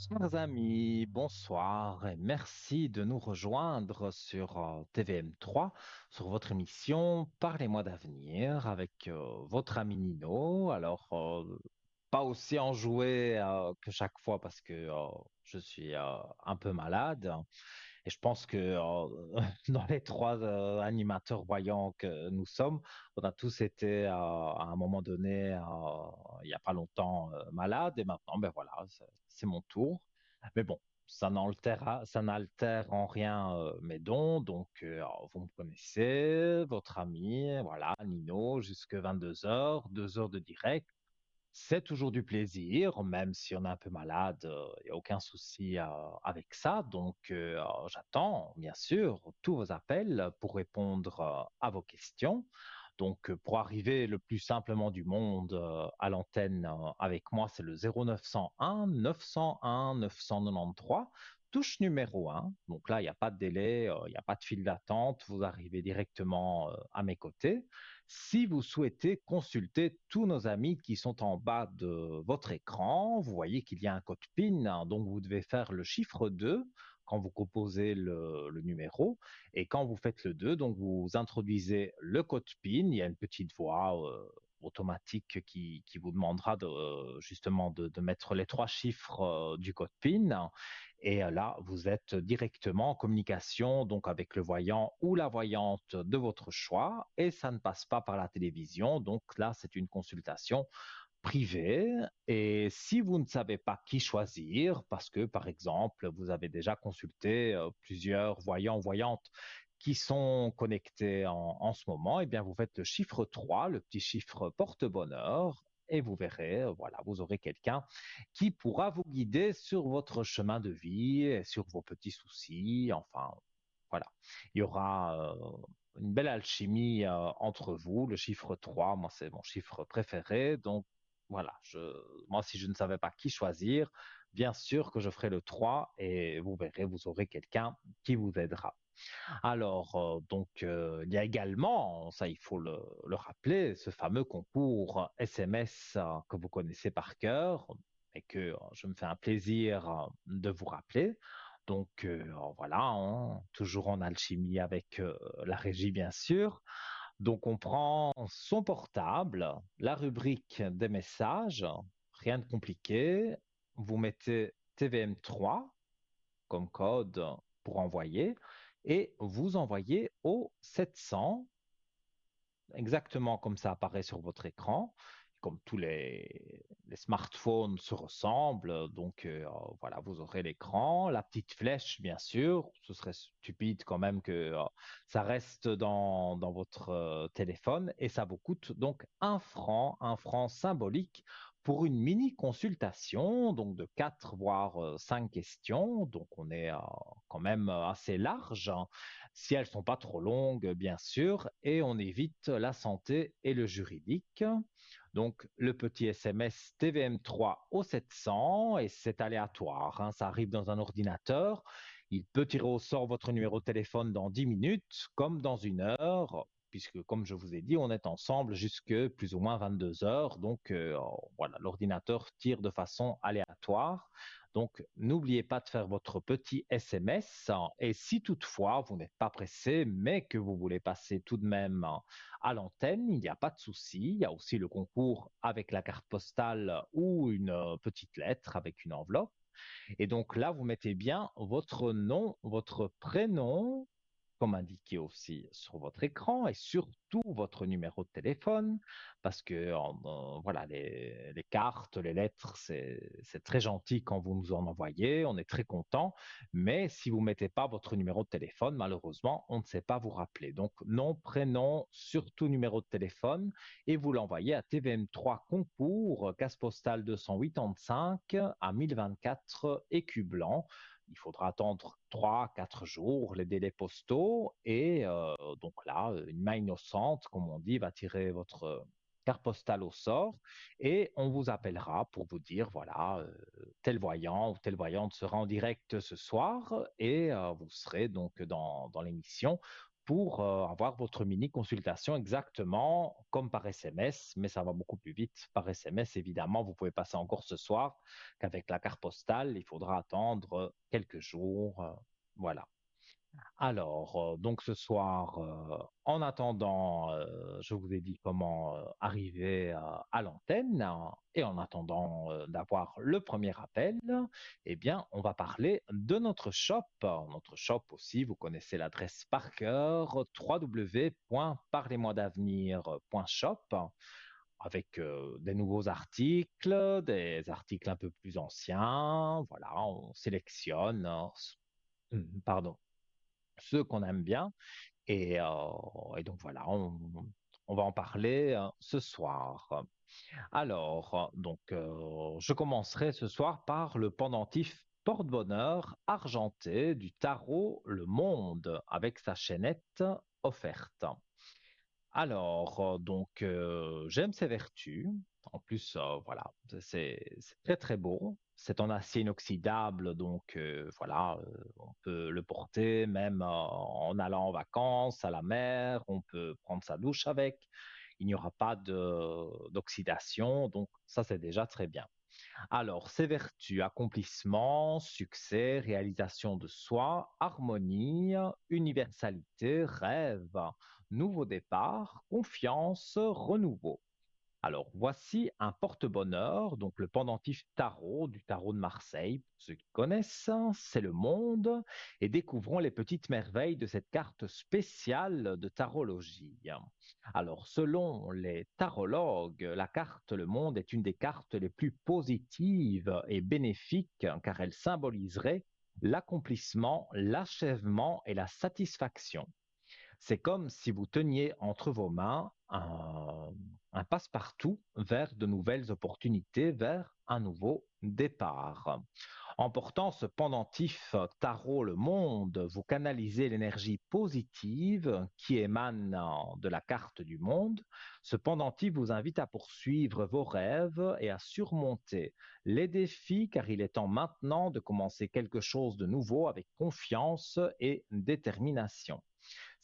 Chers amis, bonsoir et merci de nous rejoindre sur TVM3, sur votre émission Parlez-moi d'avenir avec votre ami Nino. Pas aussi enjoué que chaque fois parce que je suis un peu malade. Et je pense que dans les trois animateurs voyants que nous sommes, on a tous été à un moment donné, il n'y a pas longtemps, malade. Et maintenant, ben voilà, c'est mon tour. Mais bon, ça n'altère en rien mes dons. Donc, vous me connaissez, votre ami, voilà, Nino, jusque 22 heures, 2 heures de direct. C'est toujours du plaisir, même si on est un peu malade, il n'y a aucun souci avec ça. Donc, j'attends, bien sûr, tous vos appels pour répondre à vos questions. Donc, pour arriver le plus simplement du monde à l'antenne avec moi, c'est le 0901 901 993, touche numéro 1. Donc là, il n'y a pas de délai, il n'y a pas de file d'attente. Vous arrivez directement à mes côtés. Si vous souhaitez consulter tous nos amis qui sont en bas de votre écran, vous voyez qu'il y a un code PIN, hein, donc vous devez faire le chiffre 2 quand vous composez le numéro. Et quand vous faites le 2, donc vous introduisez le code PIN, il y a une petite voix automatique qui vous demandera justement de mettre les trois chiffres du code PIN. Et là, vous êtes directement en communication donc avec le voyant ou la voyante de votre choix et ça ne passe pas par la télévision. Donc là, c'est une consultation privée. Et si vous ne savez pas qui choisir, parce que par exemple, vous avez déjà consulté plusieurs voyants ou voyantes qui sont connectés en ce moment, eh bien, vous faites le chiffre 3, le petit chiffre porte-bonheur, et vous verrez, voilà, vous aurez quelqu'un qui pourra vous guider sur votre chemin de vie, et sur vos petits soucis, enfin, voilà. Il y aura une belle alchimie entre vous. Le chiffre 3, moi, c'est mon chiffre préféré. Donc, voilà, moi, si je ne savais pas qui choisir, bien sûr que je ferai le 3 et vous verrez, vous aurez quelqu'un qui vous aidera. Il y a également, ça il faut le rappeler, ce fameux concours SMS que vous connaissez par cœur et que je me fais un plaisir de vous rappeler. Voilà, hein, toujours en alchimie avec la régie bien sûr. Donc on prend son portable, la rubrique des messages, rien de compliqué. Vous mettez TVM3 comme code pour envoyer et vous envoyez au 700, exactement comme ça apparaît sur votre écran. Comme tous les smartphones se ressemblent, voilà, vous aurez l'écran, la petite flèche, bien sûr. Ce serait stupide quand même que ça reste dans votre téléphone et ça vous coûte donc un franc symbolique pour une mini consultation, donc de 4 voire 5 questions. Donc on est quand même assez large, hein, si elles sont pas trop longues, bien sûr, et on évite la santé et le juridique. Donc le petit SMS TVM3 au 700 et c'est aléatoire, hein, ça arrive dans un ordinateur. Il peut tirer au sort votre numéro de téléphone dans 10 minutes comme dans 1 heure, puisque comme je vous ai dit, on est ensemble jusque plus ou moins 22 heures. Voilà, l'ordinateur tire de façon aléatoire. Donc, n'oubliez pas de faire votre petit SMS. Et si toutefois vous n'êtes pas pressé, mais que vous voulez passer tout de même à l'antenne, il n'y a pas de souci. Il y a aussi le concours avec la carte postale ou une petite lettre avec une enveloppe. Et donc là, vous mettez bien votre nom, votre prénom, comme indiqué aussi sur votre écran, et surtout votre numéro de téléphone, parce que voilà, les cartes, les lettres, c'est très gentil quand vous nous en envoyez, on est très content, mais si vous mettez pas votre numéro de téléphone, malheureusement, on ne sait pas vous rappeler. Donc, nom, prénom, surtout numéro de téléphone, et vous l'envoyez à TVM3 Concours, case postale 285 à 1024 écus blancs. Il faudra attendre 3, 4 jours, les délais postaux, et donc là, une main innocente, comme on dit, va tirer votre carte postale au sort, et on vous appellera pour vous dire, voilà, tel voyant ou telle voyante sera en direct ce soir, et vous serez donc dans l'émission pour avoir votre mini consultation exactement comme par SMS, mais ça va beaucoup plus vite par SMS. Évidemment, vous pouvez passer encore ce soir qu'avec la carte postale, il faudra attendre quelques jours. Voilà. Alors, donc ce soir, en attendant, je vous ai dit comment arriver à l'antenne, hein, et en attendant d'avoir le premier appel, eh bien, on va parler de notre shop. Notre shop aussi, vous connaissez l'adresse par cœur, www.parlez-moi-d'avenir.shop, avec des nouveaux articles, des articles un peu plus anciens. Voilà, on sélectionne, pardon, ceux qu'on aime bien. Et donc voilà, on va en parler ce soir. Alors, je commencerai ce soir par le pendentif porte-bonheur argenté du tarot Le Monde avec sa chaînette offerte. Alors, j'aime ses vertus. En plus, voilà, c'est très très beau. C'est en acier inoxydable, voilà, on peut le porter même en allant en vacances à la mer. On peut prendre sa douche avec. Il n'y aura pas d'oxydation, donc ça c'est déjà très bien. Alors, ses vertus, accomplissement, succès, réalisation de soi, harmonie, universalité, rêve, nouveau départ, confiance, renouveau. Alors, voici un porte-bonheur, donc le pendentif tarot du tarot de Marseille. Pour ceux qui connaissent, c'est le monde et découvrons les petites merveilles de cette carte spéciale de tarologie. Alors, selon les tarologues, la carte Le Monde est une des cartes les plus positives et bénéfiques car elle symboliserait l'accomplissement, l'achèvement et la satisfaction. C'est comme si vous teniez entre vos mains un passe-partout vers de nouvelles opportunités, vers un nouveau départ. En portant ce pendentif tarot Le Monde, vous canalisez l'énergie positive qui émane de la carte du monde. Ce pendentif vous invite à poursuivre vos rêves et à surmonter les défis car il est temps maintenant de commencer quelque chose de nouveau avec confiance et détermination.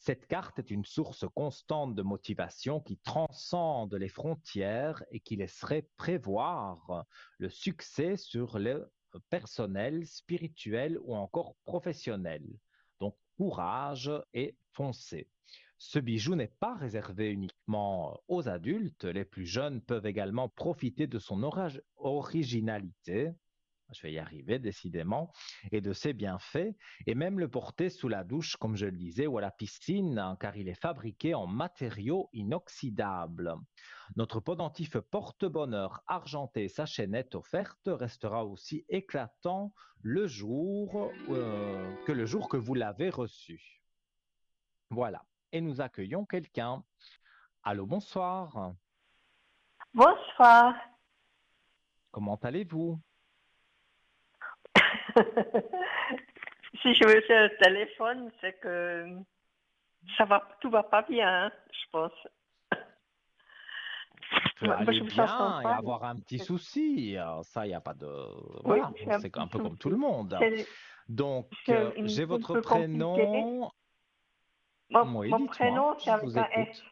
Cette carte est une source constante de motivation qui transcende les frontières et qui laisserait prévoir le succès sur le personnel, spirituel ou encore professionnel. Donc, courage et foncez. Ce bijou n'est pas réservé uniquement aux adultes. Les plus jeunes peuvent également profiter de son originalité, je vais y arriver décidément, et de ses bienfaits, et même le porter sous la douche, comme je le disais, ou à la piscine, hein, car il est fabriqué en matériaux inoxydables. Notre pendentif porte-bonheur argenté, sa chaînette offerte, restera aussi éclatant que le jour que vous l'avez reçu. Voilà. Et nous accueillons quelqu'un. Allô, bonsoir. Bonsoir. Comment allez-vous? Si je me fais un téléphone, c'est que tout va pas bien, hein, je pense. Peut Moi, aller je vous entends bien et pas. avoir un petit souci. Ça, il n'y a pas de... Oui, Voilà, j'ai un c'est petit un peu comme tout le souci. monde. C'est Donc, une j'ai un votre peu compliqué. prénom. Oui, Mon dites-moi, prénom, c'est je avec vous un F. écoute.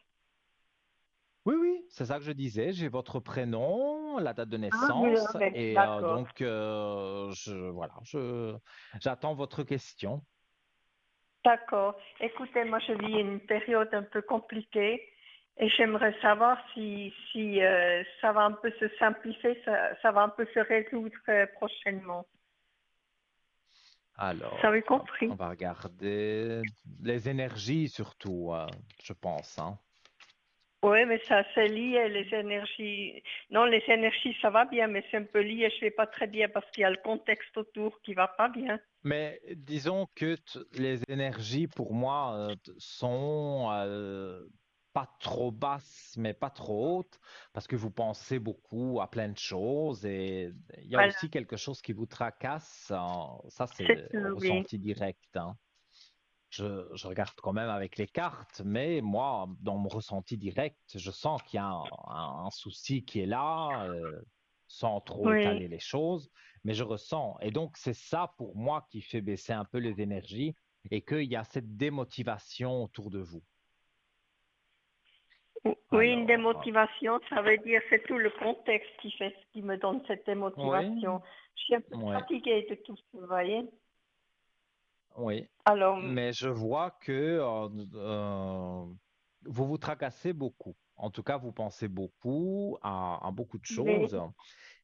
Oui, oui, c'est ça que je disais. J'ai votre prénom, la date de Ah, vous naissance l'avez, et d'accord. j'attends votre question. D'accord. Écoutez, moi, je vis une période un peu compliquée et j'aimerais savoir si ça va un peu se simplifier, ça va un peu se résoudre prochainement. Vous avez Alors, on compris? va regarder les énergies surtout, je pense, hein. Oui, mais ça, c'est lié, les énergies. Non, les énergies, ça va bien, mais c'est un peu lié, je ne vais pas très bien parce qu'il y a le contexte autour qui va pas bien. Mais disons que les énergies pour moi sont pas trop basses, mais pas trop hautes, parce que vous pensez beaucoup à plein de choses et il y a Voilà, aussi quelque chose qui vous tracasse. Ça, c'est c'est au tout, oui. ressenti direct, hein. Je regarde quand même avec les cartes, mais moi, dans mon ressenti direct, je sens qu'il y a un souci qui est là, sans trop Oui, étaler les choses, mais je ressens. Et donc, c'est ça pour moi qui fait baisser un peu les énergies. et qu'il y a cette démotivation autour de vous. Oui, une Alors, démotivation, ça veut dire c'est tout le contexte qui me donne cette oui, démotivation. Je suis un peu oui, fatiguée de tout ça, vous voyez. oui, Alors, mais je vois que vous vous tracassez beaucoup. En tout cas, vous pensez beaucoup à beaucoup de oui, choses.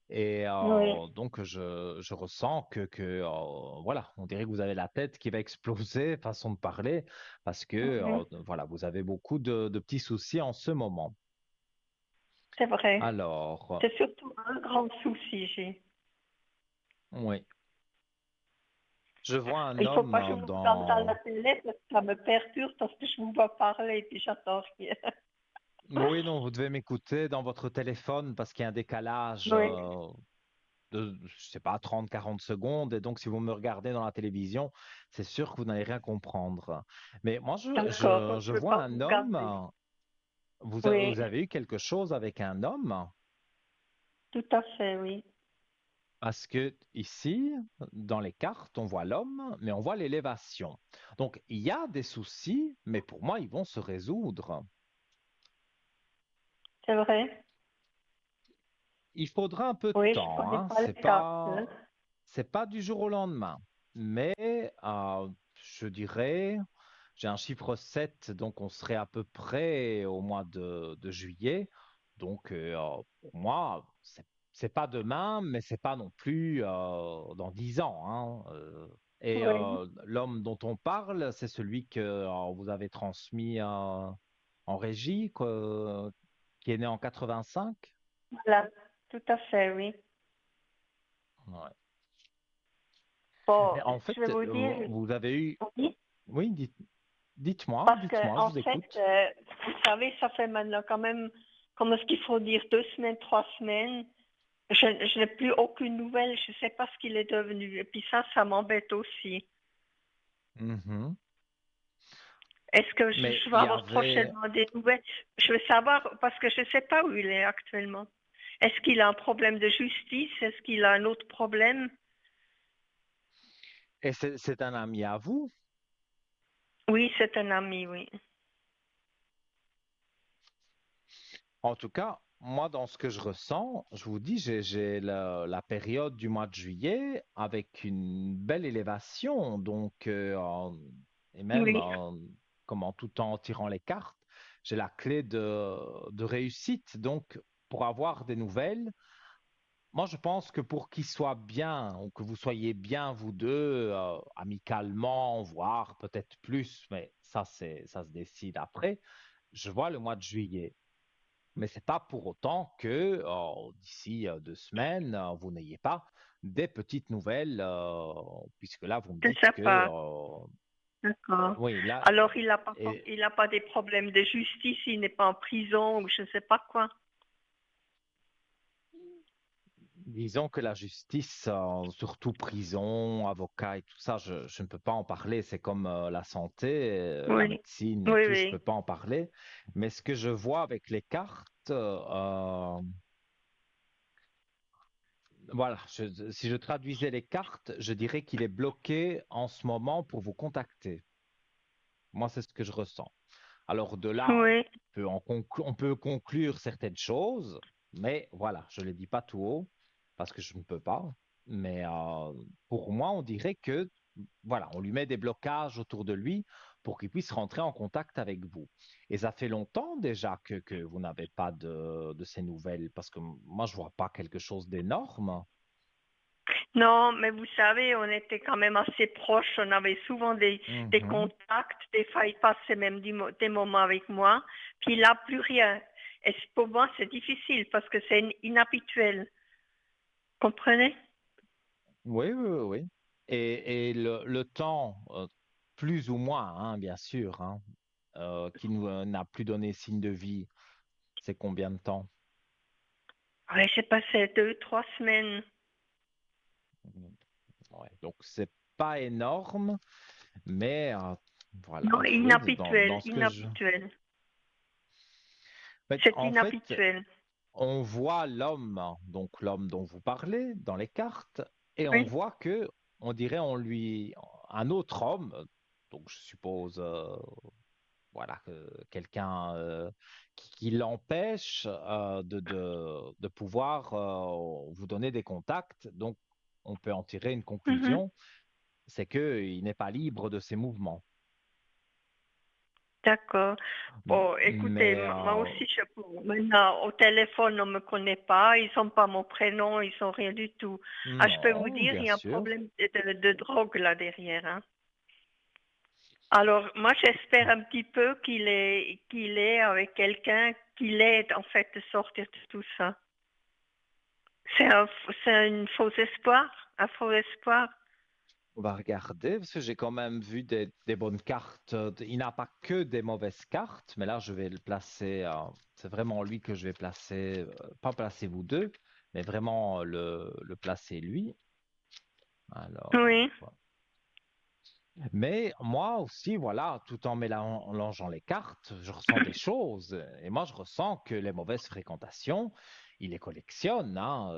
Et oui, donc, je ressens voilà, on dirait que vous avez la tête qui va exploser, façon de parler, parce que, mhm, voilà, vous avez beaucoup de petits soucis en ce moment. c'est vrai. Alors, C'est surtout un grand souci, j'ai. oui, je vois un Il faut homme pas que je vous regarde à la dans... télé parce que ça me perturbe parce que je vous vois parler et puis j'attends rien. Oui, non, vous devez m'écouter dans votre téléphone parce qu'il y a un décalage Oui, de, je sais pas, 30, 40 secondes. Et donc, si vous me regardez dans la télévision, c'est sûr que vous n'allez rien comprendre. Mais moi, d'accord, je je ne veux vois pas vous un homme. regarder. Vous Oui, avez eu quelque chose avec un homme tout à fait, oui. parce que ici, dans les cartes, on voit l'homme, mais on voit l'élévation. Donc, il y a des soucis, mais pour moi, ils vont se résoudre. C'est vrai. Il faudra un peu de Oui, je temps, connais hein. pas les cartes, hein. C'est pas du jour au lendemain. Mais je dirais, j'ai un chiffre 7, donc on serait à peu près au mois de juillet. Donc, pour moi, c'est pas demain, mais c'est pas non plus dans 10 ans, hein. Et Oui, l'homme dont on parle, c'est celui que vous avez transmis en régie, qui est né en 85. voilà, tout à fait, oui. Ouais. Bon, Mais en je vais fait, vous dire, vous avez eu... oui, Oui, parce que dites-moi, je en vous fait, écoute. vous savez, ça fait maintenant quand même, comment est-ce qu'il faut dire, 2 semaines, 3 semaines. Je n'ai plus aucune nouvelle, je ne sais pas ce qu'il est devenu. Et puis ça m'embête aussi. Mhm. Est-ce que Mais je vais il y avoir avait... prochainement des nouvelles? Je veux savoir, parce que je ne sais pas où il est actuellement. Est-ce qu'il a un problème de justice? Est-ce qu'il a un autre problème? Et c'est un ami à vous? Oui, c'est un ami, oui. En tout cas, moi, dans ce que je ressens, je vous dis, j'ai la période du mois de juillet avec une belle élévation. Donc, et même Oui, comment, tout en tirant les cartes, j'ai la clé de réussite. Donc, pour avoir des nouvelles, moi, je pense que pour qu'il soit bien, ou que vous soyez bien, vous deux, amicalement, voire peut-être plus, mais ça se décide après, je vois le mois de juillet. Mais c'est pas pour autant que d'ici 2 semaines, vous n'ayez pas des petites nouvelles, puisque là, vous me je ne dites sais que, pas. D'accord. oui, là, Alors, et il n'a pas des problèmes de justice, il n'est pas en prison ou je ne sais pas quoi. disons que la justice, surtout prison, avocat et tout ça, je ne peux pas en parler. C'est comme la santé, la Oui, médecine et oui, tout, je ne peux oui. pas en parler. Mais ce que je vois avec les cartes, voilà, si je traduisais les cartes, je dirais qu'il est bloqué en ce moment pour vous contacter. Moi, c'est ce que je ressens. Alors de là, Oui. on peut conclure certaines choses, mais voilà, je ne les dis pas tout haut parce que je ne peux pas. Mais pour moi, on dirait que voilà, on lui met des blocages autour de lui pour qu'il puisse rentrer en contact avec vous. Et ça fait longtemps déjà que vous n'avez pas de ces nouvelles parce que moi, je vois pas quelque chose d'énorme. Non, mais vous savez, on était quand même assez proches. On avait souvent des Mhm. contacts. Des fois, il passait même des moments avec moi. Puis là, plus rien. Et pour moi, c'est difficile parce que c'est inhabituel. Comprenez? Oui, oui, oui, oui. Et le temps, plus ou moins, hein, bien sûr, hein, qui nous n'a plus donné signe de vie, c'est combien de temps? Oui, j'ai passé 2, 3 semaines. Mm. Ouais, donc c'est pas énorme, mais voilà, Non, dans inhabituel, ce que je... inhabituel. Mais C'est en fait, inhabituel. on voit l'homme, donc l'homme dont vous parlez dans les cartes, et on Oui, voit que, on dirait, on lui, un autre homme, Donc je suppose voilà, quelqu'un qui l'empêche de pouvoir vous donner des contacts. Donc, on peut en tirer une Mhm. conclusion, c'est qu'il n'est pas libre de ses mouvements. D'accord. Bon, écoutez, Mais moi aussi, maintenant, au téléphone, on ne me connaît pas, ils n'ont pas mon prénom, ils sont rien du tout. Ah, je peux vous non, dire, bien il y a un sûr. problème de drogue là derrière, hein. Alors, moi, j'espère un petit peu qu'il est avec quelqu'un qui l'aide, en fait, de sortir de tout ça. C'est un faux espoir, un faux espoir. On va regarder, parce que j'ai quand même vu des bonnes cartes. Il n'a pas que des mauvaises cartes, mais là, je vais le placer. C'est vraiment lui que je vais placer, pas placer vous deux, mais vraiment le placer lui. Oui, Alors, mais moi aussi, voilà, tout en mélangeant les cartes, je ressens des choses. Et moi, je ressens que les mauvaises fréquentations, il les collectionne, hein.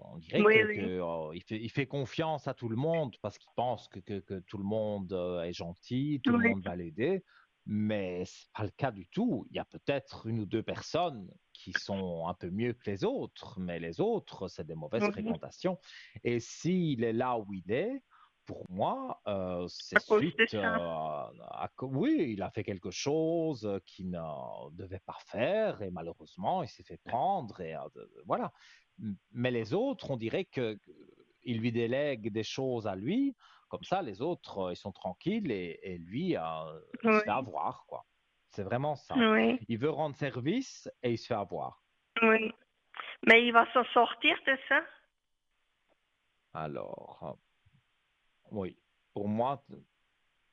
On dirait oui, oui. il fait confiance à tout le monde parce qu'il pense que tout le monde est gentil, tout le Oui, monde va l'aider. Mais c'est pas le cas du tout. Il y a peut-être une ou deux personnes qui sont un peu mieux que les autres, mais les autres, c'est des mauvaises oui. fréquentations. Et s'il est là où il est, pour moi, c'est À cause de suite ça. oui, il a fait quelque chose qu'il ne devait pas faire et malheureusement, il s'est fait prendre et voilà. Mais les autres, on dirait il lui délègue des choses à lui, comme ça, les autres, ils sont tranquilles et lui, il se fait Oui, avoir, quoi. C'est vraiment ça. oui, Il veut rendre service et il se fait avoir. oui. Mais il va s'en sortir de ça? Alors, oui, pour moi,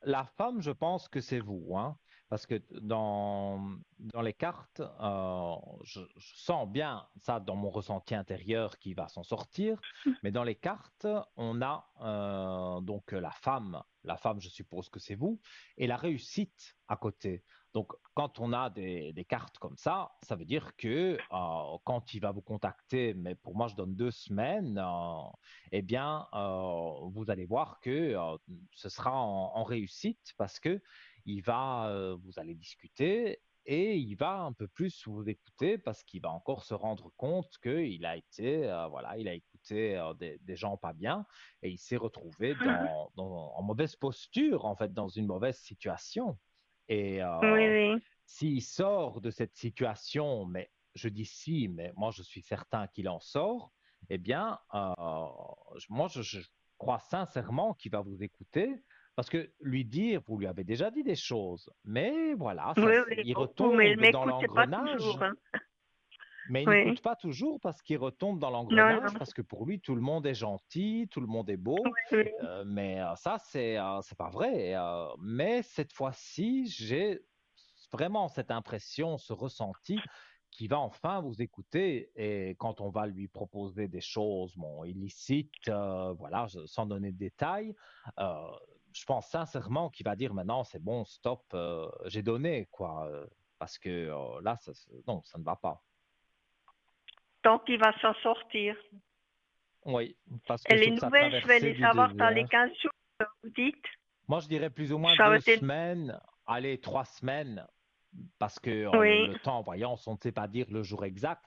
la femme, je pense que c'est vous, hein, parce que dans les cartes, je sens bien ça dans mon ressenti intérieur qui va s'en sortir, mais dans les cartes, on a donc la femme, je suppose que c'est vous, et la réussite à côté. Donc, quand on a des cartes comme ça veut dire que quand il va vous contacter, mais pour moi, je donne 2 semaines, eh bien, vous allez voir que ce sera en réussite parce que vous allez discuter et il va un peu plus vous écouter parce qu'il va encore se rendre compte qu'il a été, voilà, il a écouté des gens pas bien et il s'est retrouvé en mauvaise posture, en fait, dans une mauvaise situation. Et Oui, oui. s'il sort de cette situation, mais je dis si, mais moi je suis certain qu'il en sort, eh bien, je crois sincèrement qu'il va vous écouter parce que lui dire, vous lui avez déjà dit des choses, mais voilà, Oui, oui. il Vous ne retombe dans m'écoutez pas toujours, l'engrenage, hein. mais il Oui. n'écoute pas toujours parce qu'il retombe dans Non, l'engrenage non. parce que pour lui, tout le monde est gentil, tout le monde est beau, Oui, oui. mais ça, c'est pas vrai. Mais cette fois-ci, j'ai vraiment cette impression, ce ressenti qui va enfin vous écouter et quand on va lui proposer des choses, bon, illicites, voilà, sans donner de détails, euh, je pense sincèrement qu'il va dire maintenant c'est bon, stop, j'ai donné quoi, parce que là, non, ça ne va pas. Donc, il va s'en sortir. Oui, parce Et que les sur sa nouvelles, je vais traversée les du avoir dans les désert, 15 jours, vous dites? moi je dirais plus ou moins Ça va deux être... semaines, allez, 3 semaines, parce que Oui. le temps en voyance, on ne sait pas dire le jour exact,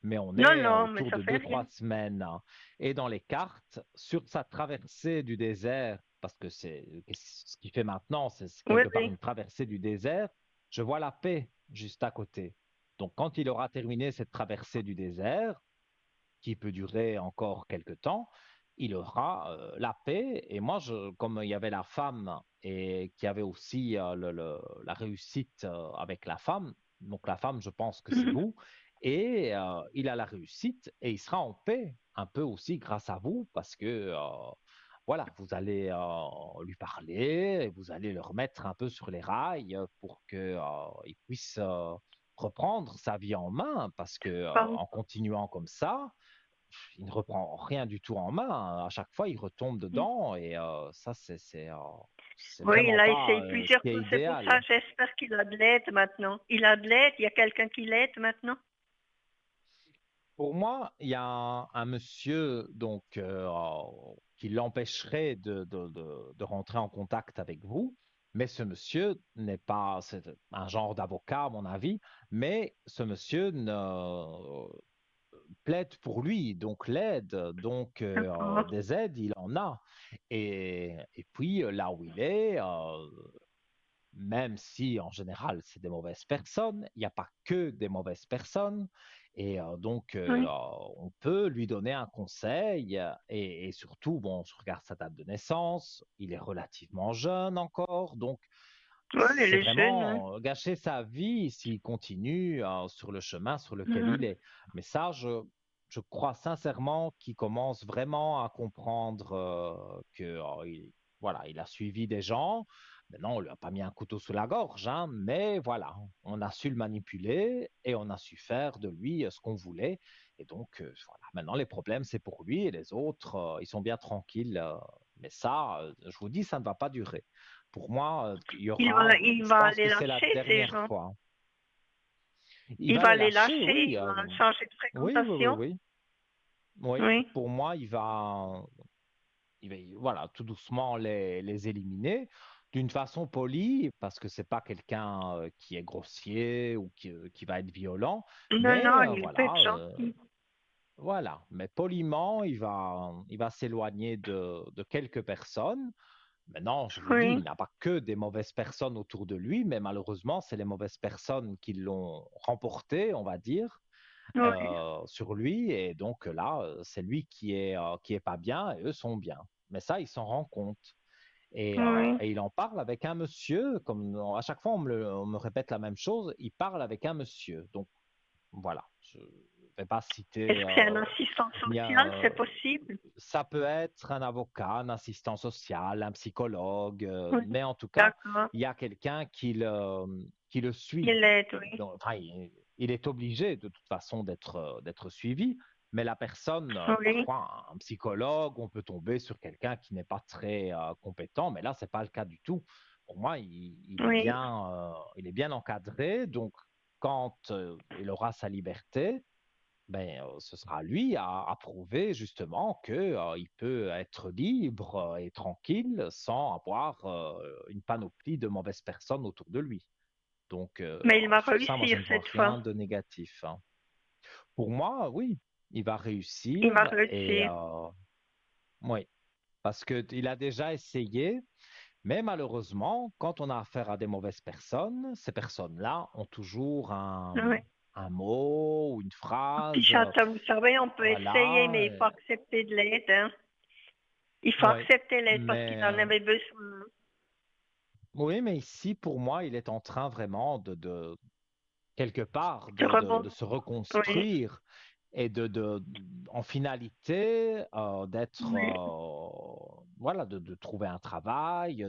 mais on Non, est non, mais autour ça de fait deux, rien. trois semaines, hein. Et dans les cartes, sur sa traversée du désert, parce que c'est ce qu'il fait maintenant, c'est Oui, quelque part oui. une traversée du désert, je vois la paix juste à côté. Donc quand il aura terminé cette traversée du désert, qui peut durer encore quelque temps, il aura la paix. Et moi, comme il y avait la femme et qu'il y avait aussi la réussite avec la femme, donc la femme, je pense que c'est Mhm. vous, et il a la réussite et il sera en paix un peu aussi grâce à vous parce que voilà, vous allez lui parler et vous allez le remettre un peu sur les rails pour que il puisse reprendre sa vie en main parce que Bon. en continuant comme ça, il ne reprend rien du tout en main. À chaque fois, il retombe dedans et ça, c'est Oui, il vraiment a pas essayé ce plusieurs qui est fois. C'est pour ça, idéal. j'espère qu'il a de l'aide maintenant. Il a de l'aide, il y a quelqu'un qui l'aide maintenant. Pour moi, il y a un monsieur donc qui l'empêcherait de rentrer en contact avec vous. Mais ce monsieur n'est pas, c'est un genre d'avocat, à mon avis, mais ce monsieur ne plaide pour lui, donc l'aide, donc D'accord. des aides, il en a. Et puis là où il est, même si en général c'est des mauvaises personnes, il n'y a pas que des mauvaises personnes. Et donc, Oui. on peut lui donner un conseil et surtout, bon, je regarde sa date de naissance, il est relativement jeune encore, donc Oui, c'est les jeunes, oui. vraiment gâcher sa vie s'il continue sur le chemin sur lequel il Mhm. est. Mais ça, je crois sincèrement qu'il commence vraiment à comprendre que voilà, il a suivi des gens. Maintenant, on lui a pas mis un couteau sous la gorge, hein, mais voilà, on a su le manipuler et on a su faire de lui ce qu'on voulait. Et donc, voilà, maintenant, les problèmes, c'est pour lui et les autres, ils sont bien tranquilles. Mais ça, je vous dis, ça ne va pas durer. Pour moi, il y aura, Il je va pense les que c'est la lâcher, ces dernière gens. fois. Il Il va va les les lâcher, lâcher, oui. il va changer de Oui, oui, oui, fréquentation. oui. Oui, Oui. pour moi, il va, voilà, tout doucement les éliminer d'une façon polie, parce que c'est pas quelqu'un qui est grossier ou qui va être violent, Non, mais non, il peut être voilà, gentil. voilà. Mais poliment, il va s'éloigner de quelques personnes. Maintenant, je vous dis, Oui, il n'a pas que des mauvaises personnes autour de lui, mais malheureusement, c'est les mauvaises personnes qui l'ont remporté, on va dire, oui, sur lui. Et donc là, c'est lui qui est pas bien et eux sont bien. Mais ça, il s'en rend compte. oui. Et il en parle avec un monsieur, comme à chaque fois on me répète la même chose, il parle avec un monsieur. Donc voilà, je ne vais pas Est-ce citer que c'est un assistant ni social? un- C'est possible? ça peut être un avocat, un assistant social, un psychologue, Oui. mais en tout cas, D'accord. il y a quelqu'un qui le suit. Il l'aide, oui. Donc, enfin, il est obligé de toute façon d'être suivi, mais la personne, Oui, parfois un psychologue, on peut tomber sur quelqu'un qui n'est pas très compétent, mais là, c'est pas le cas du tout. Pour moi, oui, il est bien encadré, donc quand il aura sa liberté, ben, ce sera à lui à prouver justement que, il peut être libre et tranquille sans avoir une panoplie de mauvaises personnes autour de lui. Donc, mais il va sur ça, moi, je réussir ne vois cette fois. rien de négatif, hein. Pour moi, oui, il va Il va réussir et réussir. oui, parce que il a déjà essayé, mais malheureusement, quand on a affaire à des mauvaises personnes, ces personnes-là ont toujours Oui. un mot ou une Un petit phrase, château, vous savez, on peut essayer, voilà. mais il faut accepter de l'aide, hein. Il faut Oui, accepter l'aide parce qu'il mais en avait besoin. oui, mais ici, pour moi, il est en train vraiment de quelque part, Je de rebondis. se Oui, reconstruire et en finalité, d'être, oui, voilà, de trouver un travail,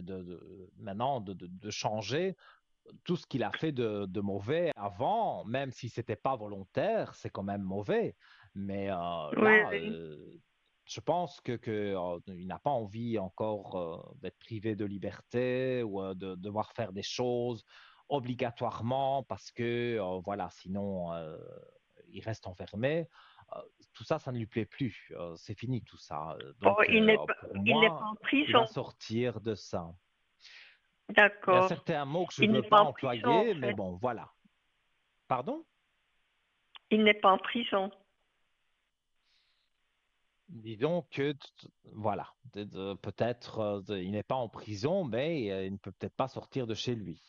maintenant, de changer tout ce qu'il a fait de mauvais avant, même si c'était pas volontaire, c'est quand même mauvais. Mais oui, là, oui. je pense il n'a pas envie encore d'être privé de liberté ou de devoir faire des choses obligatoirement parce que voilà, sinon il reste enfermé. Euh, Tout ça, ça ne lui plaît plus. C'est fini tout ça. Bon, Donc, pour il n'est pas moi, en il va prison. sortir de ça. Il y a D'accord. certains mots que je Il ne n'est veux pas pas en prison, en employer, mais fait. bon, voilà. Pardon? Il n'est pas en prison. Disons que, voilà, peut-être il n'est pas en prison, mais il ne peut peut-être pas sortir de chez lui.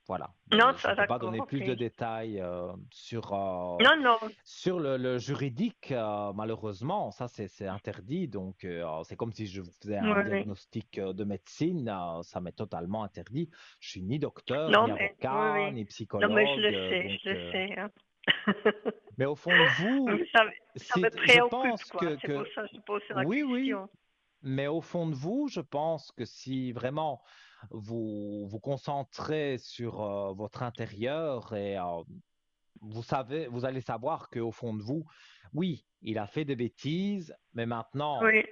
Voilà. Non, Je ne ça, peux pas d'accord, donner ok. plus de détails Non, non. sur le juridique, malheureusement. Ça, c'est interdit. Donc, c'est comme si je vous faisais un Oui. diagnostic de médecine. Ça m'est totalement interdit. Je suis ni docteur, Non, ni mais, oui, avocat, oui. ni Non, mais je psychologue. le sais, Donc, je le sais, hein. mais au fond de vous, Ça me je préoccupe, pense quoi. C'est pour que ça que je pose la oui, oui. question. Mais au fond de vous, je pense que si vraiment vous vous concentrez sur votre intérieur et vous allez savoir qu'au fond de vous, oui, il a fait des bêtises, mais maintenant, Oui.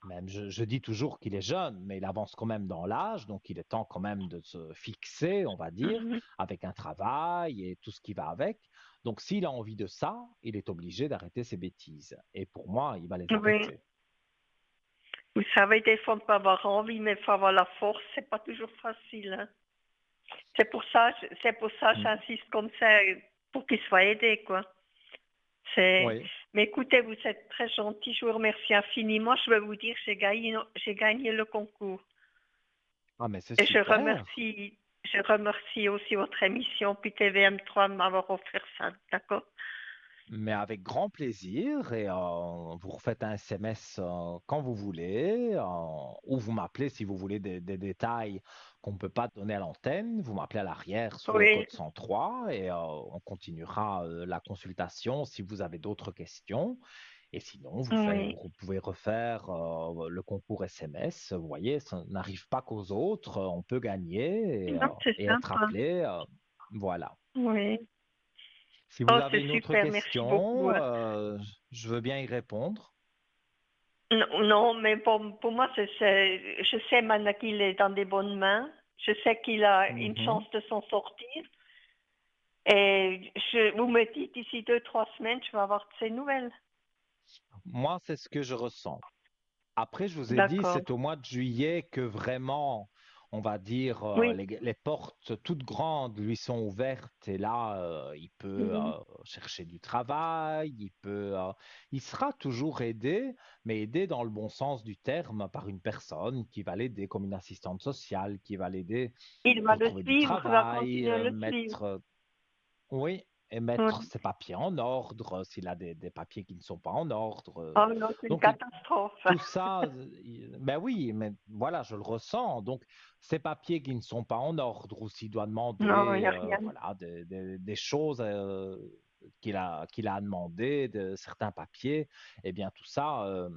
même je dis toujours qu'il est jeune, mais il avance quand même dans l'âge, donc il est temps quand même de se fixer, on va dire, Mhm. avec un travail et tout ce qui va avec. Donc s'il a envie de ça, il est obligé d'arrêter ses bêtises. Et pour moi, il va les Oui. arrêter. Vous savez, des fois, on peut avoir envie, mais il faut avoir la force. C'est pas toujours facile, hein. C'est pour ça que Mm. j'insiste comme ça, pour qu'il soit aidé, quoi. C'est, Oui. mais écoutez, vous êtes très gentil. Je vous remercie infiniment. Je vais vous dire, j'ai gagné le concours. Ah, mais c'est Et je super. remercie, je remercie aussi votre émission, puis TVM3 de m'avoir offert ça. D'accord? Mais avec grand plaisir et vous refaites un SMS quand vous voulez ou vous m'appelez si vous voulez des détails qu'on ne peut pas donner à l'antenne. Vous m'appelez à l'arrière sur le Oui, code 103 et on continuera la consultation si vous avez d'autres questions. Et sinon, oui. vous pouvez refaire le concours SMS. Vous voyez, ça n'arrive pas qu'aux autres. On peut gagner Non, c'est et être sympa. appelé. Voilà. Oui. Si vous Oh, avez c'est une autre super. Merci beaucoup, question, hein. je veux bien y répondre. Non, non, mais pour moi, je sais maintenant qu'il est dans des bonnes mains. Je sais qu'il a une Mhm. chance de s'en sortir. Et vous me dites, d'ici 2, 3 semaines, je vais avoir de ces nouvelles. Moi, c'est ce que je ressens. Après, je vous ai dit, D'accord. c'est au mois de juillet que vraiment, on va dire, Oui. les portes toutes grandes lui sont ouvertes et là, il peut Mhm. chercher du travail, il sera toujours aidé, mais aidé dans le bon sens du terme par une personne qui va l'aider comme une assistante sociale, qui va l'aider Il va pour le trouver du suivre, il va travail, continuer à le suivre. oui, et mettre Oui. ses papiers en ordre, s'il a des papiers qui ne sont pas en ordre. Oh non, c'est une Donc, catastrophe. tout ça, ben oui, mais voilà, je le ressens. Donc, ces papiers qui ne sont pas en ordre, ou s'il doit Non, il demander n'y a rien. voilà, des choses qu'il a à demander, de certains papiers, eh bien, tout ça,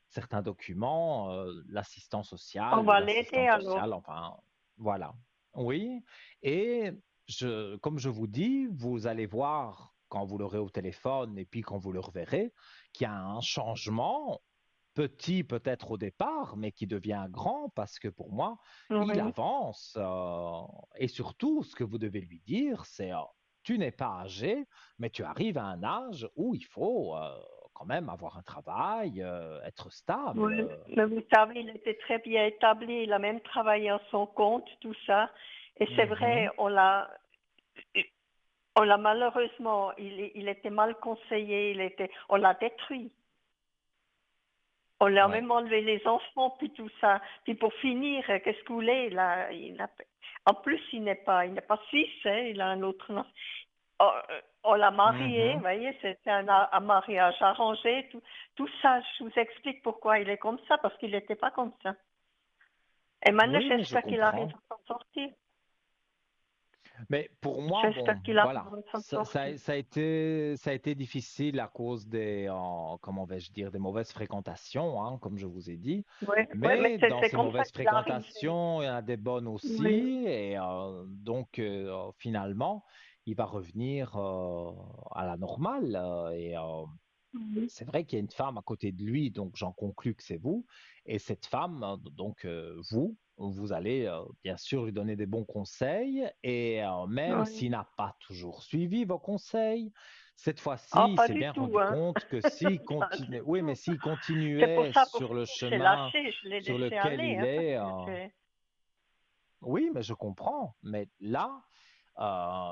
certains documents, l'assistant On social ou va l'aider l'assistante alors. sociale, enfin, voilà. Oui, et comme je vous dis, vous allez voir quand vous l'aurez au téléphone et puis quand vous le reverrez, qu'il y a un changement, petit peut-être au départ, mais qui devient grand parce que pour moi, il Oui. avance. Et surtout, ce que vous devez lui dire, c'est tu n'es pas âgé, mais tu arrives à un âge où il faut quand même avoir un travail, être stable. Oui. Mais vous savez, il était très bien établi. Il a même travaillé à son compte, tout ça. Et c'est vrai, Mhm. on l'a malheureusement, il était mal conseillé. On l'a détruit. On lui a Ouais. même enlevé les enfants, puis tout ça. Puis pour finir, qu'est-ce que vous voulez? En plus, il n'est pas suisse, hein, il a un autre nom. On l'a marié, vous Mhm. voyez, c'était un mariage arrangé. Tout ça, je vous explique pourquoi il est comme ça, parce qu'il n'était pas comme ça. Et maintenant, Oui, mais je j'espère qu'il arrive comprends. à s'en sortir. Mais pour moi, bon, J'espère qu'il voilà, arrive à s'en sortir. ça a été difficile à cause comment vais-je dire, des mauvaises fréquentations, hein, comme je vous ai dit. Oui, oui, mais Mais c'est dans c'est ces comme ça mauvaises qu'il arrive. fréquentations, il y en a des bonnes Oui. aussi. Et donc, finalement, il va revenir à la normale. Oui. C'est vrai qu'il y a une femme à côté de lui, donc j'en conclus que c'est vous. Et cette femme, donc vous allez bien sûr lui donner des bons conseils. Et même Oui. s'il n'a pas toujours suivi vos conseils, cette Ah, fois-ci, il pas s'est du bien tout, rendu hein. compte que s'il Pas du continue, oui, mais tout. s'il C'est pour continuait ça, sur le j'ai chemin lâché, je l'ai sur laissé lequel aller, il hein, parce est, que c'est... oui, mais je comprends. Mais là,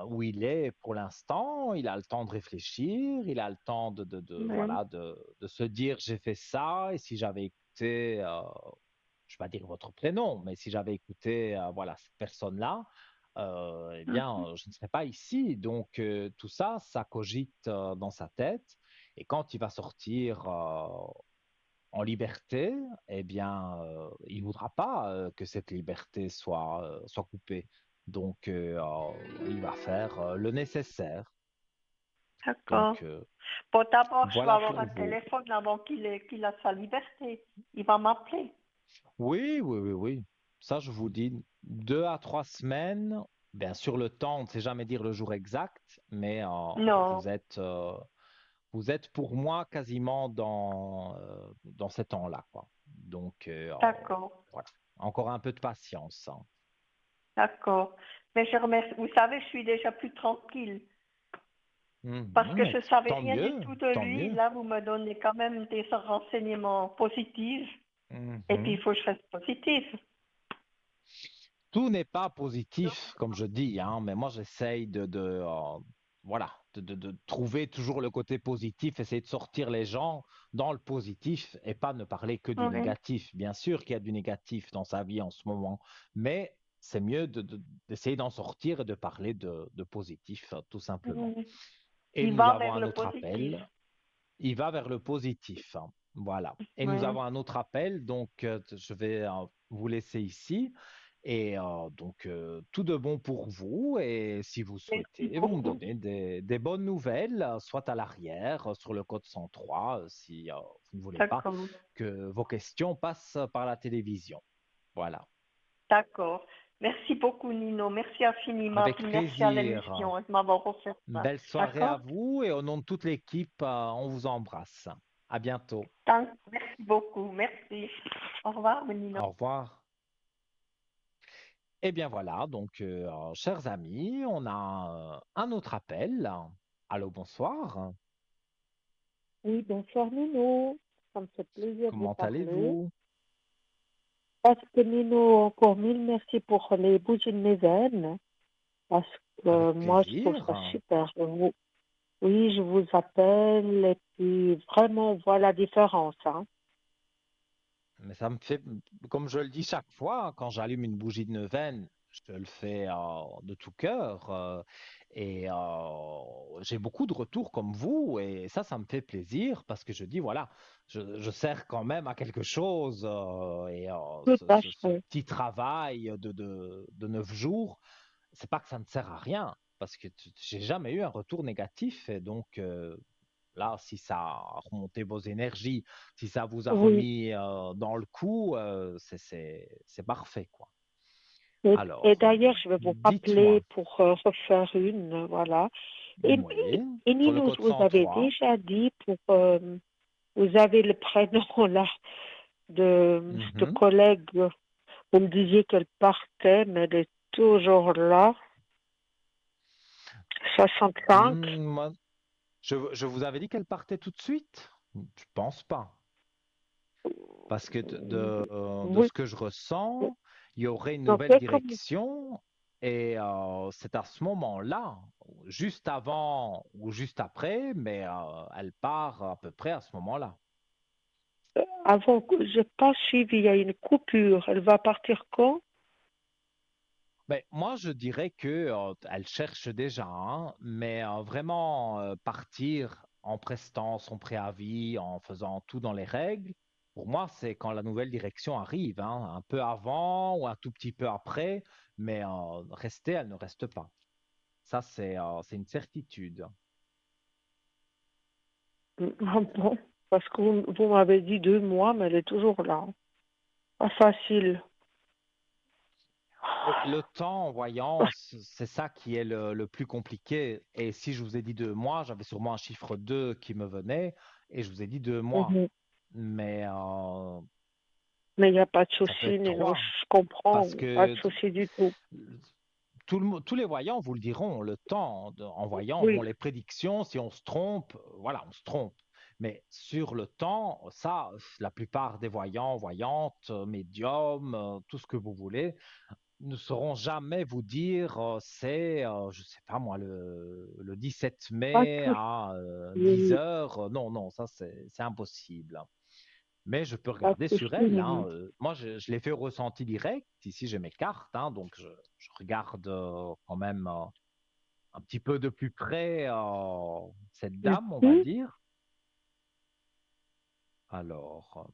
où il est pour l'instant, il a le temps de réfléchir, il a le temps Oui. voilà, de se dire j'ai fait ça, et si j'avais écouté, je ne vais pas dire votre prénom, mais si j'avais écouté voilà, cette personne-là, eh bien, je ne serais pas ici. Donc, tout ça, ça cogite dans sa tête. Et quand il va sortir en liberté, eh bien, il ne voudra pas que cette liberté soit coupée. Donc, il va faire le nécessaire. D'accord. Donc, Bon, d'abord, je vais voilà avoir pour un vous. téléphone avant qu'il a sa liberté. Il va m'appeler. Oui, oui, oui, oui. Ça, je vous dis, 2 à 3 semaines. Bien sûr, le temps, on ne sait jamais dire le jour exact, mais Non, vous êtes pour moi quasiment dans ces temps-là, quoi. Donc, d'accord, voilà. Encore un peu de patience, hein. d'accord. Mais je remercie. Vous savez, je suis déjà plus tranquille parce Mhm, que mais je savais tant rien du mieux, tout de tant lui. mieux. Là, vous me donnez quand même des renseignements positifs. Et puis, il Mhm. faut que je reste positive. Tout n'est pas positif, comme je dis, hein, mais moi j'essaye voilà, de trouver toujours le côté positif, essayer de sortir les gens dans le positif et pas ne parler que du Oui, négatif. Bien sûr qu'il y a du négatif dans sa vie en ce moment, mais c'est mieux d'essayer d'en sortir et de parler de positif, tout simplement. oui. Et Il nous va avons vers un le autre positif. appel. Il va vers le positif, hein. Voilà. Et nous Oui. avons un autre appel, donc je vais vous laisser ici. Et donc, tout de bon pour vous. Et si vous Merci souhaitez, vous me beaucoup. donnez des bonnes nouvelles, soit à l'arrière, sur le code 103, si vous ne voulez pas D'accord. que vos questions passent par la télévision. Voilà. D'accord. Merci beaucoup, Nino. Merci infiniment. Avec Puis merci à plaisir. l'émission de m'avoir offert Une ça. belle soirée à D'accord? vous et au nom de toute l'équipe, on vous embrasse. À bientôt. Merci beaucoup. Merci. Au revoir, Nino. Au revoir. Eh bien voilà, donc chers amis, on a un autre appel. Allô, bonsoir. Oui, bonsoir Nino. Ça me fait plaisir de vous Comment parler. allez-vous? Parce que Nino, encore mille merci pour les bougies de mes veines. Parce Avec que moi, je trouve ça plaisir. super. Oui, je vous appelle et puis vraiment, on voit la différence, hein. Mais ça me fait, comme je le dis chaque fois, quand j'allume une bougie de neuvaine, je le fais de tout cœur. Et j'ai beaucoup de retours comme vous. Et ça me fait plaisir parce que je dis, voilà, je sers quand même à quelque chose. Et Tout à ce fait. petit travail de 9 jours, c'est pas que ça ne sert à rien. Parce que j'ai jamais eu un retour négatif. Et donc, là, si ça a remonté vos énergies, si ça vous a Oui. remis dans le coup, c'est parfait, quoi. Et Alors, d'ailleurs, je vais vous rappeler dites-moi, pour refaire une, voilà. Et puis, oui, et sur le Nino, code je vous avais 103, déjà dit pour, vous avez le prénom là de cette mhm. collègue. Vous me disiez qu'elle partait, mais elle est toujours là. 65. Moi, je vous avais dit qu'elle partait tout de suite? Je pense pas. Parce que de Oui, ce que je ressens, il y aurait une en nouvelle fait, comme, direction et c'est à ce moment-là, juste avant ou juste après, mais elle part à peu près à ce moment-là. avant que je pas suivi, il y a une coupure. Elle va partir quand? Ben, moi, je dirais que elle cherche déjà, hein, mais vraiment partir en prestant son préavis, en faisant tout dans les règles, pour moi, c'est quand la nouvelle direction arrive, hein, un peu avant ou un tout petit peu après, mais rester, elle ne reste pas. Ça, c'est une certitude. Ah bon, parce que vous m'avez dit 2 mois, mais elle est toujours là. Pas facile. Oui, le temps en voyance, c'est ça qui est le plus compliqué. Et si je vous ai dit 2 mois, j'avais sûrement un chiffre 2 qui me venait et je vous ai dit 2 mois. Mhm. Mais Mais il n'y a pas de ça peut souci, être Nino, 3 je comprends. parce Pas de que souci du tout. tous les voyants vous le diront, le temps en voyant, bon, Oui, les prédictions, si on se trompe, voilà, on se trompe. Mais sur le temps, ça, la plupart des voyants, voyantes, médiums, tout ce que vous voulez, ne sauront jamais vous dire c'est, je sais pas moi, le 17 pas de mai à dix souci. heures. Non, non, ça c'est impossible. Mais je peux Pas de regarder sur souci, elle, hein. Nino. Moi, je l'ai fait au ressenti direct. Ici, j'ai mes cartes, hein, donc je regarde quand même un petit peu de plus près cette dame, on va Mhm. dire. Alors,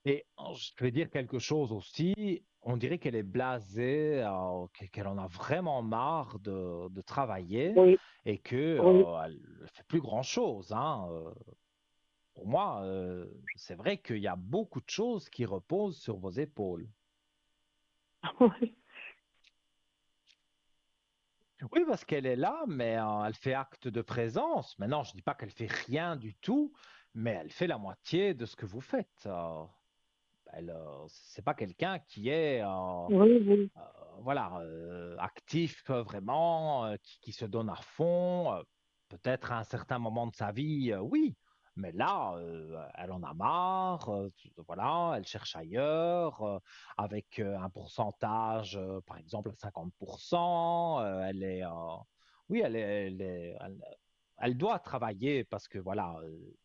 et je vais dire quelque chose aussi. On dirait qu'elle est blasée, qu'elle en a vraiment marre de travailler Oui, et que oui. elle ne fait plus grand-chose, hein. Pour moi, c'est vrai qu'il y a beaucoup de choses qui reposent sur vos épaules. Oui. Oui, parce qu'elle est là, mais elle fait acte de présence. Maintenant, je ne dis pas qu'elle fait rien du tout, mais elle fait la moitié de ce que vous faites. C'est pas quelqu'un qui est Oui, oui. voilà, actif vraiment, qui se donne à fond. Peut-être à un certain moment de sa vie, oui, Mais là, elle en a marre, voilà, elle cherche ailleurs, avec un pourcentage, par exemple, à 50%. Oui, elle doit travailler parce que, voilà,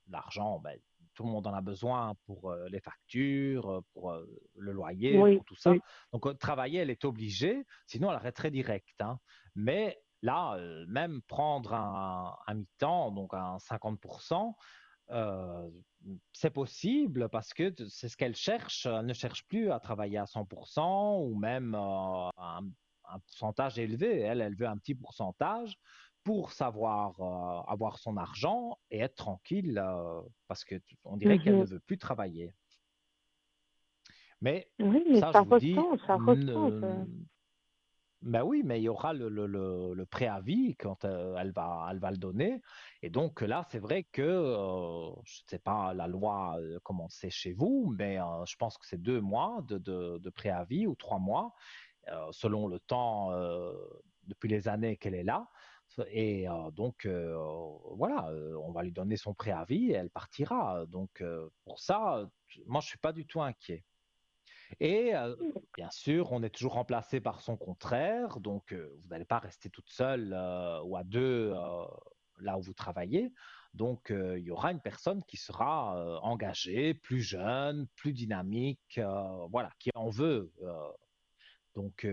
l'argent, ben, tout le monde en a besoin pour les factures, pour le loyer, Oui, pour tout ça. oui. Donc, travailler, elle est obligée, sinon elle arrêterait direct, hein. Mais là, même prendre un mi-temps, donc un 50%, euh, c'est possible parce que c'est ce qu'elle cherche. Elle ne cherche plus à travailler à 100% ou même un pourcentage élevé. Elle veut un petit pourcentage pour savoir avoir son argent et être tranquille parce que on dirait qu'elle ne Mhm. veut plus travailler. Mais Oui, mais ça, je vous dis, ça ressent. ben oui, mais il y aura le préavis quand elle va le donner. Et donc là, c'est vrai que, je ne sais pas la loi comment c'est chez vous, mais je pense que c'est 2 mois de préavis ou 3 mois, selon le temps depuis les années qu'elle est là. Et donc, voilà, on va lui donner son préavis et elle partira. Donc, pour ça, moi, je suis pas du tout inquiet. Et bien sûr, on est toujours remplacé par son contraire, donc vous n'allez pas rester toute seule ou à deux là où vous travaillez. Donc il y aura une personne qui sera engagée, plus jeune, plus dynamique, voilà, qui en veut. Donc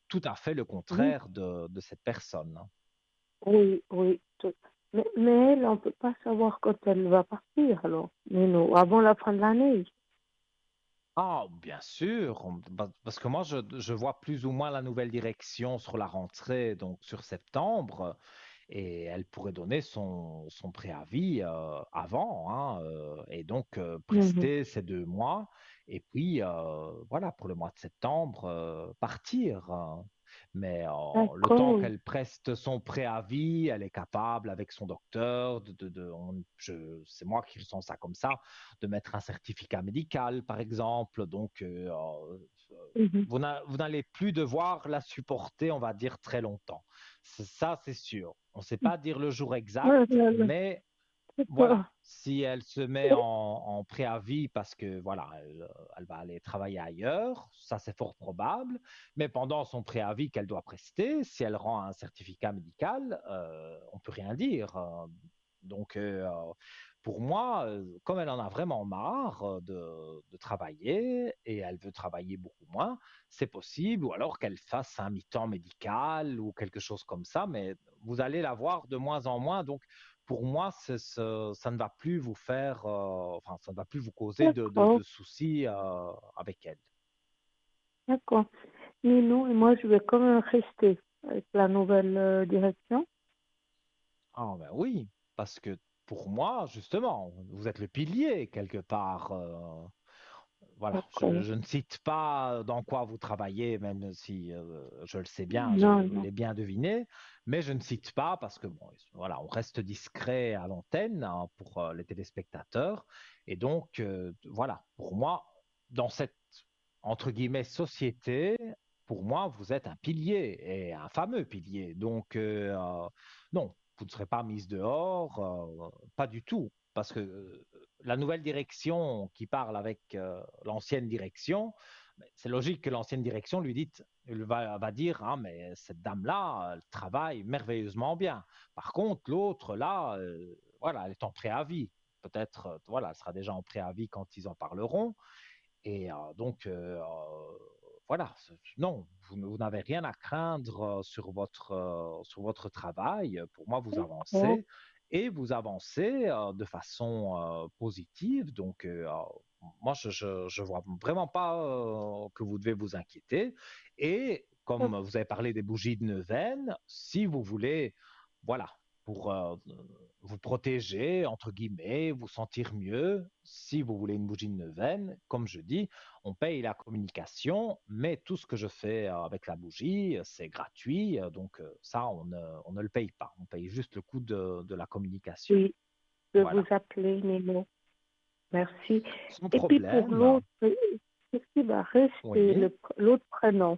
tout à fait le Oui, contraire de cette personne, hein. oui, oui. Mais elle, on ne peut pas savoir quand elle va partir, alors. Mais non, avant la fin de l'année. Ah, bien sûr, parce que moi, je vois plus ou moins la nouvelle direction sur la rentrée, donc sur septembre. Et elle pourrait donner son préavis avant, hein, et donc Mhm. prester ces 2 mois, et puis voilà, pour le mois de septembre, partir, hein. Mais le temps D'accord. qu'elle preste son préavis, elle est capable, avec son docteur, c'est moi qui ressens ça comme ça, de mettre un certificat médical, par exemple. Donc, Mhm. vous n'allez plus devoir la supporter, on va dire, très longtemps. Ça, c'est sûr. On ne sait pas dire le jour Ouais, exact, ouais, ouais. mais D'accord. voilà, si elle se met en préavis parce que voilà, elle va aller travailler ailleurs, ça c'est fort probable. Mais pendant son préavis qu'elle doit prester, si elle rend un certificat médical, on peut rien dire. Donc, pour moi, comme elle en a vraiment marre de travailler et elle veut travailler beaucoup moins, c'est possible, ou alors qu'elle fasse un mi-temps médical ou quelque chose comme ça, mais vous allez la voir de moins en moins. Donc, pour moi, ça ne va plus vous faire, enfin, ça ne va plus vous causer D'accord. de soucis avec elle. D'accord. Mais non, et moi, je vais quand même rester avec la nouvelle direction. Ah ben oui, parce que pour moi, justement, vous êtes le pilier quelque part. Voilà, D'accord. je ne cite pas dans quoi vous travaillez, même si je le sais bien, je Non, non. l'ai bien deviné, mais je ne cite pas parce que bon, voilà, on reste discret à l'antenne, hein, pour les téléspectateurs. Et donc, voilà, pour moi, dans cette entre guillemets société, pour moi, vous êtes un pilier et un fameux pilier. Donc, non, vous ne serez pas mise dehors, pas du tout, parce que la nouvelle direction qui parle avec l'ancienne direction, ben, c'est logique que l'ancienne direction lui dise, va dire, ah, mais cette dame-là, elle travaille merveilleusement bien. Par contre, l'autre, là, voilà, elle est en préavis. Peut-être, voilà, elle sera déjà en préavis quand ils en parleront. Et donc, voilà, non, vous n'avez rien à craindre sur votre travail. Pour moi, vous D'accord. avancez et vous avancez de façon positive. Donc, moi, je vois vraiment pas que vous devez vous inquiéter. Et comme vous avez parlé des bougies de neuvaine, si vous voulez, voilà, pour vous protéger, entre guillemets, vous sentir mieux, si vous voulez une bougie de neuvaine, comme je dis, on paye la communication, mais tout ce que je fais avec la bougie, c'est gratuit, donc ça, on ne le paye pas. On paye juste le coût de la communication. Oui, je vais vous Voilà. appeler, Nino. Merci. Sans Et puis pour problème. l'autre, qu'est-ce qui va rester, Oui. l'autre prénom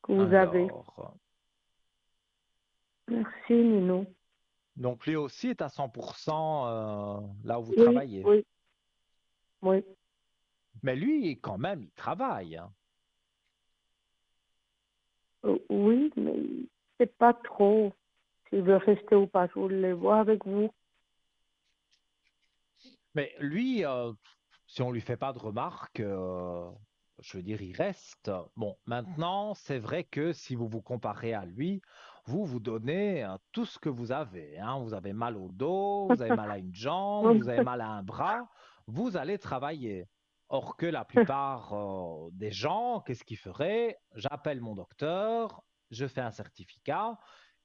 que vous avez? Alors, Merci, Nino. Donc lui aussi est à 100% là où vous Oui, travaillez. oui, oui. Mais lui, quand même, il travaille, hein. Oui, mais c'est pas trop. S'il veut rester ou pas, je voulais voir avec vous. Mais lui, si on lui fait pas de remarques, je veux dire, il reste. Bon, maintenant, c'est vrai que si vous vous comparez à lui, vous vous donnez tout ce que vous avez, hein. Vous avez mal au dos, vous avez mal à une jambe, vous avez mal à un bras, vous allez travailler. Or que la plupart des gens, qu'est-ce qu'ils feraient? J'appelle mon docteur, je fais un certificat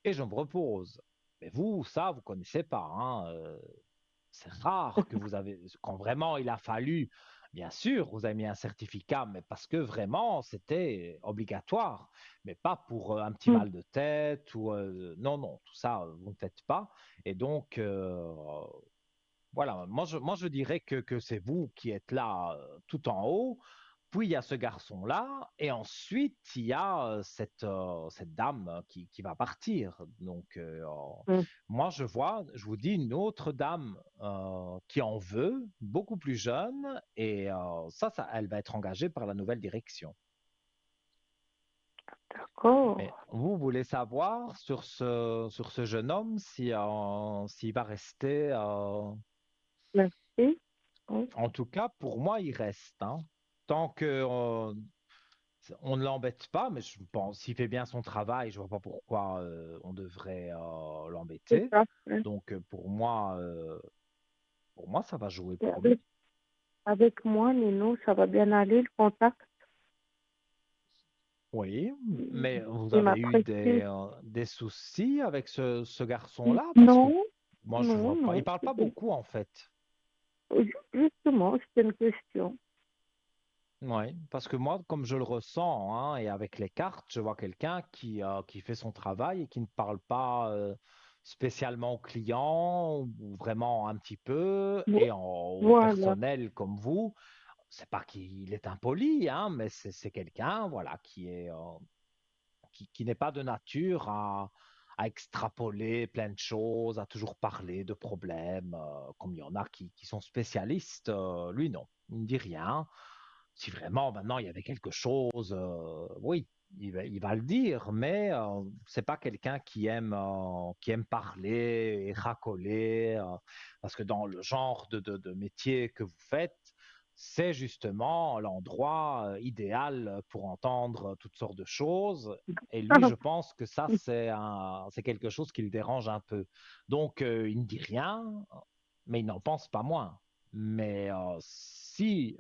et je me repose. Mais vous, ça, vous connaissez pas, hein. C'est rare que vous avez, quand vraiment il a fallu, bien sûr, vous avez mis un certificat, mais parce que vraiment c'était obligatoire, mais pas pour un petit mal de tête ou non, non, tout ça, vous ne faites pas. Et donc, voilà, moi je dirais que c'est vous qui êtes là tout en haut, puis il y a ce garçon-là, et ensuite il y a cette dame qui va partir. Donc, moi je vois, je vous dis, une autre dame qui en veut, beaucoup plus jeune, et elle va être engagée par la nouvelle direction. D'accord. Mais vous voulez savoir sur ce jeune homme si, s'il va rester. Merci. Oui. En tout cas, pour moi, il reste, hein. Tant que on ne l'embête pas, mais je pense s'il fait bien son travail, je vois pas pourquoi on devrait C'est l'embêter. ça. Hein. Donc pour moi, ça va jouer Et pour lui. avec moi, Nino, ça va bien aller, le contact. Oui, mais vous Il avez eu m'apprécie. des soucis avec ce garçon-là parce que Non, moi je non, vois pas. Il non. parle pas beaucoup en fait. Justement, c'est une question. Oui, parce que moi, comme je le ressens, hein, et avec les cartes, je vois quelqu'un qui fait son travail et qui ne parle pas spécialement au client, ou vraiment un petit peu, et au Voilà. personnel comme vous. C'est pas qu'il est impoli, hein, mais c'est quelqu'un, voilà, qui n'est pas de nature à extrapoler plein de choses, à toujours parler de problèmes, comme il y en a qui sont spécialistes. Lui, non, il ne dit rien. Si vraiment maintenant il y avait quelque chose, oui, il va le dire, mais c'est pas quelqu'un qui aime parler et racoler, parce que dans le genre de métier que vous faites, c'est justement l'endroit idéal pour entendre toutes sortes de choses. Et lui, je pense que ça, c'est quelque chose qui le dérange un peu. Donc, il ne dit rien, mais il n'en pense pas moins. Mais si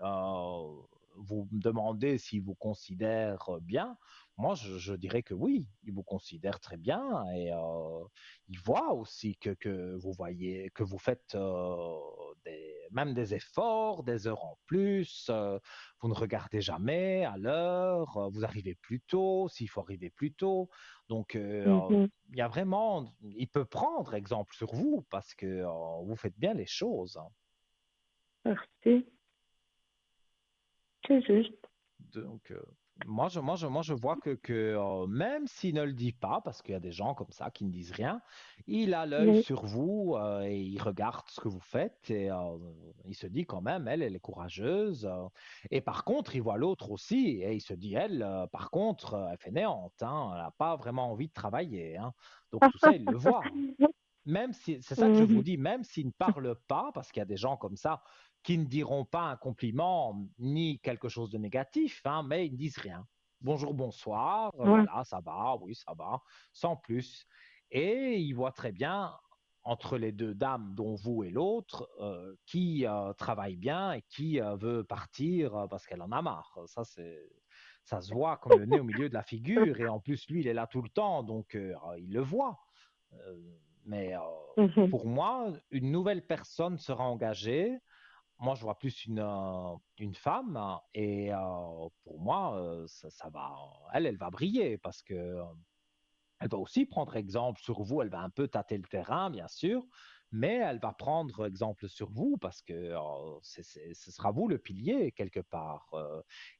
vous me demandez s'il vous considère bien, moi je dirais que oui, il vous considère très bien et il voit aussi que vous voyez, que vous faites même des efforts, des heures en plus, vous ne regardez jamais à l'heure, vous arrivez plus tôt, s'il faut arriver plus tôt. Donc Mhm. il y a vraiment, il peut prendre exemple sur vous parce que vous faites bien les choses, hein. Merci. C'est juste. Donc, moi, je vois que même s'il ne le dit pas, parce qu'il y a des gens comme ça qui ne disent rien, il a l'œil Oui. sur vous et il regarde ce que vous faites et il se dit quand même, elle est courageuse. Et par contre, il voit l'autre aussi et il se dit, elle, par contre, elle fait néante, hein, elle n'a pas vraiment envie de travailler, hein. Donc, tout ça, il le voit. Même si, c'est ça que je vous Mhm. dis, même s'ils ne parlent pas, parce qu'il y a des gens comme ça qui ne diront pas un compliment ni quelque chose de négatif, hein, mais ils ne disent rien. Bonjour, bonsoir, Ouais. voilà, ça va, oui, ça va, sans plus. Et ils voient très bien entre les deux dames, dont vous et l'autre, qui travaille bien et qui veut partir parce qu'elle en a marre. Ça se voit comme le nez au milieu de la figure. Et en plus, lui, il est là tout le temps, donc il le voit. Euh, mais Mhm. pour moi, une nouvelle personne sera engagée. Moi, je vois plus une femme et pour moi, ça va, elle va briller parce que elle va aussi prendre exemple sur vous. Elle va un peu tâter le terrain, bien sûr, mais elle va prendre exemple sur vous parce que ce sera vous le pilier quelque part.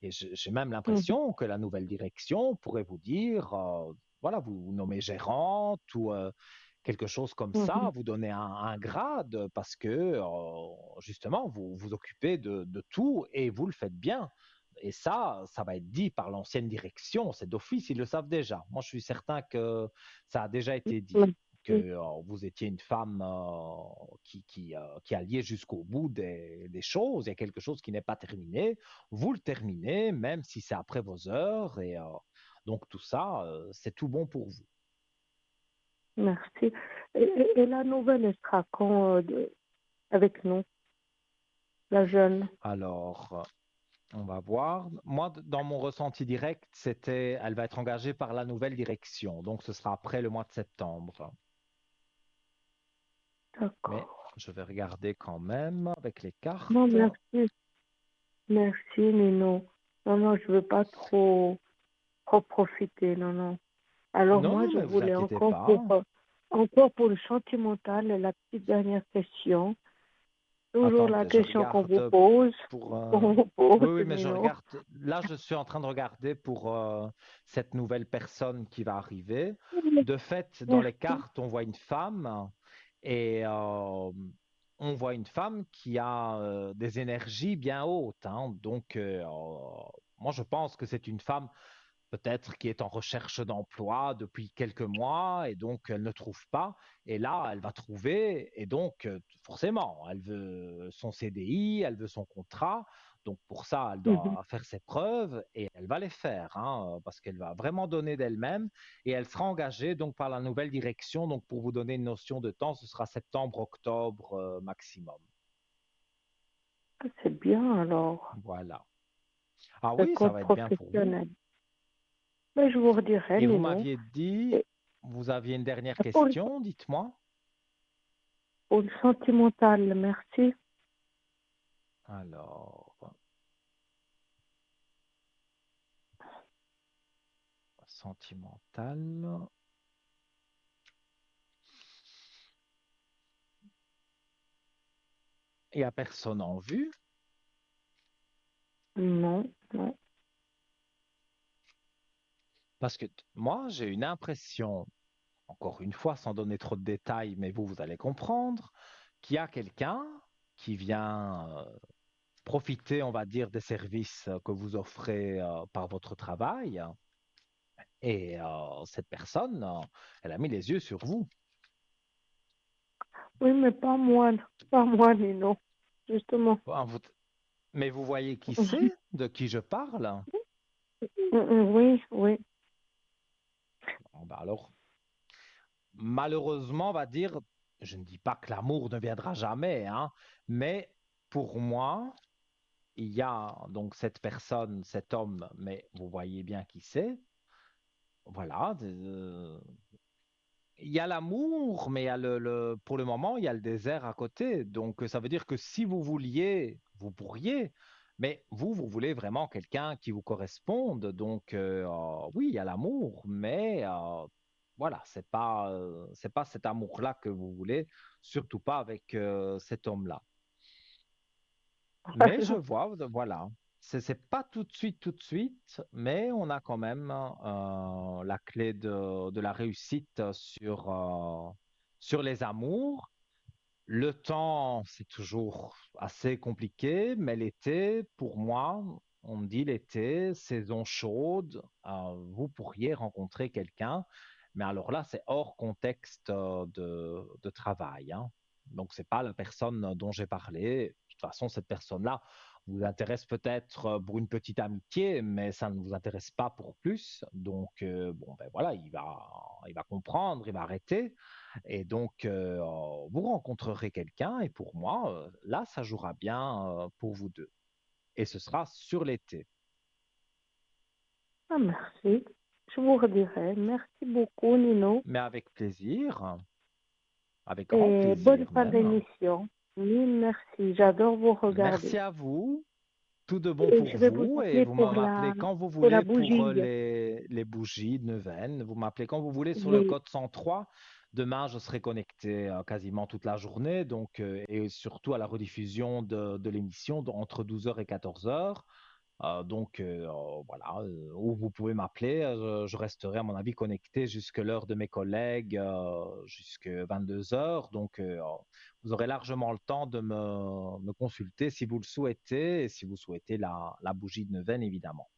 Et j'ai même Mhm. l'impression que la nouvelle direction pourrait vous dire, voilà, vous nommez gérante ou quelque chose comme Mhm. ça, vous donnez un grade parce que justement, vous vous occupez de tout et vous le faites bien. Et ça va être dit par l'ancienne direction, c'est d'office, ils le savent déjà. Moi, je suis certain que ça a déjà été dit, que Merci. vous étiez une femme qui alliait jusqu'au bout des choses. Il y a quelque chose qui n'est pas terminé, vous le terminez, même si c'est après vos heures. Et donc tout ça, c'est tout bon pour vous. Merci. Et la nouvelle, elle sera quand avec nous, la jeune? Alors, on va voir. Moi, dans mon ressenti direct, c'était, elle va être engagée par la nouvelle direction. Donc, ce sera après le mois de septembre. Mais D'accord. je vais regarder quand même avec les Non, cartes. merci. Merci, mais non. Non, non, je veux pas trop profiter. Non, non. Alors Non, moi, non, je mais vous voulais inquiétez pas. encore pour le sentimental, la petite dernière question. Toujours la Attendez, je question qu'on vous regarde pose, pour. qu'on vous Oui, pose, oui, mais je Nino. regarde. Là, je suis en train de regarder pour cette nouvelle personne qui va arriver. De fait, dans les Merci. cartes, on voit une femme et on voit une femme qui a des énergies bien hautes, hein. Donc, moi, je pense que c'est une femme peut-être qui est en recherche d'emploi depuis quelques mois et donc elle ne trouve pas. Et là, elle va trouver et donc forcément, elle veut son CDI, elle veut son contrat. Donc pour ça, elle Mhm. doit faire ses preuves et elle va les faire hein, parce qu'elle va vraiment donner d'elle-même et elle sera engagée donc par la nouvelle direction. Donc pour vous donner une notion de temps, ce sera septembre-octobre maximum. Ah, c'est bien alors, Voilà. Ah le oui, ça compte va être bien pour vous. professionnel. Mais je vous redirai, Et vous Nino. m'aviez dit, Et vous aviez une dernière pour le, question, dites-moi. pour le sentimental, merci. Alors, sentimental. Il n'y a personne en vue Non, non. parce que moi, j'ai une impression, encore une fois, sans donner trop de détails, mais vous allez comprendre, qu'il y a quelqu'un qui vient profiter, on va dire, des services que vous offrez par votre travail. Et cette personne, elle a mis les yeux sur vous. Oui, mais pas moi, Nino. Justement. Ah, mais vous voyez qui c'est, de qui je parle? Oui, oui. Bon, ben alors, malheureusement, on va dire, je ne dis pas que l'amour ne viendra jamais, hein, mais pour moi, il y a donc cette personne, cet homme, mais vous voyez bien qui c'est. Voilà, il y a l'amour, mais il y a pour le moment, il y a le désert à côté. Donc, ça veut dire que si vous vouliez, vous pourriez, mais vous voulez vraiment quelqu'un qui vous corresponde. Donc, oui, il y a l'amour, mais voilà, c'est pas cet amour-là que vous voulez, surtout pas avec cet homme-là. Mais je Voilà. vois, voilà, c'est pas tout de suite, mais on a quand même la clé de la réussite sur les amours. Le temps, c'est toujours assez compliqué, mais l'été, pour moi, on me dit l'été, saison chaude, vous pourriez rencontrer quelqu'un, mais alors là, c'est hors contexte de travail, hein. Donc, c'est pas la personne dont j'ai parlé. De toute façon, cette personne-là vous intéresse peut-être pour une petite amitié, mais ça ne vous intéresse pas pour plus. Donc, bon, ben voilà, il va comprendre, il va arrêter. Et donc, vous rencontrerez quelqu'un et pour moi, là, ça jouera bien pour vous deux. Et ce sera sur l'été. Ah, merci. Je vous redirai. Merci beaucoup, Nino. Mais avec grand Et bonne plaisir fin même. d'émission. Mille merci. J'adore vous Merci regarder. à vous, tout de bon Et pour je vais vous vous et appeler vous m'appelez quand vous pour la voulez pour bougie. les bougies de Neuvaine. Vous m'appelez quand vous voulez sur le Oui. code 103. Demain, je serai connecté quasiment toute la journée, donc, et surtout à la rediffusion de l'émission entre 12 heures et 14 heures. Voilà, où vous pouvez m'appeler. Je resterai, à mon avis, connecté jusque l'heure de mes collègues, jusque 22 heures. Vous aurez largement le temps de me consulter si vous le souhaitez et si vous souhaitez la bougie de neuvaine, évidemment.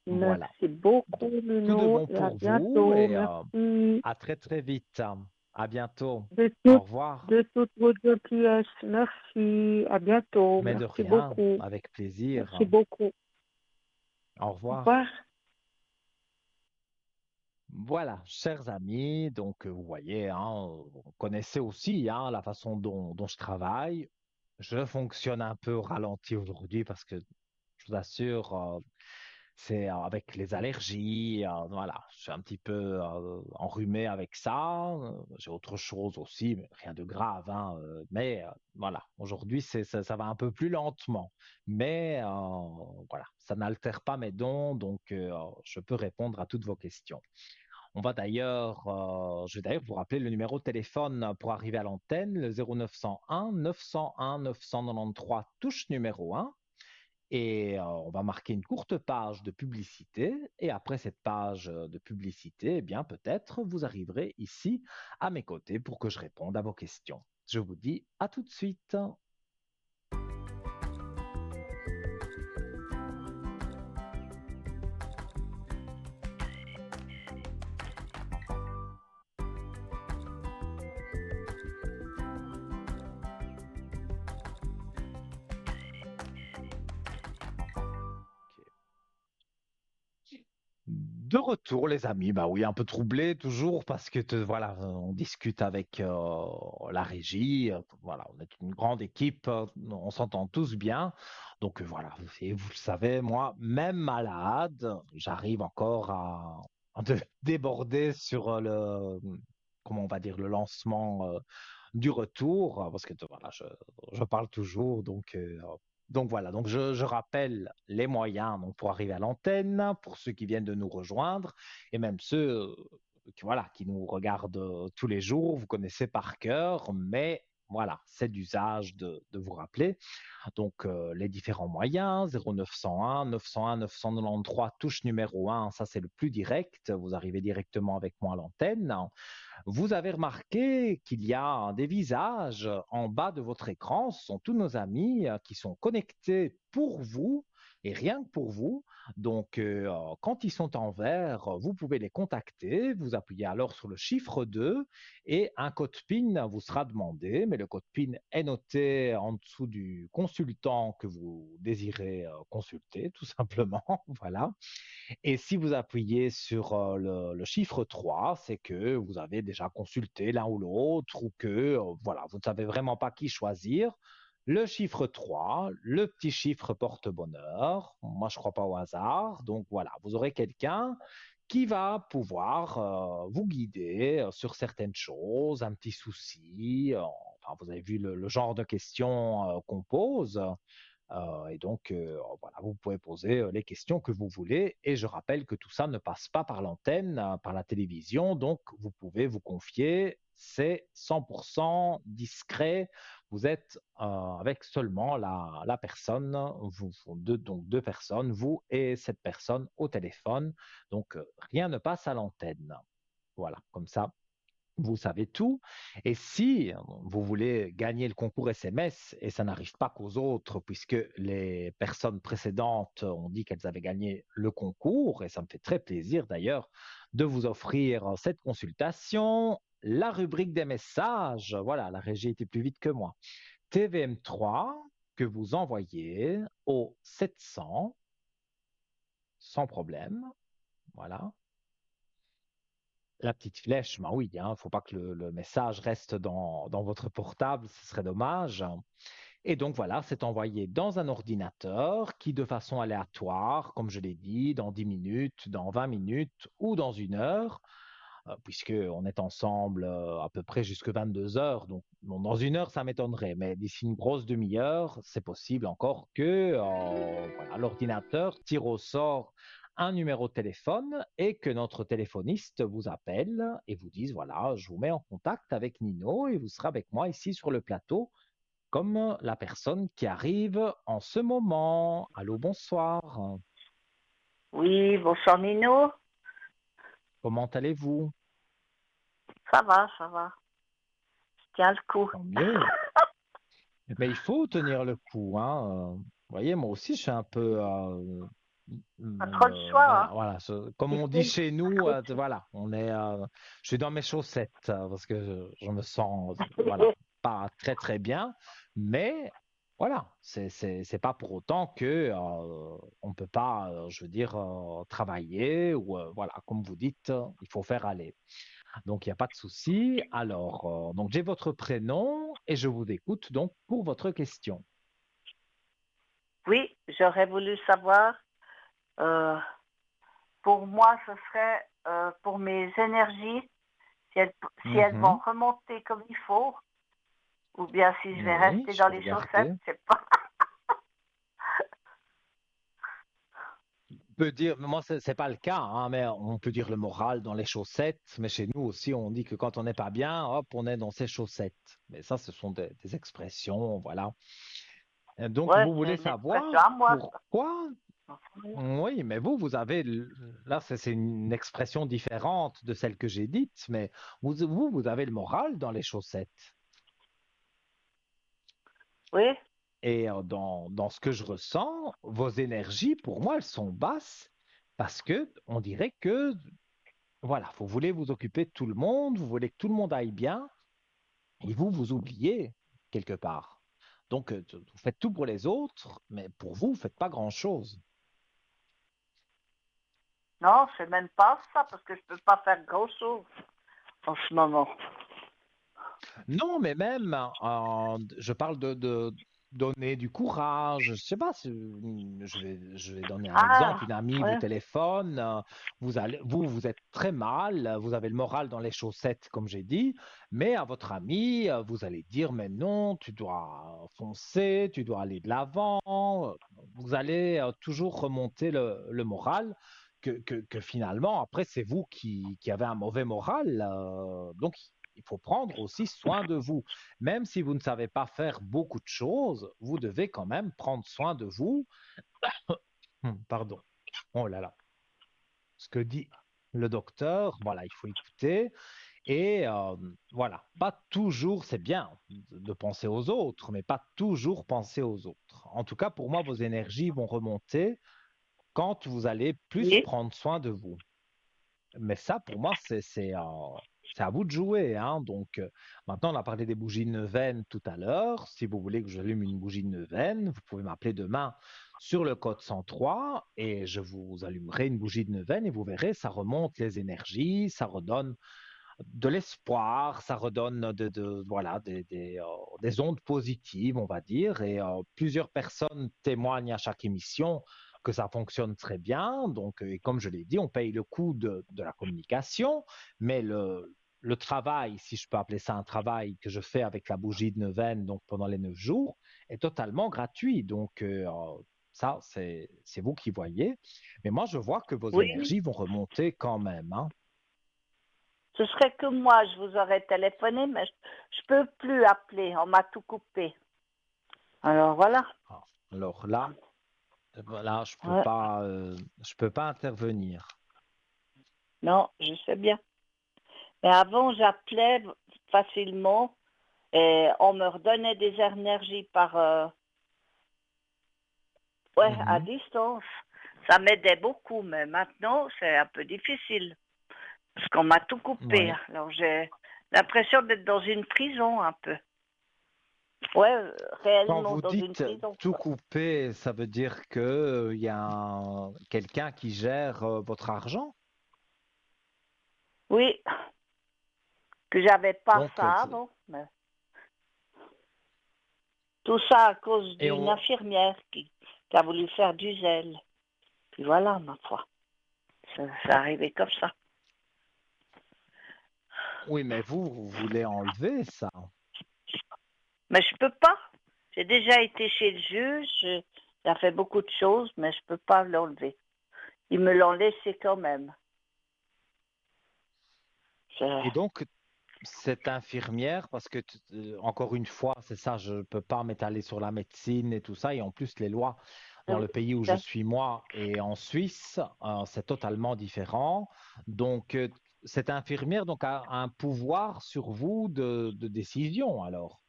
Voilà. Merci beaucoup, Donc, tout de Nuno, bon et à pour vous bientôt. et Merci à très, très vite. À bientôt. de, Au tout, revoir. de toutes vos gentillesses. Merci. À bientôt. Mais de Merci rien, beaucoup. avec plaisir. Merci beaucoup. Au Au revoir. revoir. Voilà, chers amis, vous voyez, hein, vous connaissez aussi hein, la façon dont je travaille. Je fonctionne un peu au ralenti aujourd'hui parce que je vous assure, c'est avec les allergies, voilà, je suis un petit peu enrhumé avec ça. J'ai autre chose aussi, mais rien de grave, hein, voilà, aujourd'hui ça va un peu plus lentement, mais voilà, ça n'altère pas mes dons, je peux répondre à toutes vos questions. Je vais d'ailleurs vous rappeler le numéro de téléphone pour arriver à l'antenne, le 0901 901 993 touche numéro 1. On va marquer une courte page de publicité. Et après cette page de publicité, eh bien, peut-être vous arriverez ici à mes côtés pour que je réponde à vos questions. Je vous dis à tout de suite. De retour, les amis. Bah oui, un peu troublé toujours parce que voilà, on discute avec la régie. Voilà, on est une grande équipe, on s'entend tous bien. Voilà, et vous le savez, moi, même malade, j'arrive encore à déborder sur comment on va dire, le lancement du retour parce que voilà, je parle toujours. Voilà, je rappelle les moyens donc, pour arriver à l'antenne, pour ceux qui viennent de nous rejoindre, et même ceux voilà, qui nous regardent tous les jours, vous connaissez par cœur, mais voilà, c'est d'usage de vous rappeler. Les différents moyens, 0901, 901, 993, touche numéro 1, ça c'est le plus direct, vous arrivez directement avec moi à l'antenne. Vous avez remarqué qu'il y a des visages en bas de votre écran. Ce sont tous nos amis qui sont connectés pour vous et rien que pour vous. Quand ils sont en vert, vous pouvez les contacter. Vous appuyez alors sur le chiffre 2 et un code PIN vous sera demandé. Mais le code PIN est noté en dessous du consultant que vous désirez consulter, tout simplement. Voilà. Et si vous appuyez sur le chiffre 3, c'est que vous avez déjà consulté l'un ou l'autre ou que voilà, vous ne savez vraiment pas qui choisir. Le chiffre 3, le petit chiffre porte bonheur. Moi, je ne crois pas au hasard. Donc voilà, vous aurez quelqu'un qui va pouvoir vous guider sur certaines choses, un petit souci. Enfin, vous avez vu le genre de questions qu'on pose. Voilà, vous pouvez poser les questions que vous voulez. Et je rappelle que tout ça ne passe pas par l'antenne, par la télévision. Donc, vous pouvez vous confier. C'est 100% discret. Vous êtes avec seulement la personne, donc deux personnes, vous et cette personne au téléphone. Rien ne passe à l'antenne. Voilà, comme ça, vous savez tout. Et si vous voulez gagner le concours SMS, et ça n'arrive pas qu'aux autres, puisque les personnes précédentes ont dit qu'elles avaient gagné le concours, et ça me fait très plaisir d'ailleurs de vous offrir cette consultation, la rubrique des messages, voilà, la régie était plus vite que moi, TVM3, que vous envoyez au 700, sans problème, voilà. La petite flèche, ben oui, il ne faut pas que le message reste dans votre portable, ce serait dommage. Et donc voilà, c'est envoyé dans un ordinateur qui, de façon aléatoire, comme je l'ai dit, dans 10 minutes, dans 20 minutes ou dans 1 heure, puisqu'on est ensemble à peu près jusque 22 heures. Donc bon, dans 1 heure, ça m'étonnerait, mais d'ici une grosse demi-heure, c'est possible encore que voilà, l'ordinateur tire au sort un numéro de téléphone et que notre téléphoniste vous appelle et vous dise, voilà, je vous mets en contact avec Nino et vous serez avec moi ici sur le plateau comme la personne qui arrive en ce moment. Allô, bonsoir. Oui, bonsoir Nino. Comment allez-vous? Ça va, ça va. Je tiens le coup. Tant mieux. Mais il faut tenir le coup, hein. Vous voyez, moi aussi, je suis un peu, Pas trop le choix, voilà, hein. voilà. Comme on dit chez nous, voilà, je suis dans mes chaussettes parce que je me sens, voilà, pas très très bien. Mais voilà, c'est pas pour autant que on peut pas, je veux dire, travailler ou voilà, comme vous dites, il faut faire aller. Donc, il n'y a pas de souci. Alors, donc j'ai votre prénom et je vous écoute donc pour votre question. Oui, j'aurais voulu savoir, euh, pour moi, ce serait pour mes énergies, si elles vont Mhm. remonter comme il faut, ou bien si je vais Oui, rester je dans peux les chaussettes, regarder. je sais pas. On peut dire, moi, c'est pas le cas, hein, mais on peut dire le moral dans les chaussettes. Mais chez nous aussi, on dit que quand on n'est pas bien, hop, on est dans ses chaussettes. Mais ça, ce sont des expressions, voilà. Donc, Ouais, vous voulez c'est une expression savoir à moi, ça. pourquoi? Oui, mais vous avez, là, c'est une expression différente de celle que j'ai dite, mais vous avez le moral dans les chaussettes. Oui, Et dans ce que je ressens, vos énergies, pour moi, elles sont basses parce que on dirait que, voilà, vous voulez vous occuper de tout le monde, vous voulez que tout le monde aille bien, et vous oubliez quelque part. Donc, vous faites tout pour les autres, mais pour vous, vous faites pas grand-chose. non, c'est même pas ça, parce que je peux pas faire grand-chose en ce moment. Non, mais même, je parle de donner du courage. Je sais pas, je vais donner un exemple. Ah, Une amie vous ouais, téléphone, vous êtes très mal, vous avez le moral dans les chaussettes, comme j'ai dit, mais à votre ami, vous allez dire, mais non, tu dois foncer, tu dois aller de l'avant. Vous allez toujours remonter le moral. Que finalement, après, c'est vous qui avez un mauvais moral. Donc, il faut prendre aussi soin de vous. Même si vous ne savez pas faire beaucoup de choses, vous devez quand même prendre soin de vous. Pardon. Oh là là. Ce que dit le docteur, voilà, il faut écouter. Et voilà, pas toujours, c'est bien de penser aux autres, mais pas toujours penser aux autres. En tout cas, pour moi, vos énergies vont remonter quand vous allez plus oui, prendre soin de vous. Mais ça, pour moi, c'est à vous de jouer, hein. Donc, maintenant, on a parlé des bougies de neuvaine tout à l'heure. Si vous voulez que j'allume une bougie de neuvaine, vous pouvez m'appeler demain sur le code 103 et je vous allumerai une bougie de neuvaine et vous verrez, ça remonte les énergies, ça redonne de l'espoir, ça redonne voilà, des ondes positives, on va dire. Et plusieurs personnes témoignent à chaque émission que ça fonctionne très bien. Donc, et comme je l'ai dit, on paye le coût de la communication, mais le travail, si je peux appeler ça un travail que je fais avec la bougie de neuvaine, donc pendant les 9 jours, est totalement gratuit. Donc, ça, c'est vous qui voyez. Mais moi, je vois que vos oui. énergies vont remonter quand même, hein. Ce serait que moi, je vous aurais téléphoné, mais je peux plus appeler. On m'a tout coupé. Alors voilà. Alors là, voilà, Ouais. je peux pas intervenir. Non, je sais bien. Mais avant, j'appelais facilement et on me redonnait des énergies par, ouais, à Mhm. distance. Ça m'aidait beaucoup, mais maintenant, c'est un peu difficile parce qu'on m'a tout coupé. Ouais. Alors j'ai l'impression d'être dans une prison un peu. Ouais, Quand réellement vous dans une dites prison, tout quoi. couper, ça veut dire que il y a quelqu'un qui gère votre argent. Oui, que j'avais pas Donc, ça avant, mais tout ça à cause et d'une infirmière qui a voulu faire du zèle. Puis voilà, ma foi. Ça arrivait comme ça. oui, mais vous voulez enlever ça. Mais je peux pas. J'ai déjà été chez le juge. J'ai fait beaucoup de choses, mais je peux pas l'enlever. Ils me l'ont laissé quand même. Et C'est- donc, cette infirmière, parce que encore une fois, c'est ça, je ne peux pas m'étaler sur la médecine et tout ça, et en plus les lois dans Oui, le pays où je suis moi et en Suisse, c'est totalement différent. Donc cette infirmière donc a un pouvoir sur vous de décision alors.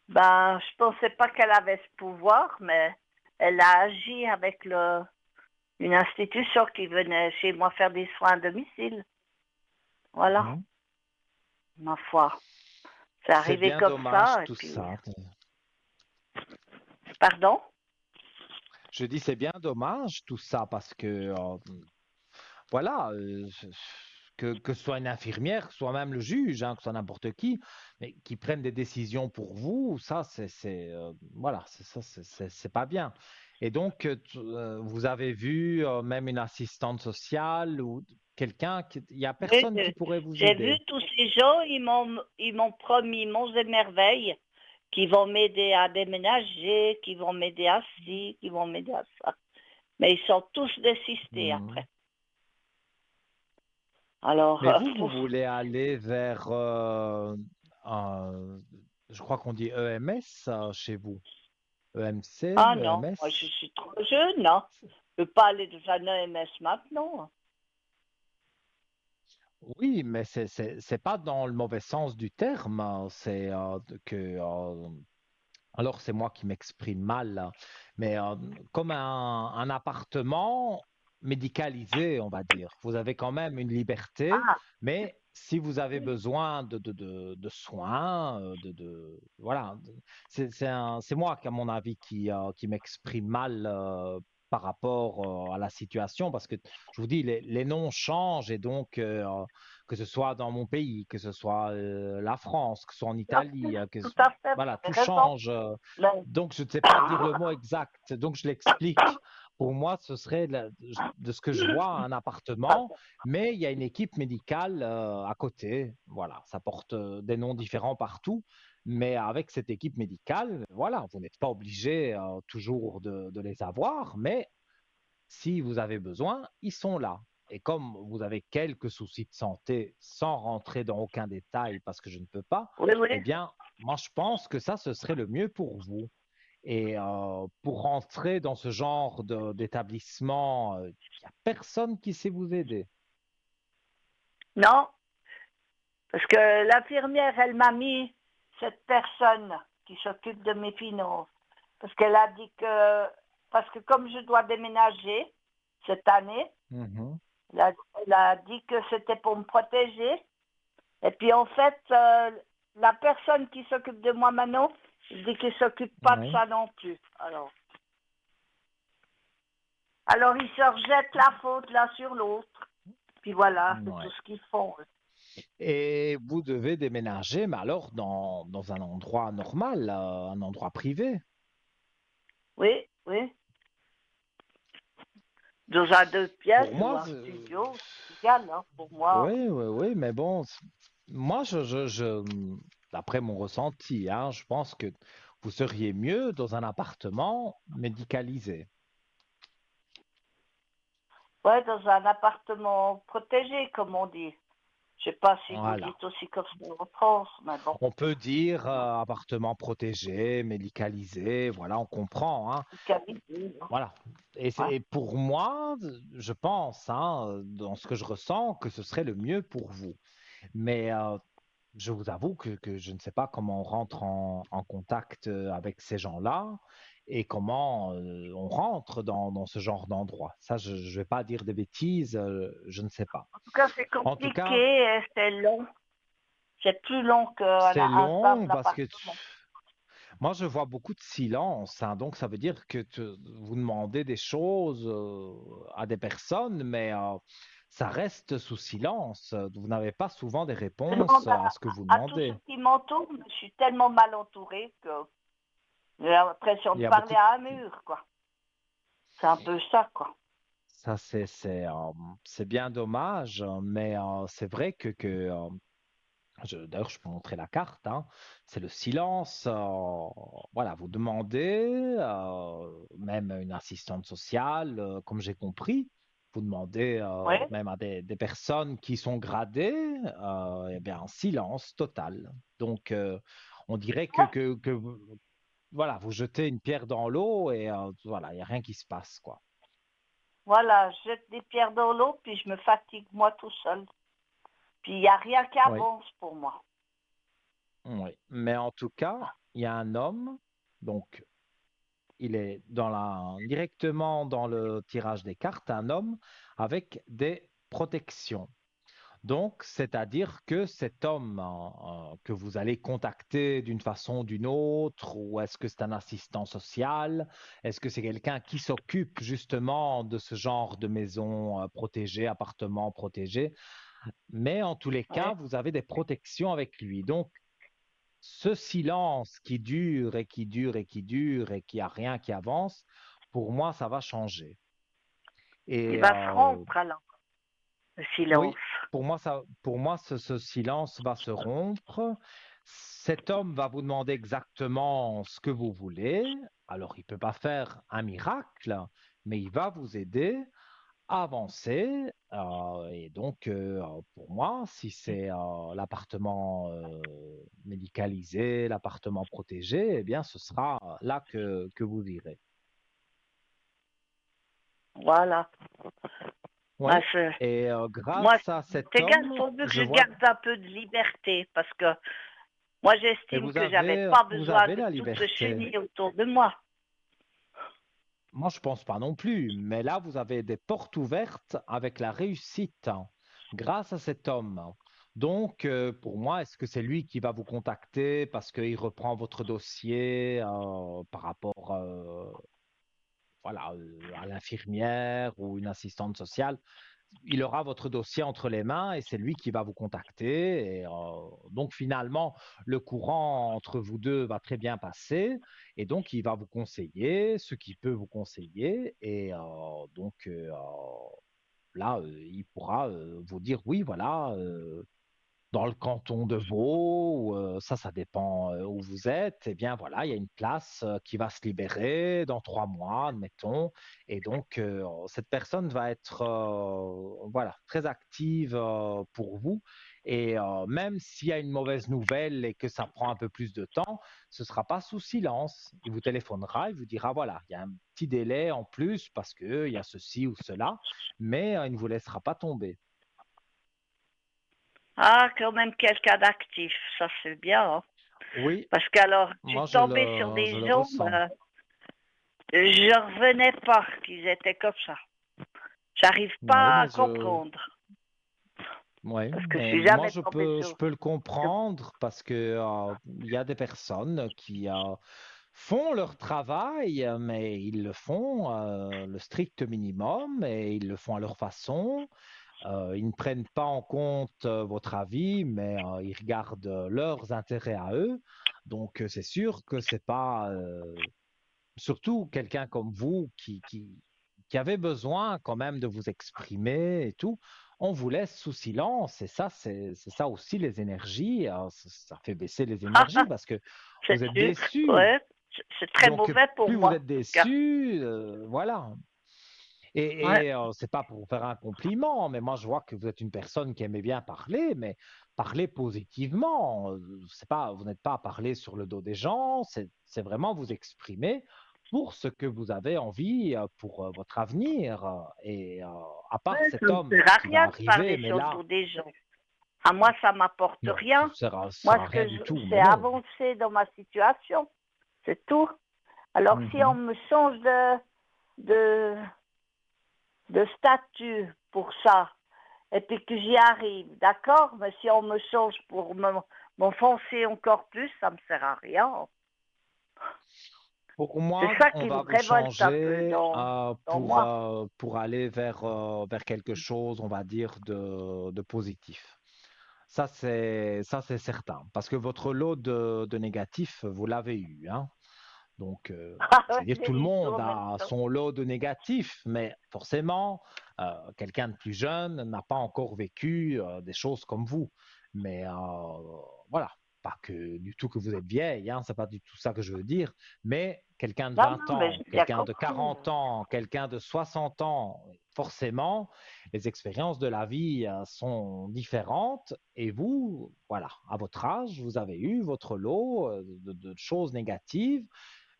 ben, je pensais pas qu'elle avait ce pouvoir, mais elle a agi avec une institution qui venait chez moi faire des soins à domicile. Voilà, Mhm. ma foi. C'est C'est arrivé bien comme dommage ça, et tout puis, ça. pardon? Je dis c'est bien dommage tout ça parce que voilà, que ce soit une infirmière, que ce soit même le juge, hein, que ce soit n'importe qui, mais qui prennent des décisions pour vous, ça, voilà, c'est pas bien. Et donc, vous avez vu même une assistante sociale ou quelqu'un, il y a Oui, personne qui pourrait vous j'ai vu aider. tous ces gens, ils m'ont promis monts et merveilles, qui vont m'aider à déménager, qui vont m'aider à ci, qui vont m'aider à ça. Mais ils sont tous désistés Mhm. après. Alors, Mais vous voulez aller vers, un- je crois qu'on dit EMS chez vous, EMC, ah non, moi je EMS. suis trop jeune, non. Je ne peux pas aller dans un EMS maintenant. Oui, mais c'est pas dans le mauvais sens du terme, hein. C'est que alors c'est moi qui m'exprime mal, hein. Mais comme un appartement médicalisé, on va dire. Vous avez quand même une liberté, Ah, mais si vous avez oui. besoin de soins, voilà, c'est moi qui, à mon avis, qui m'exprime mal par rapport à la situation, parce que je vous dis, les noms changent et donc que ce soit dans mon pays, que ce soit la France, que ce soit en Italie, Tout à fait, vous voilà, tout avez raison. change. Mais- Donc, je ne sais pas dire le mot exact. Donc, je l'explique. Pour moi, ce serait de ce que je vois un appartement, mais il y a une équipe médicale à côté. Voilà, ça porte des noms différents partout, mais avec cette équipe médicale, voilà, vous n'êtes pas obligé toujours de les avoir, mais si vous avez besoin, ils sont là. Et comme vous avez quelques soucis de santé, sans rentrer dans aucun détail parce que je ne peux pas, Oui, oui. eh bien, moi, je pense que ça, ce serait le mieux pour vous. Et pour rentrer dans ce genre d'établissement, il n'y a personne qui sait vous aider. Non, parce que l'infirmière, elle m'a mis cette personne qui s'occupe de mes finances. Parce qu'elle a dit que, parce que comme je dois déménager cette année, Mhm. elle a dit que c'était pour me protéger. Et puis en fait, la personne qui s'occupe de moi maintenant, elle dit qu'elle s'occupe pas de Oui. ça non plus. Alors ils se rejettent la faute l'un sur l'autre. Puis voilà, c'est tout Ouais. ce qu'ils font. Et vous devez déménager, mais alors dans un endroit normal, un endroit privé. Oui, oui. Dans un deux pièces Pour ou moi, un studio, c'est égal, hein, pour moi. oui, oui, oui, mais bon, moi, d'après mon ressenti, hein, je pense que vous seriez mieux dans un appartement médicalisé. Ouais, dans un appartement protégé, comme on dit. Je sais pas si vous Voilà. dites aussi comme ça en France, mais bon. On peut dire appartement protégé, médicalisé, voilà, on comprend, hein. Qualité, hein. Voilà. Ouais. Et pour moi, je pense, hein, dans ce que je ressens, que ce serait le mieux pour vous. Mais je vous avoue que je ne sais pas comment on rentre en contact avec ces gens-là et comment on rentre dans ce genre d'endroit. Ça, je ne vais pas dire des bêtises, je ne sais pas. En tout cas, c'est En tout compliqué cas, et c'est long. C'est plus long qu'un c'est un long simple parce que appartement. moi, je vois beaucoup de silence, hein. Donc, ça veut dire que vous demandez des choses à des personnes, mais ça reste sous silence. Vous n'avez pas souvent des Je réponses demande à ce que vous à tous ceux demandez. qui m'entourent, mais je suis tellement mal entourée que j'ai l'impression Il de y a parler beaucoup. à un mur, quoi. C'est un peu ça, quoi. Ça, c'est bien dommage, mais c'est vrai que d'ailleurs, je peux montrer la carte, hein. C'est le silence. Voilà, vous demandez, même une assistante sociale, comme j'ai compris, Vous demandez Oui. même à des personnes qui sont gradées, eh bien, un silence total. Donc, on dirait voilà, vous jetez une pierre dans l'eau et voilà, il n'y a rien qui se passe, quoi. Voilà, je jette des pierres dans l'eau, puis je me fatigue moi tout seul. Puis il n'y a rien qui Oui, avance pour moi. oui. Mais en tout cas, il y a un homme, donc il est directement dans le tirage des cartes, un homme avec des protections. Donc, c'est-à-dire que cet homme que vous allez contacter d'une façon ou d'une autre, ou est-ce que c'est un assistant social? Est-ce que c'est quelqu'un qui s'occupe justement de ce genre de maison protégée, appartement protégé? Mais en tous les Oui. cas, vous avez des protections avec lui. Donc, ce silence qui dure et qui dure et qui dure et qui a rien qui avance, pour moi, ça va changer. Il Et va se rompre alors, le silence. oui, pour moi, ce silence va se rompre. Cet homme va vous demander exactement ce que vous voulez. Alors, il peut pas faire un miracle, mais il va vous aider à avancer. Et donc, pour moi, si c'est l'appartement médicalisé, l'appartement protégé, eh bien, ce sera là que vous irez. Voilà. Moi, Oui. Et moi, grâce à cet ces gars, il homme, faut que je je vois. garde un peu de liberté parce que moi, Mais j'estime que j'avais pas vous besoin avez de la tout ce liberté. chenil autour de moi. Moi, je pense pas non plus. Mais là, vous avez des portes ouvertes avec la réussite grâce à cet homme. Donc, pour moi, est-ce que c'est lui qui va vous contacter parce qu'il reprend votre dossier par rapport voilà, à l'infirmière ou une assistante sociale? Il aura votre dossier entre les mains et c'est lui qui va vous contacter. Et, donc finalement, le courant entre vous deux va très bien passer et donc il va vous conseiller ce qu'il peut vous conseiller et donc là, il pourra vous dire oui, voilà. Dans le canton de Vaud, ça dépend où vous êtes, eh bien voilà, il y a une place qui va se libérer dans 3 mois, admettons, et donc cette personne va être voilà, très active pour vous, et même s'il y a une mauvaise nouvelle et que ça prend un peu plus de temps, ce ne sera pas sous silence. Il vous téléphonera, il vous dira voilà, il y a un petit délai en plus parce qu'il y a ceci ou cela, mais il ne vous laissera pas tomber. Ah, quand même quelqu'un d'actif, ça c'est bien, hein. Oui, Parce qu'alors, je suis moi tombée sur je des le gens, ressens. je revenais pas qu'ils étaient comme ça. J'arrive Oui, pas à mais comprendre. ouais, Parce que je mais suis moi jamais tombée je sur. peux le comprendre parce que il y a des personnes qui font leur travail, mais ils le font le strict minimum et ils le font à leur façon. Ils ne prennent pas en compte votre avis, mais ils regardent leurs intérêts à eux. Donc c'est sûr que c'est pas surtout quelqu'un comme vous qui avait besoin quand même de vous exprimer et tout, on vous laisse sous silence. Et ça, c'est ça aussi les énergies. Ça fait baisser les énergies parce que C'est vous êtes sûr, déçus. ouais. C'est très Donc, mauvais pour plus vous moi. êtes En tout cas. déçus, voilà. Ouais. Et c'est pas pour vous faire un compliment, mais moi je vois que vous êtes une personne qui aimait bien parler, mais parler positivement. C'est pas, vous n'êtes pas à parler sur le dos des gens, c'est vraiment vous exprimer pour ce que vous avez envie pour votre avenir. Et à part Ouais, ça cet ne homme sert à qui va rien de arriver, parler mais sur le là, dos des gens. À moi, ça m'apporte non, rien. ça Moi, sert à ce rien que du je, tout, c'est mais non. avancer dans ma situation. C'est tout. Alors, si on Mhm. me change de, de statut pour ça, et puis que j'y arrive, d'accord, mais si on me change pour m'enfoncer encore plus, ça me sert à rien. Pour C'est moi, ça on qui me va vous révolte un peu changer dans moi. pour aller vers quelque chose, on va dire, de positif. Ça, c'est certain. Parce que votre lot de négatifs, vous l'avez eu, hein. Donc, Ah je ouais, veux dire, j'ai tout le dit tout monde en même a temps. son lot de négatifs, mais forcément, quelqu'un de plus jeune n'a pas encore vécu des choses comme vous. Mais voilà, pas que du tout que vous êtes vieille, hein, c'est pas du tout ça que je veux dire, mais quelqu'un de Non, 20 non, mais ans, j'ai bien quelqu'un de compris. 40 ans, quelqu'un de 60 ans, forcément, les expériences de la vie sont différentes et vous, voilà, à votre âge, vous avez eu votre lot de choses négatives,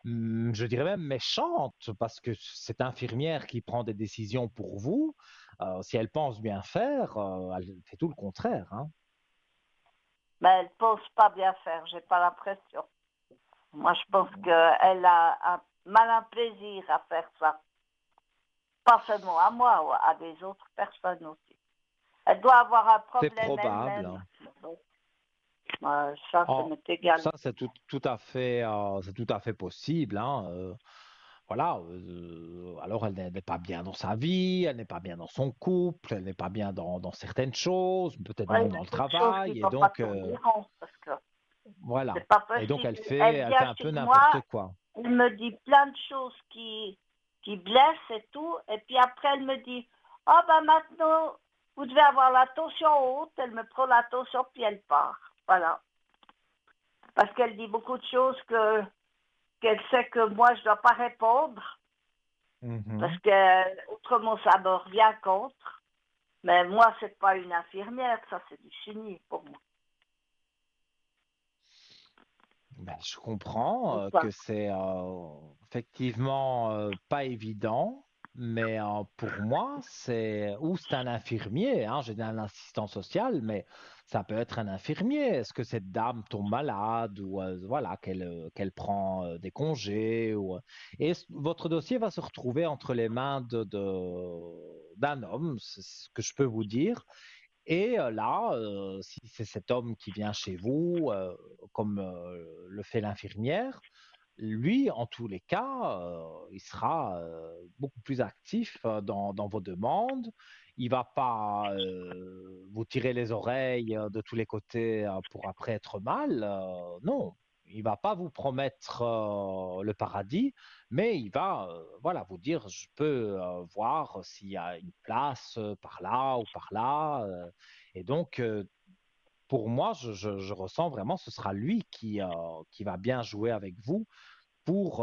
je dirais même méchantes, parce que cette infirmière qui prend des décisions pour vous, si elle pense bien faire, elle fait tout le contraire, hein. Mais elle pense pas bien faire, j'ai pas l'impression. Moi, je pense qu'elle a un malin plaisir à faire ça. Pas seulement à moi, à des autres personnes aussi. Elle doit avoir un C'est problème probable, elle-même. hein. Donc, ça Oh, m'est égal. ça, c'est tout à fait possible, hein. Voilà. Alors, elle n'est pas bien dans sa vie, elle n'est pas bien dans son couple, elle n'est pas bien dans certaines choses, peut-être Oui, même il y dans a le des choses qui travail. ne Et sont pas donc, tourner rond, parce que voilà. c'est pas Et donc, possible. Elle elle fait vient un peu chez n'importe moi, quoi. elle me dit plein de choses qui blessent et tout, et puis après elle me dit, ah ben maintenant, vous devez avoir la tension haute, elle me prend la tension, puis elle part. Voilà. Parce qu'elle dit beaucoup de choses qu'elle sait que moi je ne dois pas répondre, parce Mhm. que autrement ça me revient contre. Mais moi, c'est pas une infirmière, ça c'est du cynisme pour moi. Ben, je comprends Enfin, que c'est effectivement pas évident, mais pour moi, c'est un infirmier, hein, j'ai dit un assistant social, mais ça peut être un infirmier. Est-ce que cette dame tombe malade ou voilà qu'elle prend des congés votre dossier va se retrouver entre les mains d'un homme, c'est ce que je peux vous dire. Et là, si c'est cet homme qui vient chez vous, comme le fait l'infirmière, lui, en tous les cas, il sera beaucoup plus actif dans vos demandes. Il va pas vous tirer les oreilles de tous les côtés pour après être mal. Non, il va pas vous promettre le paradis, mais il va voilà, vous dire, je peux voir s'il y a une place par là ou par là. Et donc, pour moi, je ressens vraiment, ce sera lui qui va bien jouer avec vous pour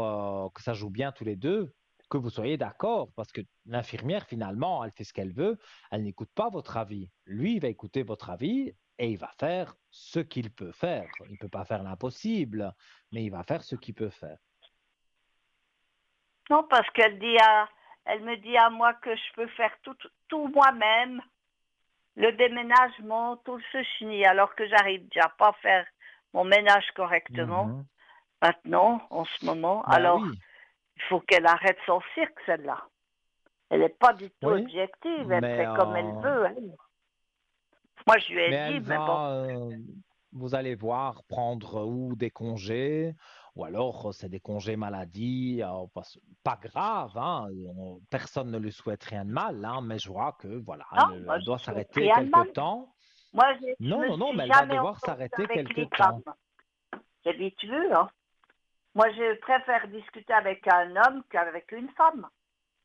que ça joue bien tous les deux, que vous soyez d'accord, parce que l'infirmière, finalement, elle fait ce qu'elle veut, elle n'écoute pas votre avis. Lui, il va écouter votre avis et il va faire ce qu'il peut faire. Il ne peut pas faire l'impossible, mais il va faire ce qu'il peut faire. non, parce elle me dit à moi que je peux faire tout moi-même, le déménagement, tout ce chenille, alors que j'arrive déjà pas à faire mon ménage correctement. Mhm. Maintenant, en ce moment, Ben alors oui, il faut qu'elle arrête son cirque, celle-là. Elle n'est pas du tout oui, objective, elle mais, fait comme elle euh, veut, elle. Moi, je lui ai mais dit, elle mais bon, va, vous allez voir, prendre ou des congés, ou alors c'est des congés maladie, pas grave, hein, personne ne lui souhaite rien de mal, hein, mais je vois que voilà, non, moi, elle je doit ne souhaite s'arrêter rien de quelque mal. temps. Moi, je Non, me non, non, mais suis elle va jamais devoir entendue s'arrêter avec quelque les temps. femmes. J'ai dit, tu veux, hein. Moi, je préfère discuter avec un homme qu'avec une femme.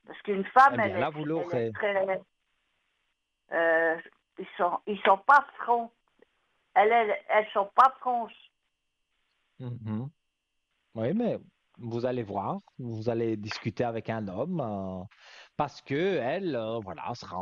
Parce qu'une Eh femme, bien, là, vous elle est l'aurez. très... euh, ils sont pas francs. Elles sont pas franches. Mhm. Oui, mais vous allez voir, vous allez discuter avec un homme parce que elle, voilà, sera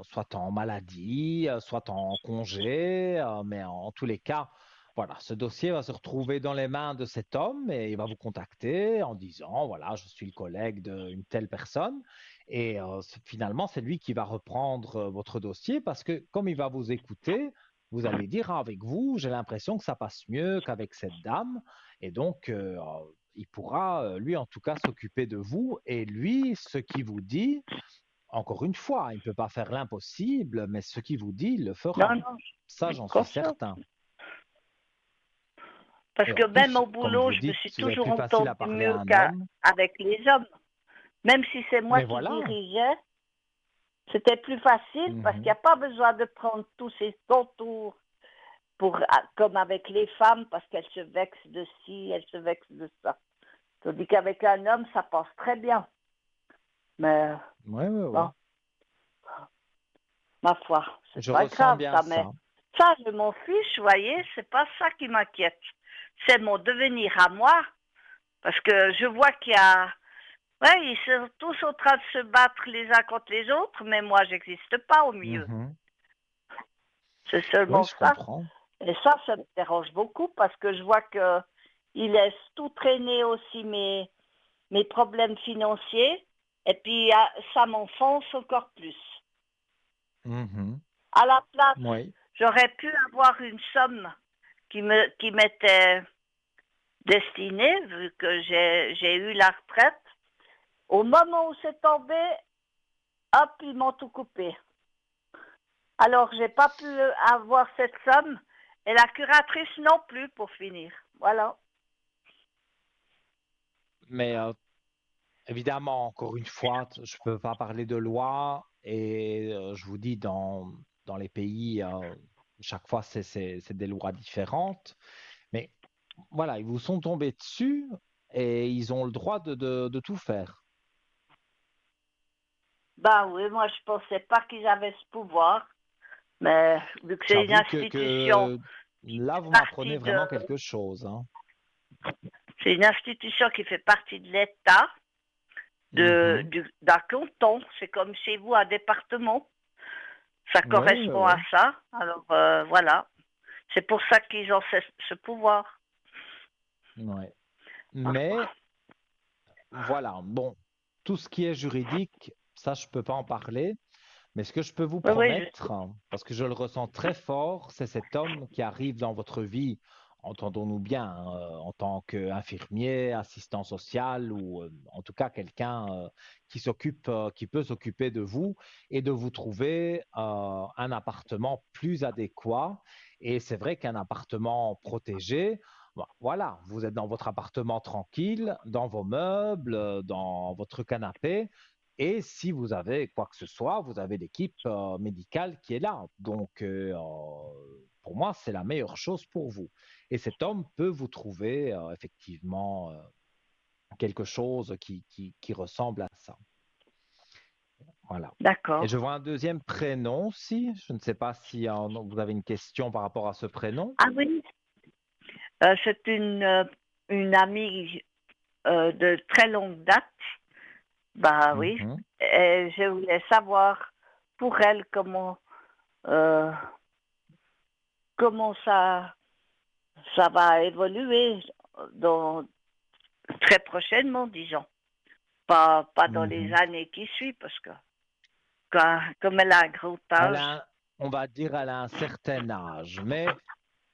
soit en maladie, soit en congé, mais en tous les cas, voilà, ce dossier va se retrouver dans les mains de cet homme et il va vous contacter en disant, voilà, je suis le collègue d'une telle personne et finalement, c'est lui qui va reprendre votre dossier parce que comme il va vous écouter, vous allez dire, ah, avec vous, j'ai l'impression que ça passe mieux qu'avec cette dame. Et donc, il pourra, lui, en tout cas, s'occuper de vous. Et lui, ce qu'il vous dit, encore une fois, il ne peut pas faire l'impossible, mais ce qu'il vous dit, il le Non, fera. non, Ça, je suis j'en suis consciente. certain. Parce Et que en même plus, au comme boulot, vous je me dites, suis vous avez toujours plus facile à entendue parler à mieux un homme. qu'avec les hommes. Même si c'est moi Mais qui voilà. dirigeais, c'était plus facile parce qu'il n'y Mhm. a pas besoin de prendre tous ces contours comme avec les femmes parce qu'elles se vexent de ci, elles se vexent de ça. Tandis qu'avec un homme, ça passe très bien. Mais Oui, oui, bon, oui. ma foi, c'est Je pas ressens grave bien ça. Mais ça. ça, je m'en fiche, vous voyez, c'est pas ça qui m'inquiète. C'est mon devenir à moi parce que je vois qu'il y a Ouais, ils sont tous en train de se battre les uns contre les autres, mais moi, j'existe pas au milieu. Mhm. C'est Oui, seulement je ça. comprends. Et ça me dérange beaucoup parce que je vois que ils laissent tout traîner aussi mes problèmes financiers. Et puis, ça m'enfonce encore plus. Mhm. À la place, Oui. j'aurais pu avoir une somme qui m'était destinée, vu que j'ai eu la retraite. Au moment où c'est tombé, hop, ils m'ont tout coupé. Alors, j'ai pas pu avoir cette somme et la curatrice non plus pour finir. Voilà. Mais évidemment, encore une fois, je ne peux pas parler de loi et je vous dis, dans les pays, chaque fois, c'est des lois différentes. Mais voilà, ils vous sont tombés dessus et ils ont le droit de tout faire. Ben oui, moi je pensais pas qu'ils avaient ce pouvoir, mais vu que c'est une J'avoue institution que là, vous m'apprenez partie de, vraiment quelque chose, hein. c'est une institution qui fait partie de l'État, Mhm. d'un canton, c'est comme chez vous un département, ça Oui, oui, correspond à oui. ça. Alors voilà, c'est pour ça qu'ils ont ce pouvoir. Ouais. Ah, Mais voilà, bon, tout ce qui est juridique, ça, je peux pas en parler. Mais ce que je peux vous oui, oui, je promettre, sais. parce que je le ressens très fort, c'est cet homme qui arrive dans votre vie, entendons-nous bien, hein, en tant qu'infirmier, assistant social ou en tout cas quelqu'un qui peut s'occuper de vous et de vous trouver un appartement plus adéquat. Et c'est vrai qu'un appartement protégé, bon, voilà, vous êtes dans votre appartement tranquille, dans vos meubles, dans votre canapé. Et si vous avez quoi que ce soit, vous avez l'équipe médicale qui est là. Donc, pour moi, c'est la meilleure chose pour vous. Et cet homme peut vous trouver effectivement quelque chose qui ressemble à ça. Voilà. Et D'accord. je vois un deuxième prénom aussi. Je ne sais pas si vous avez une question par rapport à ce prénom. Ah oui, c'est une amie de très longue date. Bah oui. Mhm. Et je voulais savoir pour elle euh, comment ça va évoluer dans, très prochainement, disons. Pas dans les Mhm. années qui suivent, parce que comme elle a un grand Elle âge. a, on va dire, elle a un certain âge, mais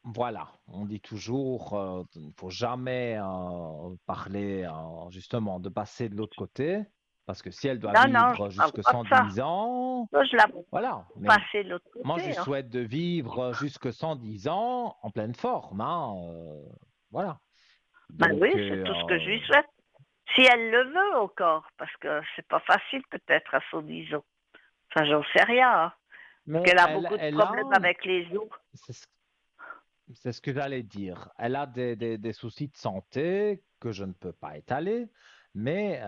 voilà, on dit toujours, il ne faut jamais parler justement de passer de l'autre côté, parce que si elle doit Non, non, je vivre ne parle jusque pas de ça. 110 ans, Moi, je la vois voilà. Mais passer de l'autre moi, je lui côté. Hein. souhaite de vivre jusque 110 ans en pleine forme, hein, voilà. Ben Donc, oui, c'est tout ce que je lui souhaite. Si elle le veut encore, parce que c'est pas facile peut-être à son 10 ans. Enfin, j'en sais rien. Hein. Parce mais qu'elle a beaucoup de elle problèmes a, avec les os. c'est ce c'est ce que j'allais dire. Elle a des soucis de santé que je ne peux pas étaler, mais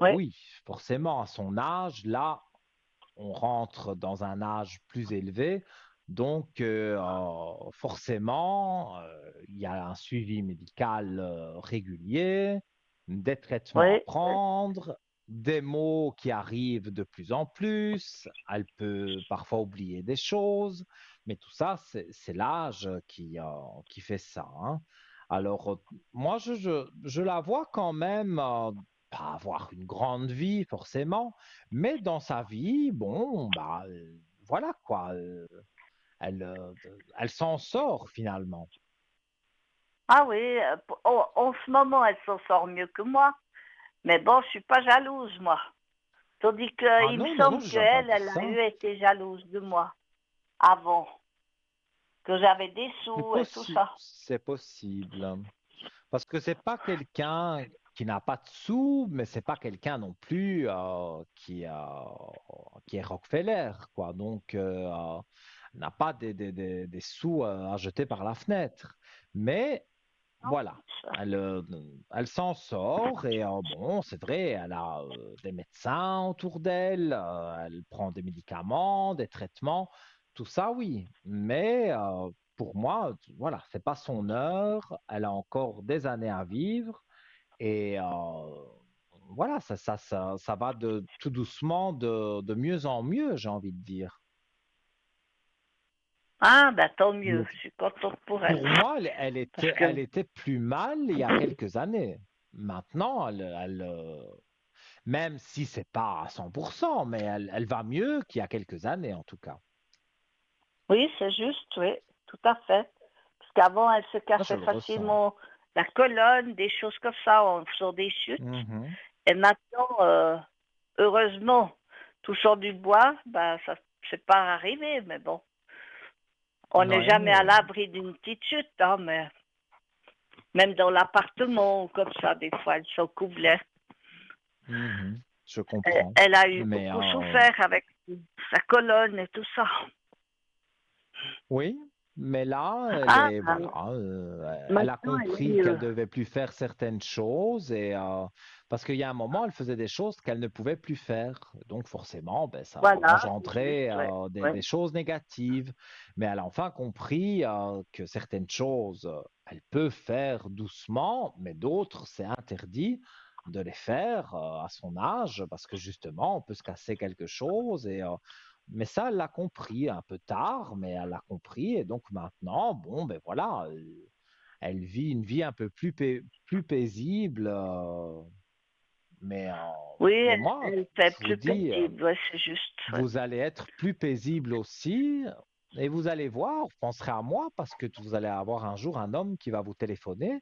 Oui, oui, forcément, à son âge, là, on rentre dans un âge plus élevé. Donc, forcément, il y a un suivi médical régulier, des traitements à oui. prendre, des mots qui arrivent de plus en plus. Elle peut parfois oublier des choses, mais tout ça, c'est l'âge qui fait ça, hein. Alors, moi, je la vois quand même pas avoir une grande vie, forcément, mais dans sa vie, bon, bah, voilà quoi, elle, euh, elle s'en sort finalement. Ah oui, en ce moment, elle s'en sort mieux que moi. Mais bon, je suis pas jalouse, moi. Tandis Ah qu'il me non, non, non, semble j'ai jamais pas qu'elle, dit elle a ça. eu été jalouse de moi avant, que j'avais des sous et tout ça. C'est possible. Parce que c'est pas quelqu'un qui n'a pas de sous, mais c'est pas quelqu'un non plus qui est Rockefeller, quoi. Donc, n'a pas des sous à jeter par la fenêtre. Mais Non, voilà, ça. elle, euh, elle s'en sort et bon, c'est vrai, elle a des médecins autour d'elle, elle prend des médicaments, des traitements, tout ça, oui. Mais pour moi, voilà, c'est pas son heure, elle a encore des années à vivre et voilà, ça va de tout doucement de mieux en mieux, j'ai envie de dire. Ah, ben tant mieux, Donc, je suis contente pour elle. pour moi, Parce elle que, était plus mal il y a quelques années. Maintenant, même si c'est pas à 100%, mais elle va mieux qu'il y a quelques années en tout cas. oui, c'est juste, oui, tout à fait. Parce qu'avant, elle se Ça, je cassait le ressens. facilement la colonne, des choses comme ça, en faisant des chutes. Mhm. Et maintenant, heureusement, touchant du bois, ben, ça c'est pas arrivé, mais bon. On n'est jamais à Ouais. l'abri d'une petite chute, hein, mais même dans l'appartement, comme ça, des fois, elle s'en coublait. Mhm. Je Elle, comprends. elle a eu Mais beaucoup souffert avec sa colonne et tout ça. oui, mais là, Ah, voilà, elle a maintenant, elle est compris qu'elle mieux. devait plus faire certaines choses et parce qu'il y a un moment, elle faisait des choses qu'elle ne pouvait plus faire. Donc forcément, ben, ça Voilà, c'est engendrait juste, ouais, des ouais. choses négatives. Mais elle a enfin compris que certaines choses, elle peut faire doucement, mais d'autres, c'est interdit de les faire à son âge parce que justement, on peut se casser quelque chose et mais ça, elle l'a compris un peu tard, mais elle l'a compris. Et donc maintenant, bon, ben voilà, elle vit une vie un peu plus paisible. Mais, euh, Oui, mais elle, moi, elle je fait vous plus dis, paisible, ouais, c'est juste, ouais. vous allez être plus paisible aussi. Et vous allez voir, vous penserez à moi parce que vous allez avoir un jour un homme qui va vous téléphoner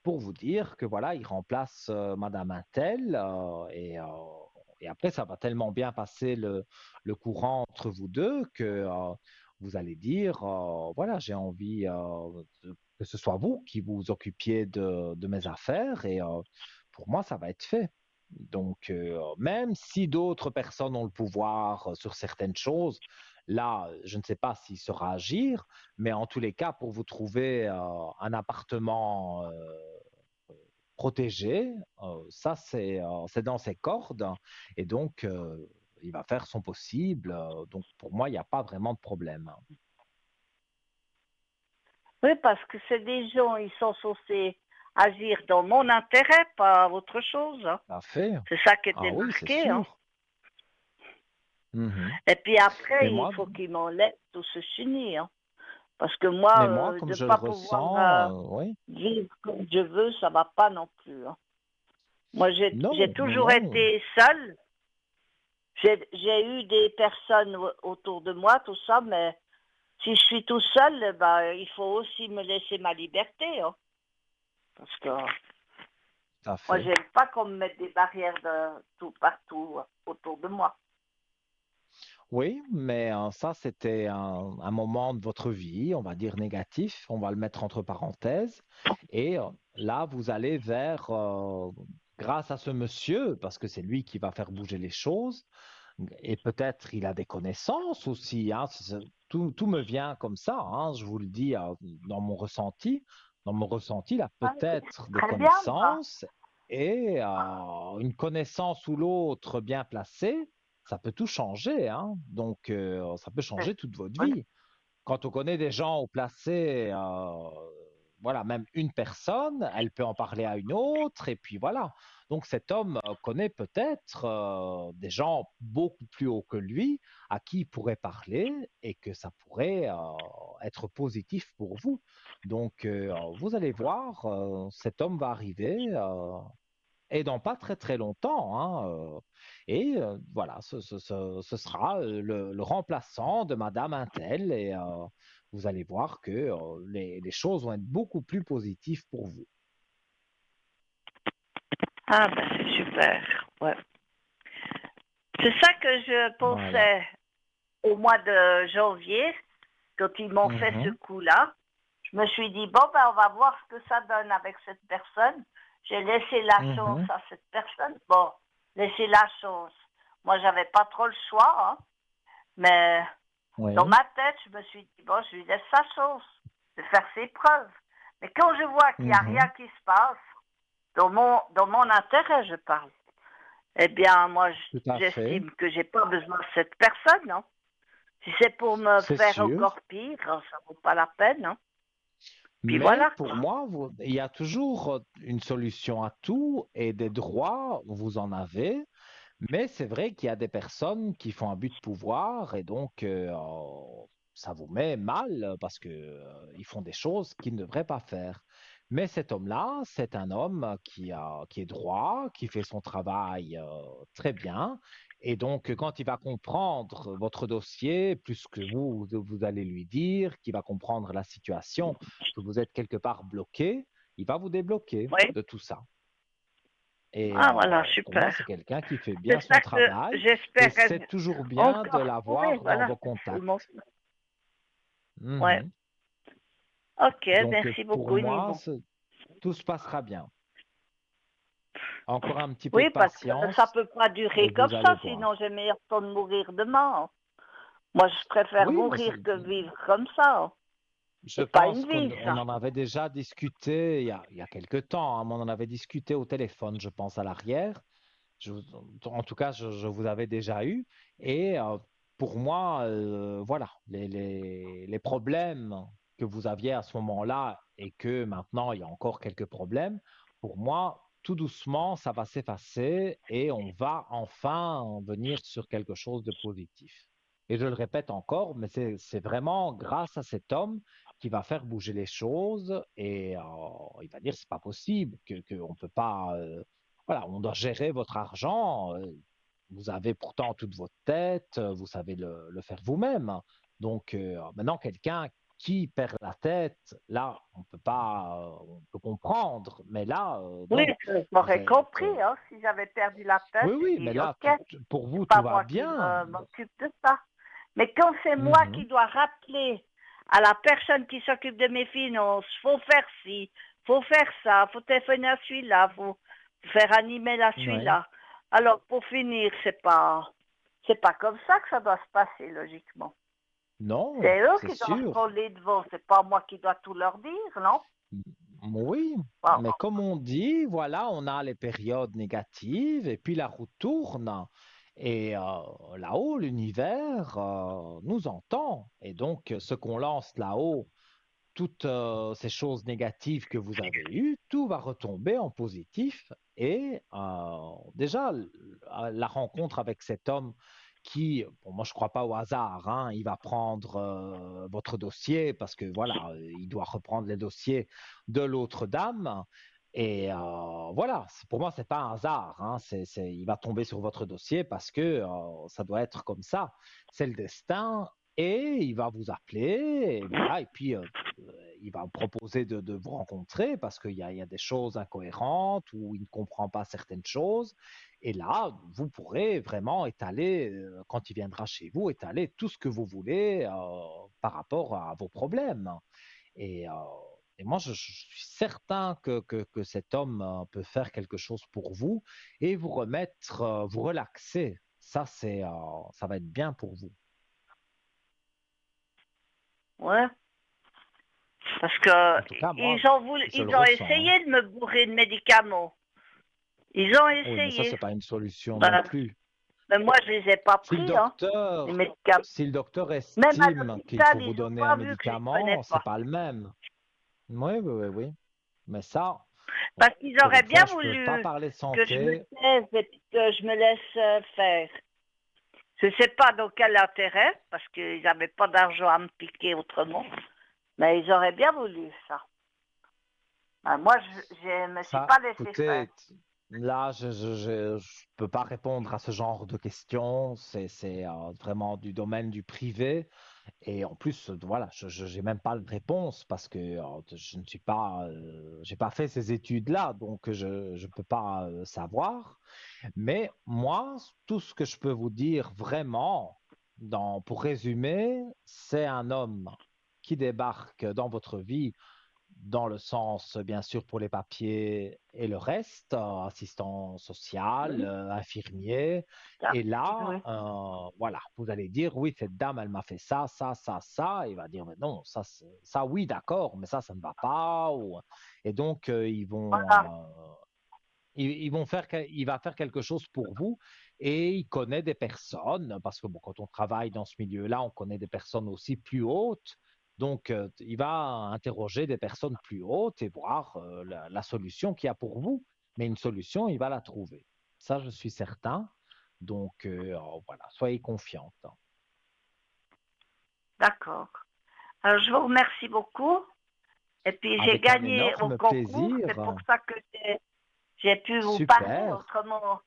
pour vous dire que voilà, il remplace Madame Intel et après ça va tellement bien passer le courant entre vous deux que vous allez dire voilà, j'ai envie que ce soit vous qui vous occupiez de mes affaires et pour moi ça va être fait. Donc même si d'autres personnes ont le pouvoir sur certaines choses, là je ne sais pas s'il saura agir, mais en tous les cas pour vous trouver un appartement protégé, ça c'est dans ses cordes et donc il va faire son possible. Donc pour moi, il n'y a pas vraiment de problème. Oui, parce que c'est des gens, ils sont censés agir dans mon intérêt, pas autre chose, hein. À fait. C'est ça qui Ah était oui, c'est marqué, hein. sûr. Mhm. Et puis Mais après, il moi, faut qu'ils m'enlèvent tout ceci, hein. Parce que moi, mais moi, de comme ne je le pas pouvoir ressens, oui. vivre comme je veux, ça va pas non plus, hein. Moi, j'ai Non, mais toujours non. été seule. J'ai eu des personnes autour de moi, tout ça, mais si je suis tout seul, ben, il faut aussi me laisser ma liberté, hein. Parce que Tout à moi, fait. j'aime pas qu'on me mette des barrières de tout partout autour de moi. Oui, mais ça, c'était un moment de votre vie, on va dire négatif, on va le mettre entre parenthèses. Et là, vous allez vers, grâce à ce monsieur, parce que c'est lui qui va faire bouger les choses, et peut-être il a des connaissances aussi, hein, tout me vient comme ça, hein, je vous le dis dans mon ressenti. Dans mon ressenti, il a Ouais, peut-être des très bien, moi. connaissances et une connaissance ou l'autre bien placée ça peut tout changer, hein. Donc, ça peut changer toute votre Oui. vie. Quand on connaît des gens au placé, voilà, même une personne, elle peut en parler à une autre, et puis voilà. Donc, cet homme connaît peut-être des gens beaucoup plus hauts que lui à qui il pourrait parler et que ça pourrait être positif pour vous. Donc, vous allez voir, cet homme va arriver. Et dans pas très très longtemps, hein, et voilà, ce sera le remplaçant de Madame Intel et vous allez voir que les choses vont être beaucoup plus positives pour vous. Ah, ben, c'est super. Ouais. C'est ça que je Voilà. pensais au mois de janvier, quand ils m'ont fait ce Mhm, coup-là. Je me suis dit, bon, ben, on va voir ce que ça donne avec cette personne. J'ai laissé la chance mhm, à cette personne. Bon, laisser la chance. Moi, j'avais pas trop le choix, hein. Mais dans oui. ma tête, je me suis dit, bon, je lui laisse sa chance de faire ses preuves. Mais quand je vois qu'il n'y a rien Mhm, qui se passe, dans mon intérêt, je parle, eh bien, moi, tout à fait. j'estime que j'ai pas besoin de cette personne, non. Si c'est pour me C'est faire sûr. encore pire, ça vaut pas la peine, hein. Puis Mais voilà, pour quoi. moi, il y a toujours une solution à tout et des droits, vous en avez. Mais c'est vrai qu'il y a des personnes qui font abus de pouvoir et donc ça vous met mal parce que ils font des choses qu'ils ne devraient pas faire. Mais cet homme-là, c'est un homme qui est droit, qui fait son travail très bien. Et donc, quand il va comprendre votre dossier, plus que vous allez lui dire, qu'il va comprendre la situation, que vous êtes quelque part bloqué, il va vous débloquer Oui. de tout ça. Et Ah, voilà, pour moi, super. c'est quelqu'un qui fait bien C'est son ça que travail et c'est j'espérais toujours bien de encore trouver. l'avoir dans Voilà, vos c'est le mot. contacts. Ouais. Mhm. Ok, Donc, merci pour beaucoup, moi, Nino. tout se passera bien. Encore un petit peu de Oui, parce que ça patience peut pas et durer comme vous allez ça, sinon voir. j'ai meilleur temps de mourir demain. Moi, je préfère Oui, mais mourir que vivre comme ça. je C'est pas pense une vie, qu'on ça. en avait déjà discuté il y a quelque temps, hein, mais on en avait discuté au téléphone, je pense, à l'arrière. En tout cas, je vous avais déjà eu. Et pour moi, voilà, les problèmes que vous aviez à ce moment-là et que maintenant il y a encore quelques problèmes, pour moi, tout doucement, ça va s'effacer et on va enfin venir sur quelque chose de positif. Et je le répète encore, mais c'est vraiment grâce à cet homme qui va faire bouger les choses et il va dire c'est pas possible que on peut pas voilà, on doit gérer votre argent. Vous avez pourtant toute votre tête, vous savez le faire vous-même. Donc maintenant, quelqu'un qui perd la tête, là, on peut pas, on peut comprendre. Mais là, Oui, non, vous j'aurais êtes, compris, hein. Si j'avais perdu la tête, oui, j'ai oui, mais dit, là, ok, pour vous, c'est tout pas va moi qui bien. m'occupe de ça. Mais quand c'est moi qui Mhm. dois rappeler à la personne qui s'occupe de mes finances, faut faire ci, faut faire ça, faut téléphoner à celui-là, faut faire un email à Ouais. celui-là. Alors, pour finir, c'est pas comme ça que ça doit se passer, logiquement. Non, C'est eux c'est qui doivent sûr. coller devant, c'est pas moi qui dois tout leur dire, non? Oui, Bon, mais comme on dit, voilà, on a les périodes négatives et puis la roue tourne. Et là-haut, l'univers nous entend. Et donc, ce qu'on lance là-haut, toutes ces choses négatives que vous avez eues, tout va retomber en positif. Et déjà, la rencontre avec cet homme qui, bon, moi je ne crois pas au hasard, hein, il va prendre votre dossier parce que voilà, il doit reprendre les dossiers de l'autre dame. Et voilà, pour moi, c'est pas un hasard, hein, il va tomber sur votre dossier parce que ça doit être comme ça. C'est le destin et il va vous appeler, et voilà, et puis il va me proposer de vous rencontrer parce qu'il y a des choses incohérentes ou il ne comprend pas certaines choses. Et là, vous pourrez vraiment étaler, quand il viendra chez vous, étaler tout ce que vous voulez par rapport à vos problèmes. Et, euh, et moi, je suis certain que cet homme peut faire quelque chose pour vous et vous remettre, vous relaxer. Ça va être bien pour vous. ouais. Parce que En tout cas, moi, je le ils ont ressens, hein. essayé de me bourrer de médicaments. Ils ont Oui, mais ça, essayé. c'est pas une solution non Ben, plus. mais moi, je les ai pas Si le pris, hein, les docteur, médicaments. si le docteur Même à estime qu'il faut l'hôpital, vous ils ont donner un pas vu que je les prenais médicament, c'est pas. pas le même. Oui, oui, oui, oui. Mais ça, bon, Parce qu'ils pour auraient une fois, bien je peux pas voulu parler que je me santé. taise et puis que je me laisse faire. Je sais pas dans quel intérêt, parce qu'ils n'avaient pas d'argent à me piquer autrement. Mais ils auraient bien voulu ça. Ben, moi, je me suis Ça, pas laissé faire. écoutez, là, je peux pas répondre à ce genre de questions. C'est vraiment du domaine du privé. Et en plus, voilà, je n'ai même pas de réponse parce que je ne suis pas, j'ai pas fait ces études-là, donc je ne peux pas savoir. Mais moi, tout ce que je peux vous dire vraiment, pour résumer, c'est un homme qui débarque dans votre vie dans le sens, bien sûr, pour les papiers et le reste, assistant social, Oui, infirmier. ça. Et là, Oui. voilà, vous allez dire, oui, cette dame, elle m'a fait ça, ça, ça, ça. Il va dire, mais non, ça, ça, oui, d'accord, mais ça ne va pas. Et donc, Voilà. il va faire quelque chose pour vous et il connaît des personnes, parce que bon, quand on travaille dans ce milieu-là, on connaît des personnes aussi plus hautes Donc, il va interroger des personnes plus hautes et voir la solution qu'il y a pour vous. Mais une solution, il va la trouver. Ça, je suis certain. Donc, voilà, soyez confiante. D'accord. Alors, je vous remercie beaucoup. Et puis, j'ai Avec un gagné au énorme concours. C'est plaisir. pour ça que j'ai pu vous parler. Super.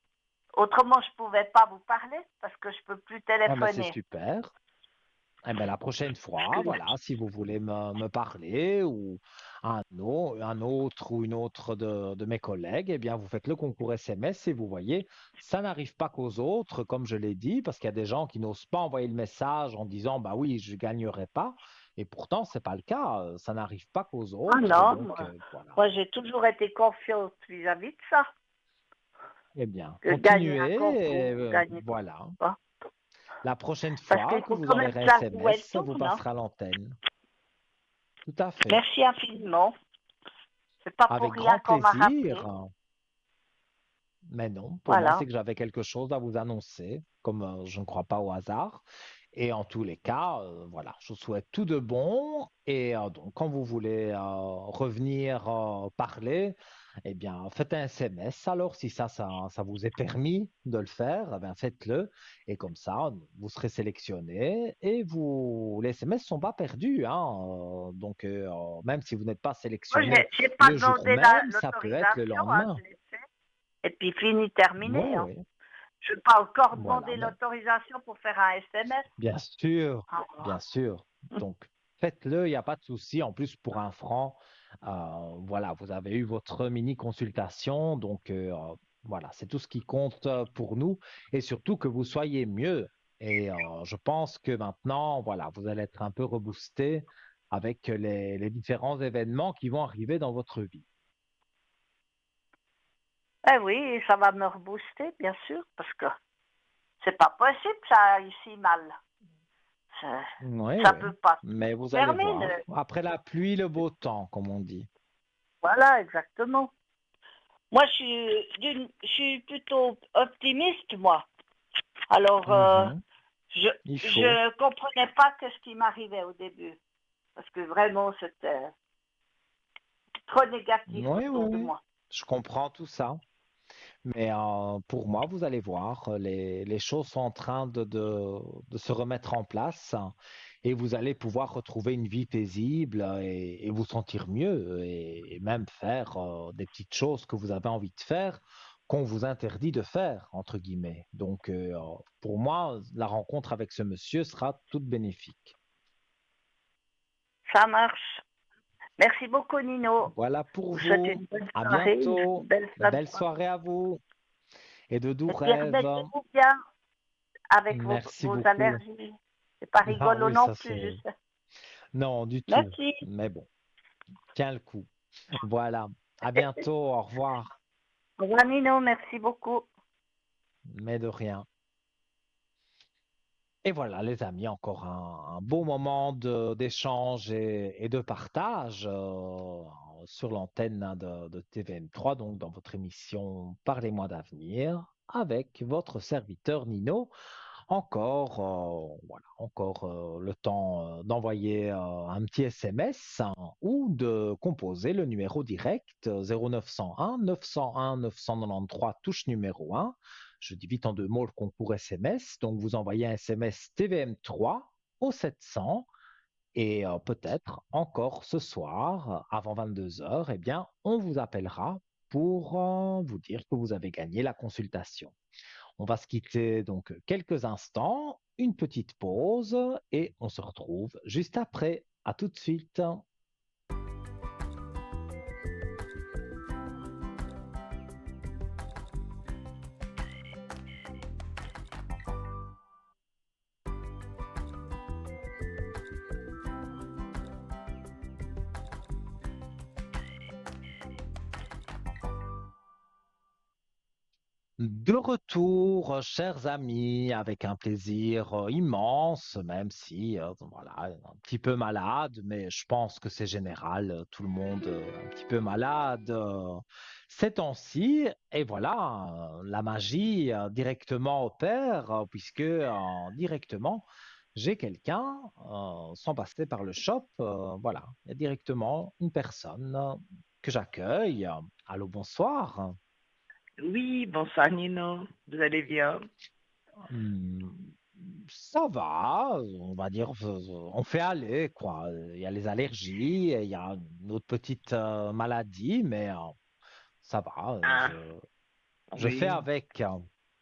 Autrement, je ne pouvais pas vous parler parce que je ne peux plus Ah, mais c'est téléphoner. super. Eh ben, la prochaine Parce fois, que voilà, si vous voulez me parler ou un autre ou une autre de mes collègues, eh bien, vous faites le concours SMS et vous voyez, ça n'arrive pas qu'aux autres, comme je l'ai dit, parce qu'il y a des gens qui n'osent pas envoyer le message en disant, bah oui, je gagnerai pas. Et pourtant, c'est pas le cas. Ça n'arrive pas qu'aux ah autres. non, Donc, moi, voilà. moi j'ai toujours été confiante vis-à-vis de ça. Eh bien, Que gagner un continuez. Et, concours, gagner voilà. pas. La prochaine Parce fois qu'il que faut vous quand même enverrez que la roue, elle SMS, vous tourne. Hein. passerez à l'antenne. Tout à fait. Merci infiniment. C'est pas pour Avec rien grand qu'on m'a rappelé. plaisir. Mais non, pour moi, Voilà. c'est que j'avais quelque chose à vous annoncer, comme je ne crois pas au hasard. Et en tous les cas, voilà, je vous souhaite tout de bon. Et donc, quand vous voulez revenir parler, eh bien, faites un SMS. Alors, si ça vous est permis de le faire, eh bien, faites-le. Et comme ça, vous serez sélectionné et les SMS ne sont pas perdus, hein. Donc, même si vous n'êtes pas Moi, sélectionné j'ai pas le jour demandé même, ça peut être le l'autorisation, hein, lendemain. je l'ai fait. Et puis fini, Oui, terminé. Hein. oui. Je n'ai pas encore Voilà, demandé mais l'autorisation pour faire un SMS. bien sûr, Ah, bien sûr. Donc, faites-le, il n'y a pas de souci. En plus, pour 1 franc, voilà, vous avez eu votre mini consultation. Donc, voilà, c'est tout ce qui compte pour nous. Et surtout que vous soyez mieux. Et je pense que maintenant, voilà, vous allez être un peu reboosté avec les différents événements qui vont arriver dans votre vie. eh oui, ça va me rebooster, bien sûr, parce que c'est pas possible, ça aille si mal. Ça, Oui, ça oui. peut pas se Mais vous allez fermer. voir. Après la pluie, le beau temps, comme on dit. Voilà, exactement. Moi, je suis plutôt optimiste, moi. Alors, Mhm. je Il faut. je comprenais pas ce qui m'arrivait au début, parce que vraiment, c'était trop négatif Oui, oui, autour de oui. moi. Je comprends tout ça. Mais pour moi, vous allez voir, les choses sont en train de se remettre en place et vous allez pouvoir retrouver une vie paisible et vous sentir mieux et même faire des petites choses que vous avez envie de faire qu'on vous interdit de faire, entre guillemets. Donc, pour moi, la rencontre avec ce monsieur sera toute bénéfique. Ça marche. Merci beaucoup, Nino. Voilà pour Je vous souhaite vous. une bonne À soirée, une bientôt. belle fin de Belle soirée. soirée à vous et de doux Et puis, rêves. remettez-vous bien avec Merci vos beaucoup. allergies. C'est pas Ah rigolo oui, non ça plus, je c'est... sais. Non, du tout. Merci. Mais bon, tiens le coup. Voilà. À bientôt. Au revoir. Au revoir, Nino. Merci beaucoup. Mais de rien. Et voilà, les amis, encore un beau moment d'échange et de partage sur l'antenne hein, de TVM3, donc dans votre émission Parlez-moi d'avenir, avec votre serviteur Nino. Encore, voilà, encore le temps d'envoyer un petit SMS hein, ou de composer le numéro direct 0901 901 993 touche numéro 1. Je dis vite en 2 mots le concours SMS. Donc vous envoyez un SMS TVM3 au 700 et peut-être encore ce soir, avant 22 heures, eh bien, on vous appellera pour vous dire que vous avez gagné la consultation. On va se quitter donc quelques instants, une petite pause et on se retrouve juste après. À tout de suite. De retour, chers amis, avec un plaisir immense, même si voilà, un petit peu malade, mais je pense que c'est général, tout le monde un petit peu malade ces temps-ci. Et voilà, la magie directement opère, puisque directement, j'ai quelqu'un, sans passer par le shop, voilà, il y a directement une personne que j'accueille. Allô, bonsoir. Oui, bonsoir Nino, vous allez bien? Hum, Ça va, on va dire, on fait aller, quoi. Il y a les allergies, il y a une autre petite maladie, mais ça va. Ah, Je fais oui, avec.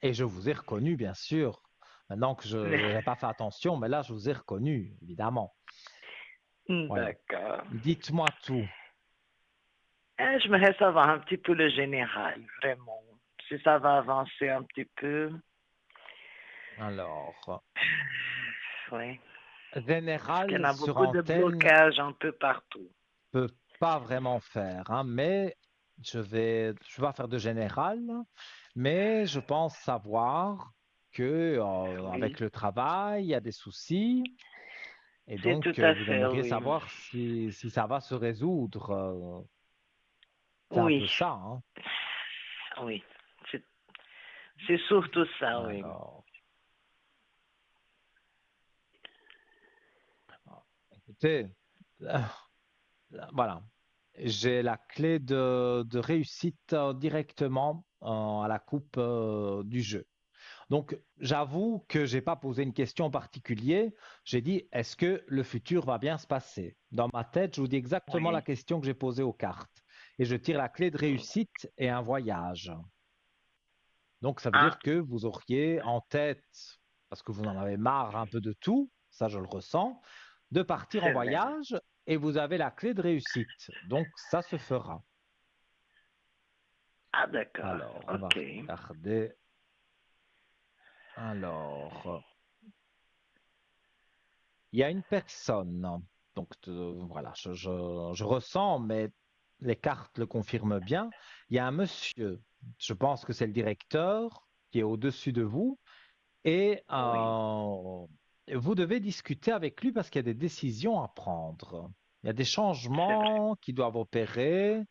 Et je vous ai reconnu, bien sûr. Maintenant que je n'ai pas fait attention, mais là, je vous ai reconnu, évidemment. Voilà. d'accord. Dites-moi tout. J'aimerais savoir un petit peu le général, vraiment. Si ça va avancer un petit peu. Alors, Oui, parce qu'il y en général a sur beaucoup de antenne blocages un peu partout. peut pas vraiment faire, hein, mais je vais pas faire de général, mais je pense savoir que Oui, avec le travail, il y a des soucis, et c'est tout donc à vous fait, aimeriez oui. savoir si ça va se résoudre. C'est un Oui, peu ça, hein. oui, c'est c'est surtout ça, oui. Alors, écoutez, euh, voilà, j'ai la clé de réussite directement à la coupe du jeu. Donc, j'avoue que j'ai pas posé une question en particulier. J'ai dit, est-ce que le futur va bien se passer? Dans ma tête, je vous dis exactement la Oui, question que j'ai posée aux cartes. Et je tire la clé de réussite et un voyage. Donc, ça veut ah, dire que vous auriez en tête, parce que vous en avez marre un peu de tout, ça je le ressens, de partir en c'est vrai. voyage et vous avez la clé de réussite. Donc, ça se fera. Ah, d'accord, Alors, on va ok. regarder. Alors, il y a une personne, donc voilà, je ressens, mais les cartes le confirment bien. Il y a un monsieur, je pense que c'est le directeur qui est au-dessus de vous, et Oui, vous devez discuter avec lui parce qu'il y a des décisions à prendre. Il y a des c'est vrai. changements qui doivent opérer.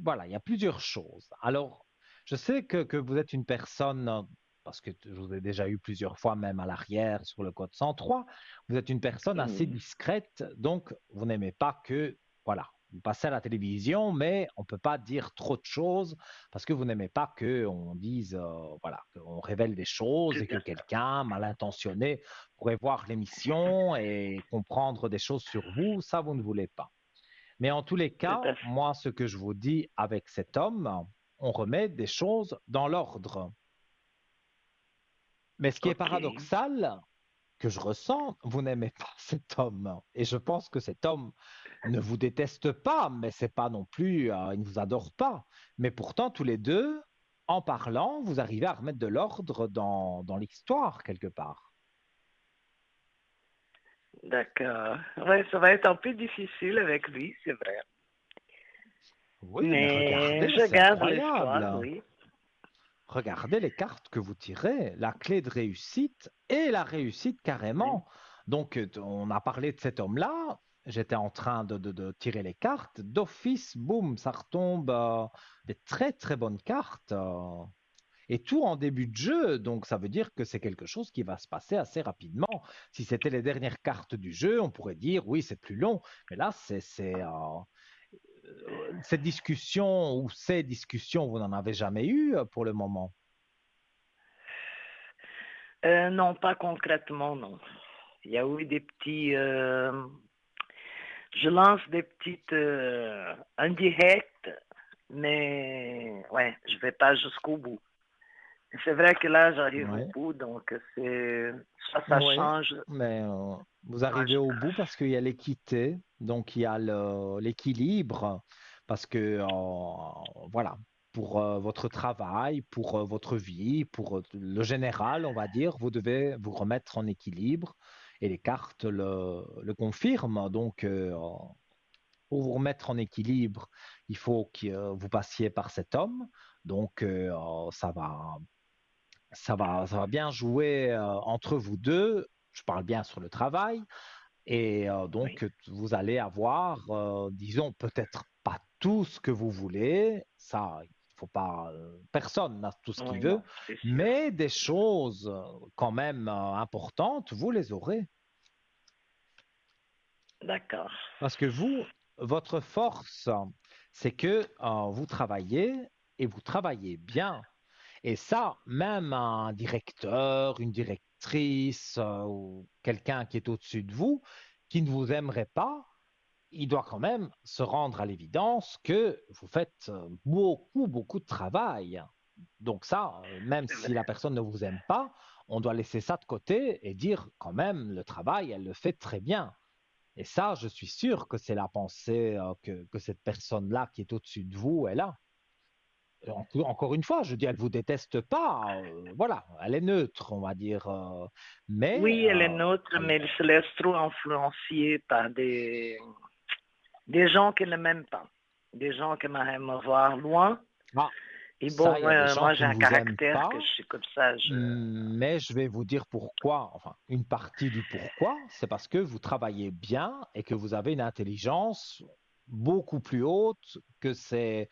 Voilà, il y a plusieurs choses. Alors, je sais que vous êtes une personne, parce que je vous ai déjà eu plusieurs fois, même à l'arrière sur le code 103, vous êtes une personne assez Mhm. discrète, donc vous n'aimez pas que, voilà, vous passez à la télévision, mais on ne peut pas dire trop de choses parce que vous n'aimez pas qu'on dise, voilà, qu'on révèle des choses Tout et que à fait, quelqu'un mal intentionné pourrait voir l'émission et comprendre des choses sur vous, ça, vous ne voulez pas. Mais en tous les tout cas, à fait. moi, ce que je vous dis avec cet homme, on remet des choses dans l'ordre. Mais ce qui est Ok, paradoxal, que je ressens, vous n'aimez pas cet homme. Et je pense que cet homme ne vous déteste pas, mais c'est pas non plus, il ne vous adore pas. Mais pourtant, tous les deux, en parlant, vous arrivez à remettre de l'ordre dans l'histoire quelque part. d'accord. Ouais, ça va être un peu difficile avec lui, c'est vrai. Oui, mais Mais regardez, je c'est garde incroyable. l'espoir, oui. Regardez les cartes que vous tirez, la clé de réussite et la réussite Oui. carrément. Donc, on a parlé de cet homme-là. J'étais en train de tirer les cartes. D'office, boum, ça retombe des très très bonnes cartes. Et tout en début de jeu. Donc, ça veut dire que c'est quelque chose qui va se passer assez rapidement. Si c'était les dernières cartes du jeu, on pourrait dire oui, c'est plus long. Mais là, cette discussion ou ces discussions, vous n'en avez jamais eu pour le moment. Non, pas concrètement, non. Il y a eu des petits... je lance des petites indirectes, mais ouais, je vais pas jusqu'au bout. C'est vrai que là, j'arrive au Oui. bout, donc c'est soit ça Oui, change, mais vous soit arrivez je... au bout parce qu'il y a l'équité, donc il y a l'équilibre, parce que voilà, pour votre travail, pour votre vie, pour le général, on va dire, vous devez vous remettre en équilibre et les cartes le confirment. Donc, pour vous remettre en équilibre, il faut que vous passiez par cet homme. Donc, ça va bien jouer entre vous deux. Je parle bien sur le travail. Et Oui, donc, vous allez avoir, disons, peut-être pas tout ce que vous voulez. Ça, il faut pas, personne n'a tout ce qu'il Oui, veut, non, c'est sûr. mais des choses quand même importantes, vous les aurez. D'accord. Parce que vous, votre force, c'est que vous travaillez et vous travaillez bien. Et ça, même un directeur, une directrice ou quelqu'un qui est au-dessus de vous, qui ne vous aimerait pas, il doit quand même se rendre à l'évidence que vous faites beaucoup, beaucoup de travail. Donc ça, même C'est si vrai. la personne ne vous aime pas, on doit laisser ça de côté et dire quand même le travail, elle le fait très bien. Et ça, je suis sûr que c'est la pensée que cette personne-là qui est au-dessus de vous, elle a. Encore une fois, je dis, elle vous déteste pas, voilà, elle est neutre, on va dire, mais Oui, elle est neutre, elle- mais elle se laisse trop influencier par des gens qui ne m'aiment pas. Des gens qui m'aiment me voir loin. ah, Et ça, bon, il y a des gens moi, qui j'ai ne un vous aiment caractère que pas, je suis comme ça. mais je vais vous dire pourquoi, enfin, une partie du pourquoi, c'est parce que vous travaillez bien et que vous avez une intelligence beaucoup plus haute que ces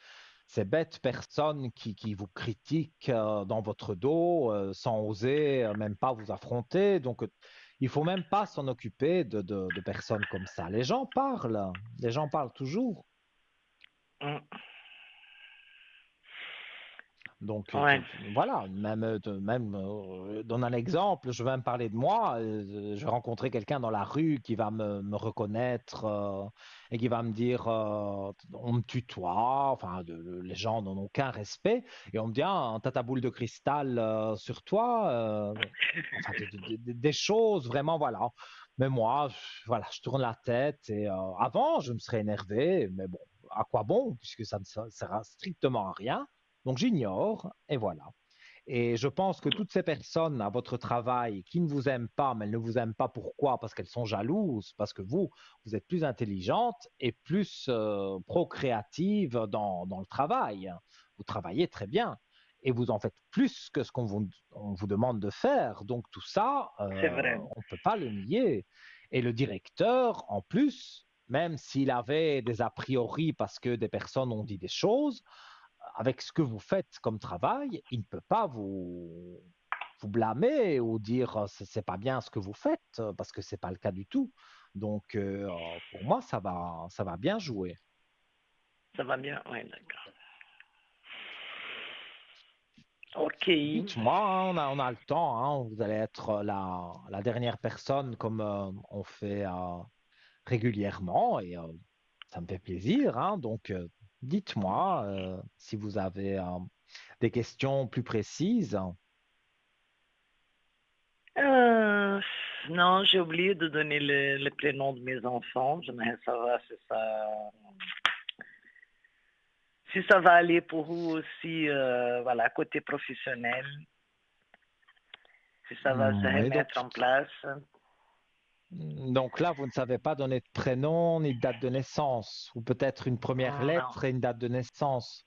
bêtes personnes qui vous critiquent dans votre dos sans oser même pas vous affronter. Donc, il faut même pas s'en occuper de personnes comme ça. Les gens parlent toujours. Mm. Donc, Ouais. voilà, même donne un exemple, je vais me parler de moi, je vais rencontrer quelqu'un dans la rue qui va me reconnaître et qui va me dire, on me tutoie, enfin, les gens n'ont aucun respect, et on me dit, ah, t'as ta boule de cristal sur toi, enfin, des choses vraiment, voilà. Mais moi, voilà, je tourne la tête, et avant, je me serais énervé, mais bon, à quoi bon, puisque ça ne sert strictement à rien. Donc j'ignore et voilà. Et je pense que toutes ces personnes à votre travail qui ne vous aiment pas, mais elles ne vous aiment pas pourquoi? Parce qu'elles sont jalouses, parce que vous êtes plus intelligente et plus procréative dans le travail. Vous travaillez très bien et vous en faites plus que ce on vous demande de faire. Donc tout ça, C'est vrai. on ne peut pas le nier. Et le directeur, en plus, même s'il avait des a priori parce que des personnes ont dit des choses, avec ce que vous faites comme travail, il ne peut pas vous blâmer ou dire c'est pas bien ce que vous faites parce que c'est pas le cas du tout. Donc pour moi ça va bien jouer. Ça va bien? Oui, d'accord. Ok. Dites-moi, hein, on a le temps, hein, vous allez être la dernière personne comme on fait régulièrement et ça me fait plaisir, hein. Donc dites-moi si vous avez des questions plus précises. Euh, non, j'ai oublié de donner le prénom de mes enfants. J'aimerais savoir si ça va aller pour vous aussi, voilà, côté professionnel, si ça va se Oui, remettre en place. donc là, vous ne savez pas donner de prénom ni de date de naissance, ou peut-être une première Non, lettre et une date de naissance.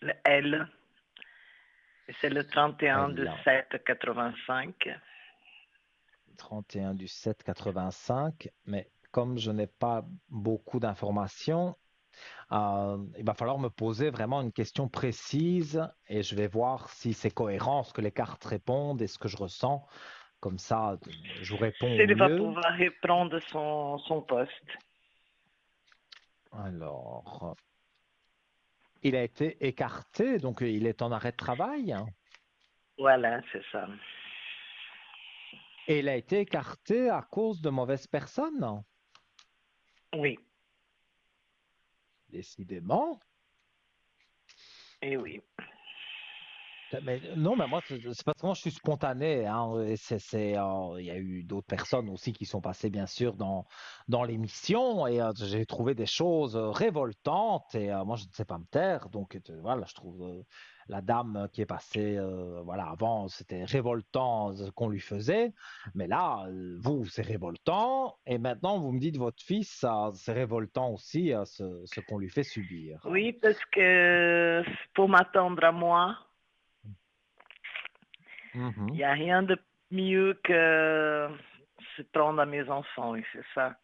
le L, et c'est le 31 de Elle, 7 85. 31 du 7 85, mais comme je n'ai pas beaucoup d'informations, il va falloir me poser vraiment une question précise et je vais voir si c'est cohérent ce que les cartes répondent et ce que je ressens. Comme ça, je vous réponds au Il va mieux. pouvoir reprendre son poste. Alors, il a été écarté, donc il est en arrêt de travail. Voilà, c'est ça. Et il a été écarté à cause de mauvaises personnes, Oui, décidément. et oui. Mais non, mais moi, c'est parce que moi, je suis spontané, hein, et il y a eu d'autres personnes aussi qui sont passées, bien sûr, dans l'émission, et j'ai trouvé des choses révoltantes, et moi, je ne sais pas me taire, donc voilà, je trouve la dame qui est passée, voilà, avant, c'était révoltant ce qu'on lui faisait, mais là, vous, c'est révoltant, et maintenant, vous me dites votre fils, c'est révoltant aussi, ce qu'on lui fait subir. Oui, parce que pour m'attendre à moi, il Mhm. n'y a rien de mieux que se prendre à mes enfants, oui, c'est ça.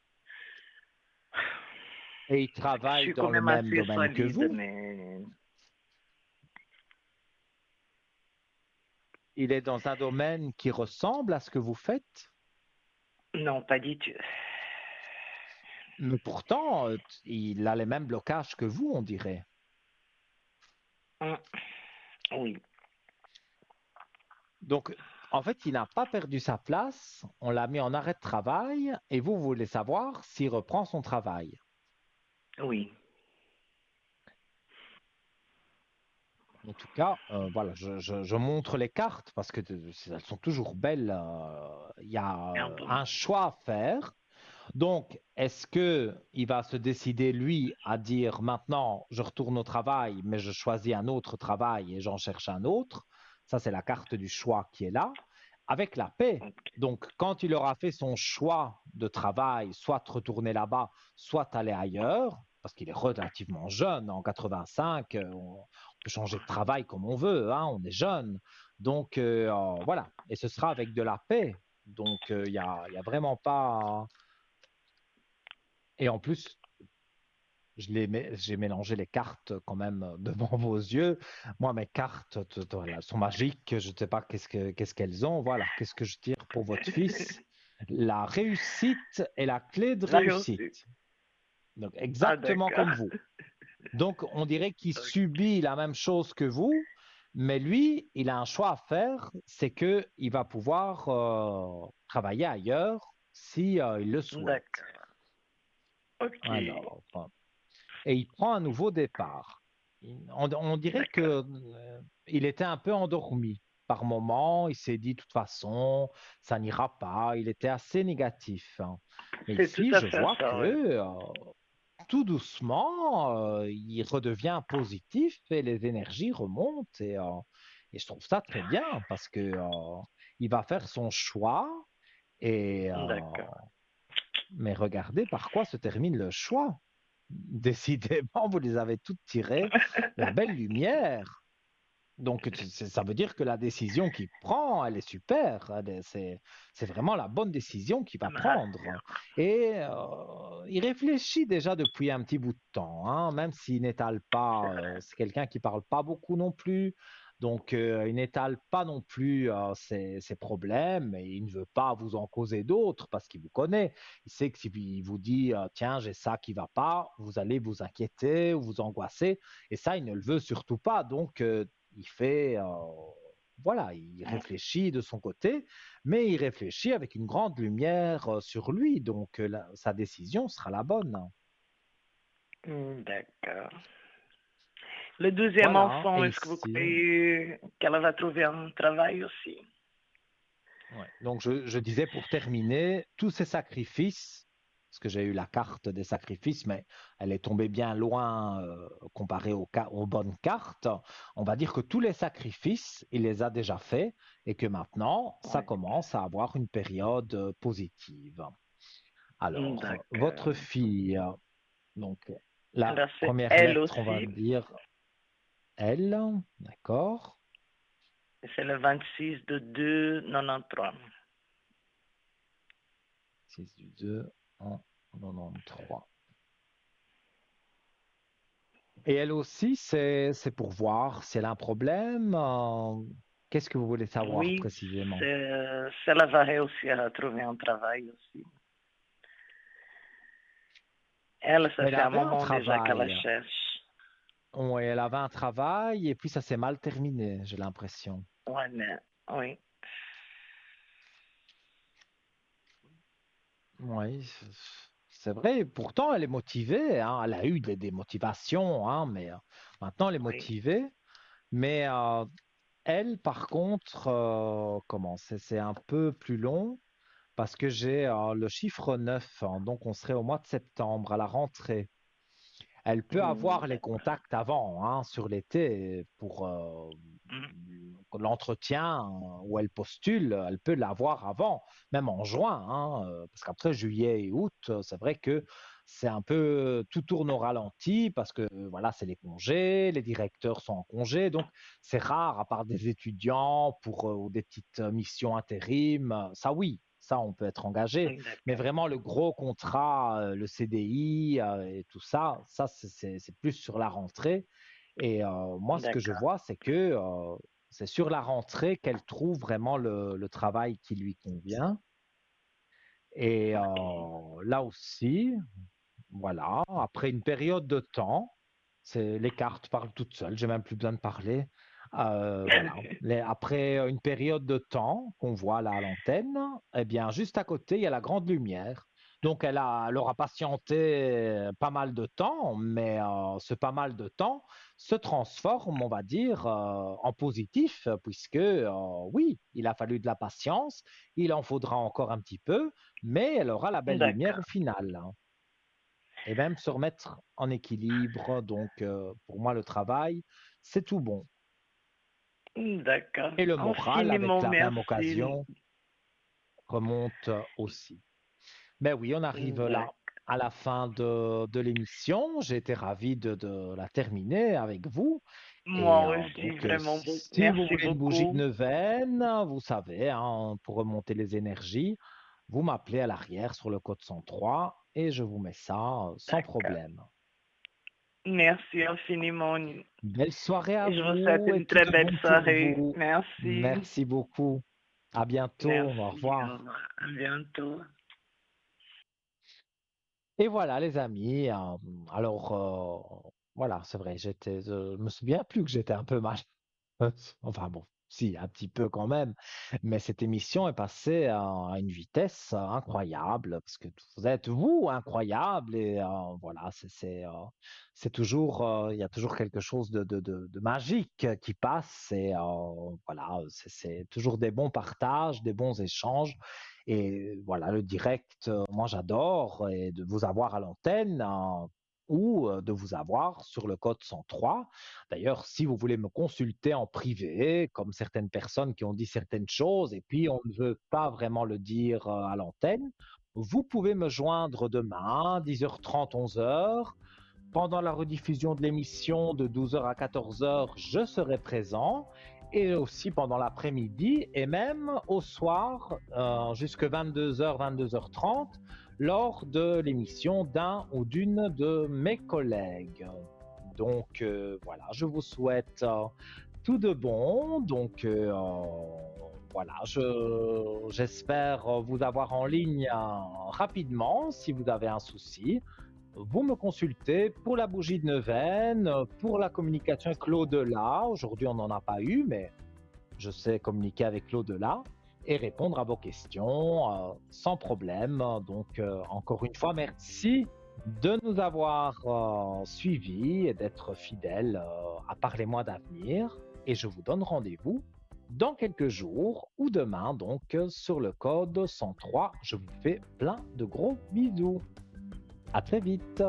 Et il Je travaille suis quand dans le même même assez domaine que solide, vous. mais il est dans un domaine qui ressemble à ce que vous faites, Non, pas du tout. mais pourtant, il a les mêmes blocages que vous, on dirait. Hum, Oui, Donc, en fait, il n'a pas perdu sa place, on l'a mis en arrêt de travail, et vous voulez savoir s'il reprend son travail. oui. En tout cas, voilà, je montre les cartes parce que elles sont toujours belles. Il y a Un peu. un choix à faire. Donc, est-ce que il va se décider, lui, à dire maintenant, je retourne au travail, mais je choisis un autre travail et j'en cherche un autre? Ça, c'est la carte du choix qui est là, avec la paix. Ok. Donc, quand il aura fait son choix de travail, soit retourner là-bas, soit aller ailleurs, parce qu'il est relativement jeune, en 85, on peut changer de travail comme on veut, hein, on est jeune. Donc, voilà, et ce sera avec de la paix. Donc, il y a vraiment pas. Et en plus, j'ai mélangé les cartes quand même devant vos yeux. Moi, mes cartes voilà, sont magiques. Je ne sais pas qu'est-ce qu'elles ont. Voilà, qu'est-ce que je tire pour votre fils? La réussite est la clé de Là aussi. réussite. Donc, Ah, exactement d'accord. comme vous. Donc, on dirait qu'il Ok. subit la même chose que vous, mais lui, il a un choix à faire, c'est que il va pouvoir travailler ailleurs si il le souhaite. D'accord. Ok. Alors, et il prend un nouveau départ. On dirait que D'accord. il était un peu endormi par moment. Il s'est dit, de toute façon, ça n'ira pas. Il était assez négatif, hein. Mais C'est tout ici, à je fait vois que ça, oui. tout doucement, il redevient positif et les énergies remontent. Et je trouve ça très bien parce que il va faire son choix. Et, D'accord. mais regardez par quoi se termine le choix. Décidément, vous les avez toutes tirées. La belle lumière. Donc, ça veut dire que la décision qu'il prend, elle est super. C'est vraiment la bonne décision qu'il va Ça me prendre. rassure. Et il réfléchit déjà depuis un petit bout de temps, hein, même s'il n'étale C'est pas. vrai. C'est quelqu'un qui parle pas beaucoup non plus. Donc, il n'étale pas non plus ses problèmes et il ne veut pas vous en causer d'autres parce qu'il vous connaît. Il sait que s'il vous dit, tiens, j'ai ça qui va pas, vous allez vous inquiéter ou vous angoisser. Et ça, il ne le veut surtout pas. Donc, il fait, voilà, il réfléchit de son côté, mais il réfléchit avec une grande lumière sur lui. Donc, sa décision sera la bonne. D'accord. Le deuxième Voilà. enfant, Et est-ce que vous ici, croyez qu'elle va trouver un travail aussi? ouais. Donc, je disais pour terminer, tous ces sacrifices, parce que j'ai eu la carte des sacrifices, mais elle est tombée bien loin comparée aux bonnes cartes. On va dire que tous les sacrifices, il les a déjà faits et que maintenant, ça Oui. commence à avoir une période positive. Alors, votre D'accord. fille, donc la Alors, c'est première elle lettre, on va aussi. dire L, d'accord? C'est le 26 de 2, 93. 6 du 2 en 93. Et elle aussi, c'est pour voir si elle a un problème. Qu'est-ce que vous voulez savoir Oui, précisément? elle va réussir à trouver un travail aussi. Elle, ça Elle fait un avait un moment déjà qu'elle la travail. cherche. Oui, elle avait un travail et puis ça s'est mal terminé, j'ai l'impression. Ouais, mais, oui, Oui, c'est vrai. Pourtant, elle est motivée, hein. Elle a eu des motivations, hein, mais maintenant, elle est oui. motivée. Mais elle, par contre, comment? C'est un peu plus long parce que j'ai le chiffre 9, hein. Donc on serait au mois de septembre, à la rentrée. Elle peut avoir les D'accord. contacts avant, hein, sur l'été, pour Mm, l'entretien où elle postule, elle peut l'avoir avant, même en juin, hein, parce qu'après juillet et août, c'est vrai que c'est un peu tout tourne au ralenti parce que voilà, c'est les congés, les directeurs sont en congé, donc c'est rare, à part des étudiants pour ou des petites missions intérim, ça oui. Ça, on peut être engagé, mais D'accord. vraiment le gros contrat, le CDI et tout ça, ça c'est plus sur la rentrée. Et moi, ce que je D'accord. vois, c'est que c'est sur la rentrée qu'elle trouve vraiment le travail qui lui convient. Et là aussi, voilà, après une période de temps, les cartes parlent toutes seules, j'ai même plus besoin de parler. Voilà. Après une période de temps qu'on voit là à l'antenne, eh bien, juste à côté, il y a la grande lumière. Donc, elle aura patienté pas mal de temps, mais ce pas mal de temps se transforme, on va dire, en positif, puisque oui, il a fallu de la patience, il en faudra encore un petit peu, mais elle aura la belle lumière au D'accord. final, hein. Et même se remettre en équilibre. Donc, pour moi, le travail, c'est tout bon. D'accord. Et le moral, avec Infiniment la même merci. occasion, remonte aussi. Mais oui, on arrive là D'accord. à la fin de l'émission. J'ai été ravi de la terminer avec vous. Et Moi aussi, donc, vraiment, si vous merci voulez une bougie de beaucoup. neuvaine, vous savez, hein, pour remonter les énergies, vous m'appelez à l'arrière sur le code 103 et je vous mets ça sans D'accord. problème. Merci infiniment. Belle soirée à Je vous souhaite vous et une tout très de belle bon pour soirée. vous. Merci. Merci beaucoup. À bientôt. Au Merci. Au revoir. revoir. À bientôt. Et voilà, les amis. Alors, voilà, c'est vrai, je me souviens plus que j'étais un peu mal. Enfin bon, si, un petit peu quand même. Mais cette émission est passée à une vitesse incroyable parce que vous êtes, vous, incroyable. Et voilà, c'est toujours, il y a toujours quelque chose de magique qui passe. Et voilà, c'est toujours des bons partages, des bons échanges. Et voilà, le direct, moi j'adore. Et de vous avoir à l'antenne ou de vous avoir sur le code 103. D'ailleurs, si vous voulez me consulter en privé, comme certaines personnes qui ont dit certaines choses et puis on ne veut pas vraiment le dire à l'antenne, vous pouvez me joindre demain, 10h30, 11h. Pendant la rediffusion de l'émission de 12h à 14h, je serai présent. Et aussi pendant l'après-midi et même au soir, jusqu'à 22h, 22h30, lors de l'émission d'un ou d'une de mes collègues. Donc voilà, je vous souhaite tout de bon. Donc voilà, j'espère vous avoir en ligne rapidement si vous avez un souci. Vous me consultez pour la bougie de neuvaine, pour la communication avec l'au-delà. Aujourd'hui, on n'en a pas eu, mais je sais communiquer avec l'au-delà et répondre à vos questions sans problème. Donc, encore une fois, merci de nous avoir suivis et d'être fidèles à Parlez-moi d'avenir. Et je vous donne rendez-vous dans quelques jours ou demain, donc sur le code 103. Je vous fais plein de gros bisous. À très vite.